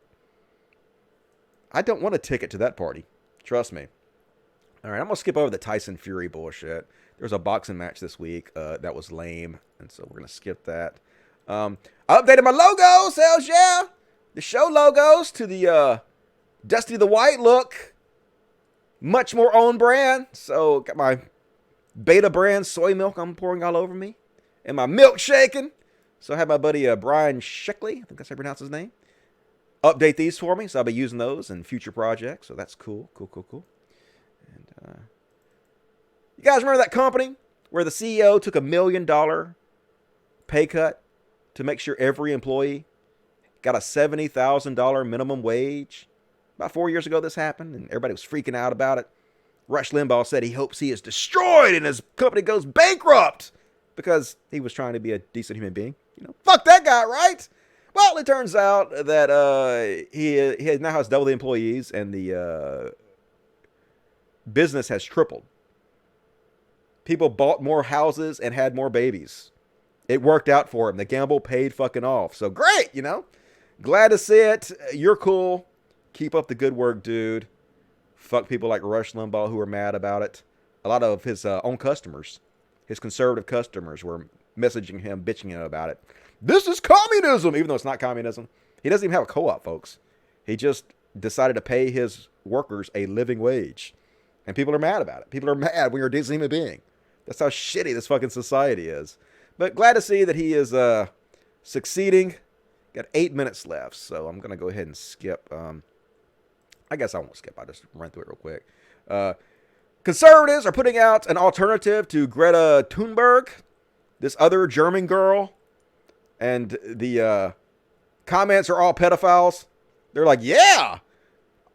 I don't want a ticket to that party. Trust me. All right, I'm going to skip over the Tyson Fury bullshit. There was a boxing match this week that was lame, and so we're going to skip that. I updated my logos, hells yeah. The show logos to the Dusty the White look. Much more on brand. So got my Beta brand soy milk I'm pouring all over me. And my milk shaking. So I have my buddy Brian Sheckley, I think that's how you pronounce his name, update these for me. So I'll be using those in future projects. So that's cool. And you guys remember that company where the CEO took $1 million pay cut to make sure every employee got a $70,000 minimum wage? About 4 years ago this happened, and everybody was freaking out about it. Rush Limbaugh said he hopes he is destroyed and his company goes bankrupt because he was trying to be a decent human being. Fuck that guy, right? Well, it turns out that he now has double the employees, and the business has tripled. People bought more houses and had more babies. It worked out for him. The gamble paid fucking off. So great, Glad to see it. You're cool. Keep up the good work, dude. Fuck people like Rush Limbaugh who are mad about it. A lot of his own customers, his conservative customers, were messaging him, bitching him about it. This is communism, even though it's not communism. He doesn't even have a co-op, folks. He just decided to pay his workers a living wage. And people are mad about it. People are mad when you're a decent human being. That's how shitty this fucking society is. But glad to see that he is succeeding. Got 8 minutes left, so I'm going to go ahead and skip. I guess I won't skip. I'll just run through it real quick. Conservatives are putting out an alternative to Greta Thunberg, this other German girl. And the comments are all pedophiles. They're like, yeah,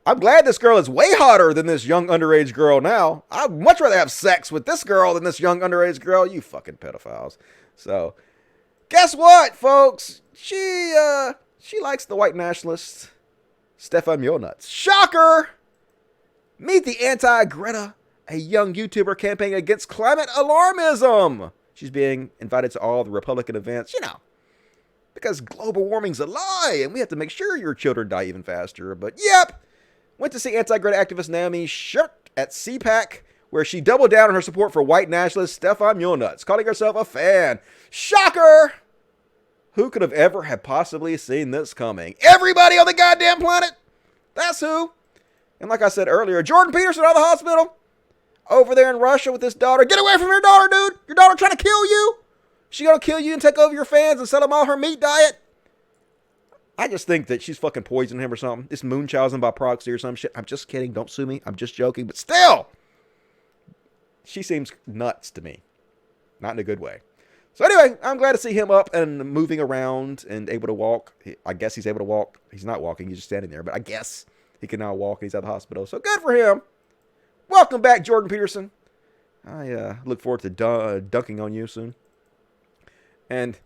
I'm glad this girl is way hotter than this young underage girl now. I'd much rather have sex with this girl than this young underage girl. You fucking pedophiles. So, guess what, folks? She likes the white nationalist Stefan Mjolnitz. Shocker! Meet the anti-Greta, a young YouTuber campaigning against climate alarmism. She's being invited to all the Republican events, because global warming's a lie, and we have to make sure your children die even faster. But yep, went to see anti-Greta activist Naomi Schert at CPAC, where she doubled down on her support for white nationalist Stefan Mjolnitz, calling herself a fan. Shocker! Who could have ever have possibly seen this coming? Everybody on the goddamn planet! That's who. And like I said earlier, Jordan Peterson out of the hospital, over there in Russia with his daughter. Get away from your daughter, dude! Your daughter trying to kill you? She gonna kill you and take over your fans and sell them all her meat diet? I just think that she's fucking poisoning him or something. This Munchausen by proxy or some shit. I'm just kidding. Don't sue me. I'm just joking. But still, she seems nuts to me. Not in a good way. So anyway, I'm glad to see him up and moving around and able to walk. I guess he's able to walk. He's not walking. He's just standing there. But I guess he can now walk. He's at the hospital. So good for him. Welcome back, Jordan Peterson. I look forward to dunking on you soon. And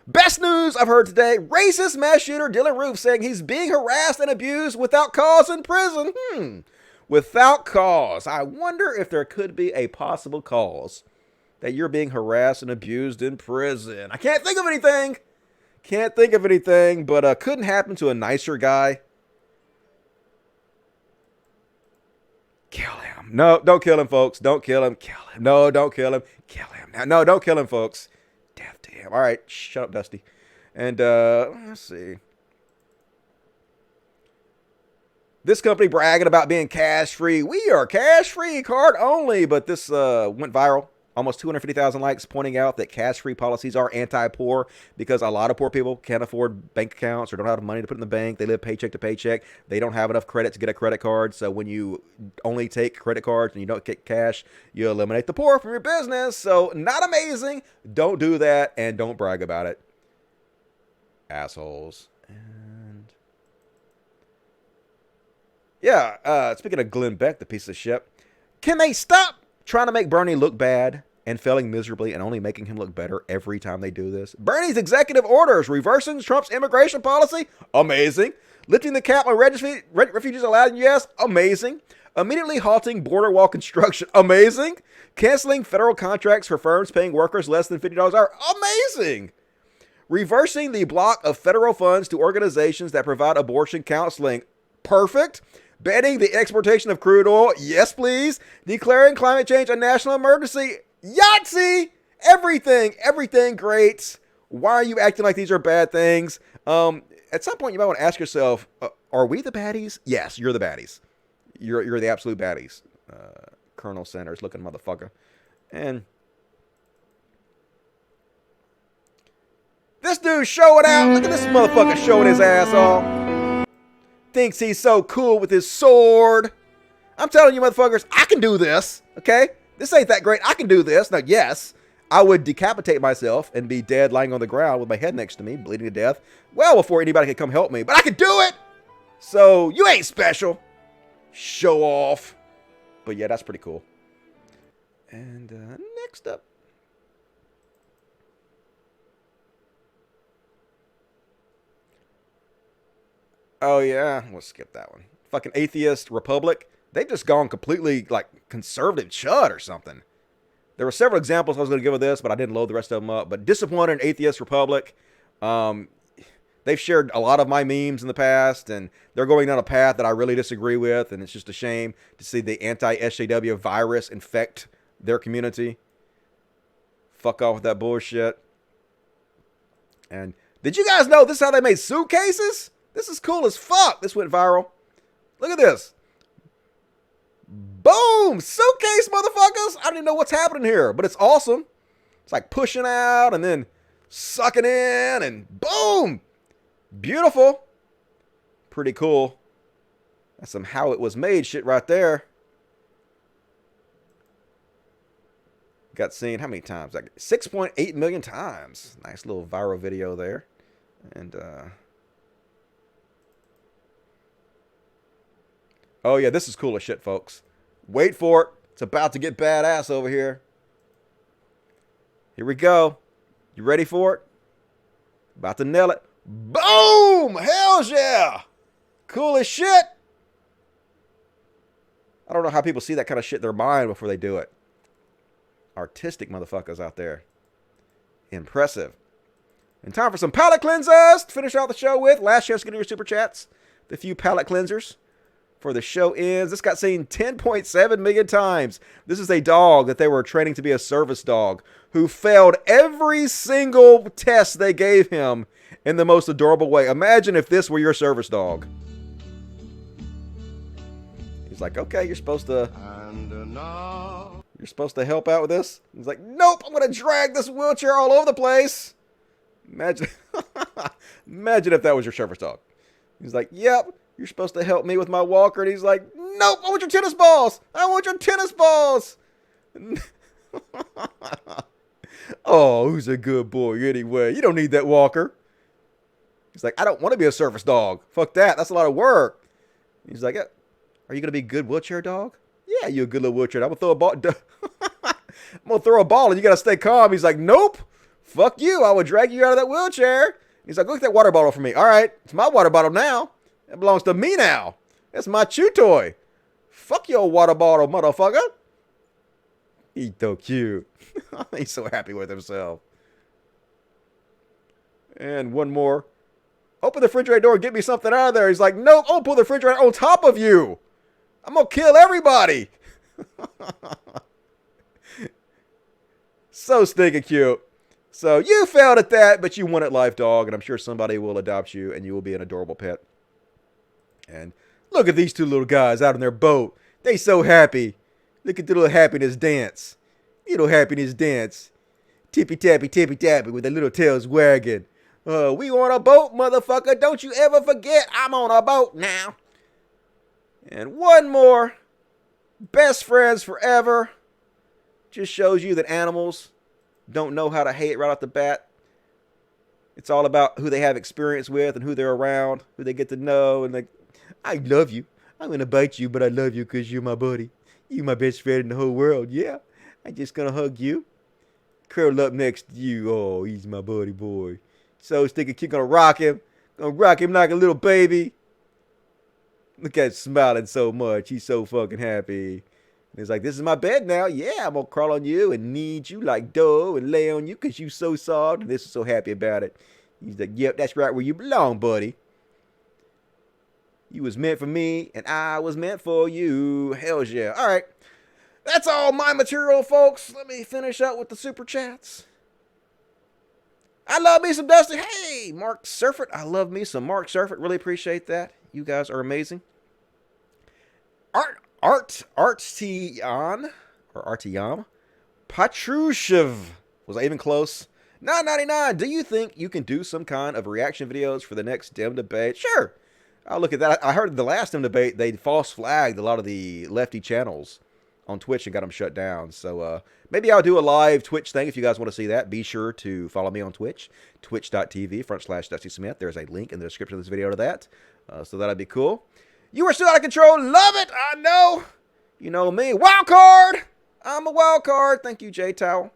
best news I've heard today. Racist mass shooter Dylan Roof saying he's being harassed and abused without cause in prison. without cause. I wonder if there could be a possible cause that you're being harassed and abused in prison. I can't think of anything. Can't think of anything, but couldn't happen to a nicer guy. Kill him. No, don't kill him, folks. Don't kill him. Kill him. No, don't kill him. Kill him. No, don't kill him, folks. Death to him. All right, shut up, Dusty. And let's see. This company bragging about being cash-free. We are cash-free, card only. But this went viral. Almost 250,000 likes pointing out that cash-free policies are anti-poor because a lot of poor people can't afford bank accounts or don't have money to put in the bank. They live paycheck to paycheck. They don't have enough credit to get a credit card. So when you only take credit cards and you don't get cash, you eliminate the poor from your business. So not amazing. Don't do that and don't brag about it. Assholes. And yeah, speaking of Glenn Beck, the piece of shit, can they stop trying to make Bernie look bad and failing miserably and only making him look better every time they do this? Bernie's executive orders, reversing Trump's immigration policy, amazing. Lifting the cap on refugees allowed in the U.S., amazing. Immediately halting border wall construction, amazing. Canceling federal contracts for firms paying workers less than $50 an hour, amazing. Reversing the block of federal funds to organizations that provide abortion counseling, perfect. Banning the exportation of crude oil, yes please. Declaring climate change a national emergency, Yahtzee! Everything great. Why are you acting like these are bad things? At some point you might want to ask yourself, are we the baddies? Yes, you're the baddies. You're the absolute baddies. Colonel Sanders looking motherfucker. And this dude's showing out. Look at this motherfucker showing his ass off. Thinks he's so cool with his sword. I'm telling you motherfuckers, I can do this, okay? This ain't that great. I can do this. Now, yes, I would decapitate myself and be dead lying on the ground with my head next to me, bleeding to death, well before anybody could come help me. But I can do it! So, you ain't special. Show off. But yeah, that's pretty cool. And next up. Oh, yeah. We'll skip that one. Fucking Atheist Republic. They've just gone completely, like, conservative chud or something. There were several examples I was going to give of this, but I didn't load the rest of them up. But disappointed in Atheist Republic. They've shared a lot of my memes in the past, and they're going down a path that I really disagree with, and it's just a shame to see the anti-SJW virus infect their community. Fuck off with that bullshit. And did you guys know this is how they made suitcases? This is cool as fuck. This went viral. Look at this. Boom! Suitcase, motherfuckers! I don't even know what's happening here, but it's awesome. It's like pushing out and then sucking in and boom! Beautiful. Pretty cool. That's some how it was made shit right there. Got seen how many times? Like 6.8 million times. Nice little viral video there. And oh yeah, this is cool as shit, folks. Wait for it. It's about to get badass over here. Here we go. You ready for it? About to nail it. Boom! Hells yeah! Cool as shit. I don't know how people see that kind of shit in their mind before they do it. Artistic motherfuckers out there. Impressive. And time for some palate cleansers to finish out the show with. Last chance to get your super chats. The few palate cleansers for the show ends. This got seen 10.7 million times. This is a dog that they were training to be a service dog who failed every single test they gave him in the most adorable way. Imagine if this were your service dog. He's like, okay, you're supposed to help out with this. He's like, nope, I'm gonna drag this wheelchair all over the place. Imagine if that was your service dog. He's like, yep, you're supposed to help me with my walker. And he's like, nope, I want your tennis balls. I want your tennis balls. Oh, who's a good boy anyway? You don't need that walker. He's like, I don't want to be a service dog. Fuck that. That's a lot of work. He's like, are you going to be a good wheelchair dog? Yeah, you a good little wheelchair dog. I'm going to throw a ball. I'm going to throw a ball and you got to stay calm. He's like, nope. Fuck you. I would drag you out of that wheelchair. He's like, look at that water bottle for me. All right. It's my water bottle now. It belongs to me now. That's my chew toy. Fuck your water bottle, motherfucker. He's so cute. He's so happy with himself. And one more. Open the refrigerator door and get me something out of there. He's like, nope, I'll pull the refrigerator on top of you. I'm going to kill everybody. So stinking cute. So you failed at that, but you won at life, dog. And I'm sure somebody will adopt you and you will be an adorable pet. And look at these two little guys out on their boat. They so happy. Look at the little happiness dance. Little happiness dance. Tippy-tappy, tippy-tappy with their little tails wagging. We on a boat, motherfucker. Don't you ever forget I'm on a boat now. And one more. Best friends forever. Just shows you that animals don't know how to hate right off the bat. It's all about who they have experience with and who they're around, who they get to know. And like, I love you. I'm going to bite you, but I love you because you're my buddy. You're my best friend in the whole world. Yeah. I'm just going to hug you. Curl up next to you. Oh, he's my buddy boy. So stinking cute. Gonna rock him like a little baby. Look at him smiling so much. He's so fucking happy. And he's like, this is my bed now. Yeah, I'm gonna crawl on you and knead you like dough and lay on you because you so soft. And this is so happy about it. He's like, yep, that's right where you belong, buddy. You was meant for me and I was meant for you. Hells yeah. All right. That's all my material, folks. Let me finish up with the super chats. I love me some Dusty. Hey, Mark Surfeit. I love me some Mark Surfeit. Really appreciate that. You guys are amazing. Artyom Patrushev. Was I even close? 9.99. Do you think you can do some kind of reaction videos for the next Dem debate? Sure. I'll look at that. I heard the last Dem debate, they false flagged a lot of the lefty channels on Twitch and got them shut down. So maybe I'll do a live Twitch thing if you guys want to see that. Be sure to follow me on Twitch, twitch.tv/Dusty Smith. There's a link in the description of this video to that. So that'd be cool. You are still out of control. Love it. I know. You know me. Wild card. I'm a wild card. Thank you, J Towel.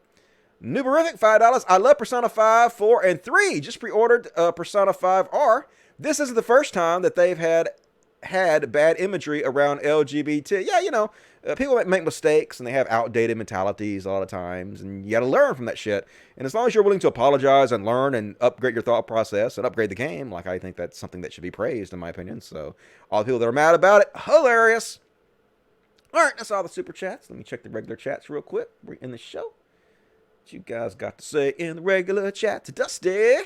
Nuberific, $5. I love Persona 5, 4, and 3. Just pre-ordered Persona 5R. This isn't the first time that they've had bad imagery around LGBT. Yeah, you know, people make mistakes and they have outdated mentalities a lot of times, and you got to learn from that shit. And as long as you're willing to apologize and learn and upgrade your thought process and upgrade the game, like, I think that's something that should be praised in my opinion. So all the people that are mad about it, hilarious. All right, that's all the super chats. Let me check the regular chats real quick. We're in the show. What you guys got to say in the regular chat to Dusty?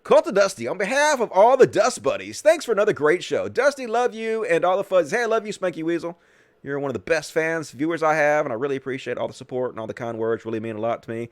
Call to Dusty. On behalf of all the Dust Buddies, thanks for another great show. Dusty, love you and all the fuzz. Hey, I love you, Spanky Weasel. You're one of the best viewers I have, and I really appreciate all the support and all the kind words. Really mean a lot to me.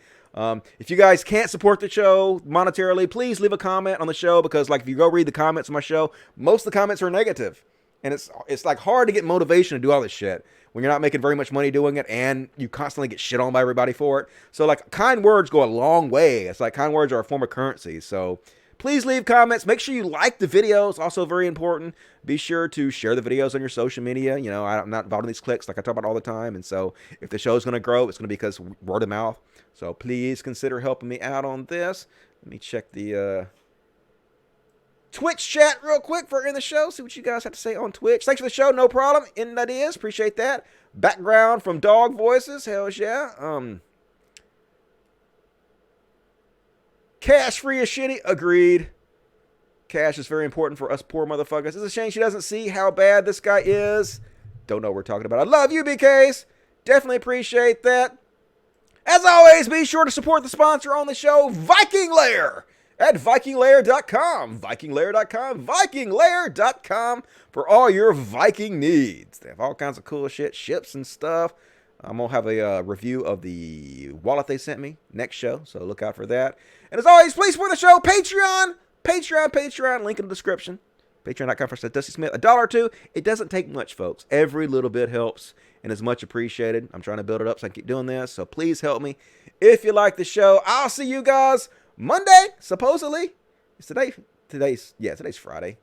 If you guys can't support the show monetarily, please leave a comment on the show, because like if you go read the comments on my show, most of the comments are negative. And it's like hard to get motivation to do all this shit when you're not making very much money doing it and you constantly get shit on by everybody for it. So like kind words go a long way. It's like kind words are a form of currency. So please leave comments. Make sure you like the videos. Also very important. Be sure to share the videos on your social media. You know, I'm not involved in these clicks like I talk about all the time. And so if the show is going to grow, it's going to be because word of mouth. So please consider helping me out on this. Let me check the Twitch chat real quick for in the show. See what you guys have to say on Twitch. Thanks for the show. No problem. In that is. Appreciate that. Background from dog voices. Hells yeah. Cash free is shitty. Agreed. Cash is very important for us poor motherfuckers. It's a shame she doesn't see how bad this guy is. Don't know what we're talking about. I love you, BKs. Definitely appreciate that. As always, be sure to support the sponsor on the show, Viking Lair, at vikinglair.com. Vikinglair.com. Vikinglair.com for all your Viking needs. They have all kinds of cool shit, ships and stuff. I'm going to have a review of the wallet they sent me next show, so look out for that. And as always, please support the show. Patreon. Link in the description. Patreon.com/Dusty Smith. $1 or $2. It doesn't take much, folks. Every little bit helps and is much appreciated. I'm trying to build it up so I can keep doing this, so please help me. If you like the show, I'll see you guys Monday, supposedly. Today's Friday.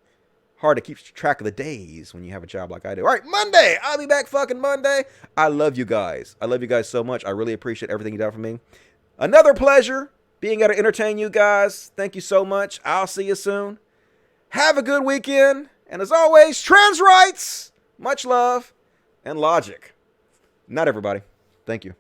Hard to keep track of the days when you have a job like I do. All right, Monday. I'll be back fucking Monday. I love you guys. I love you guys so much. I really appreciate everything you done for me. Another pleasure being able to entertain you guys. Thank you so much. I'll see you soon. Have a good weekend. And as always, trans rights, much love, and logic. Not everybody. Thank you.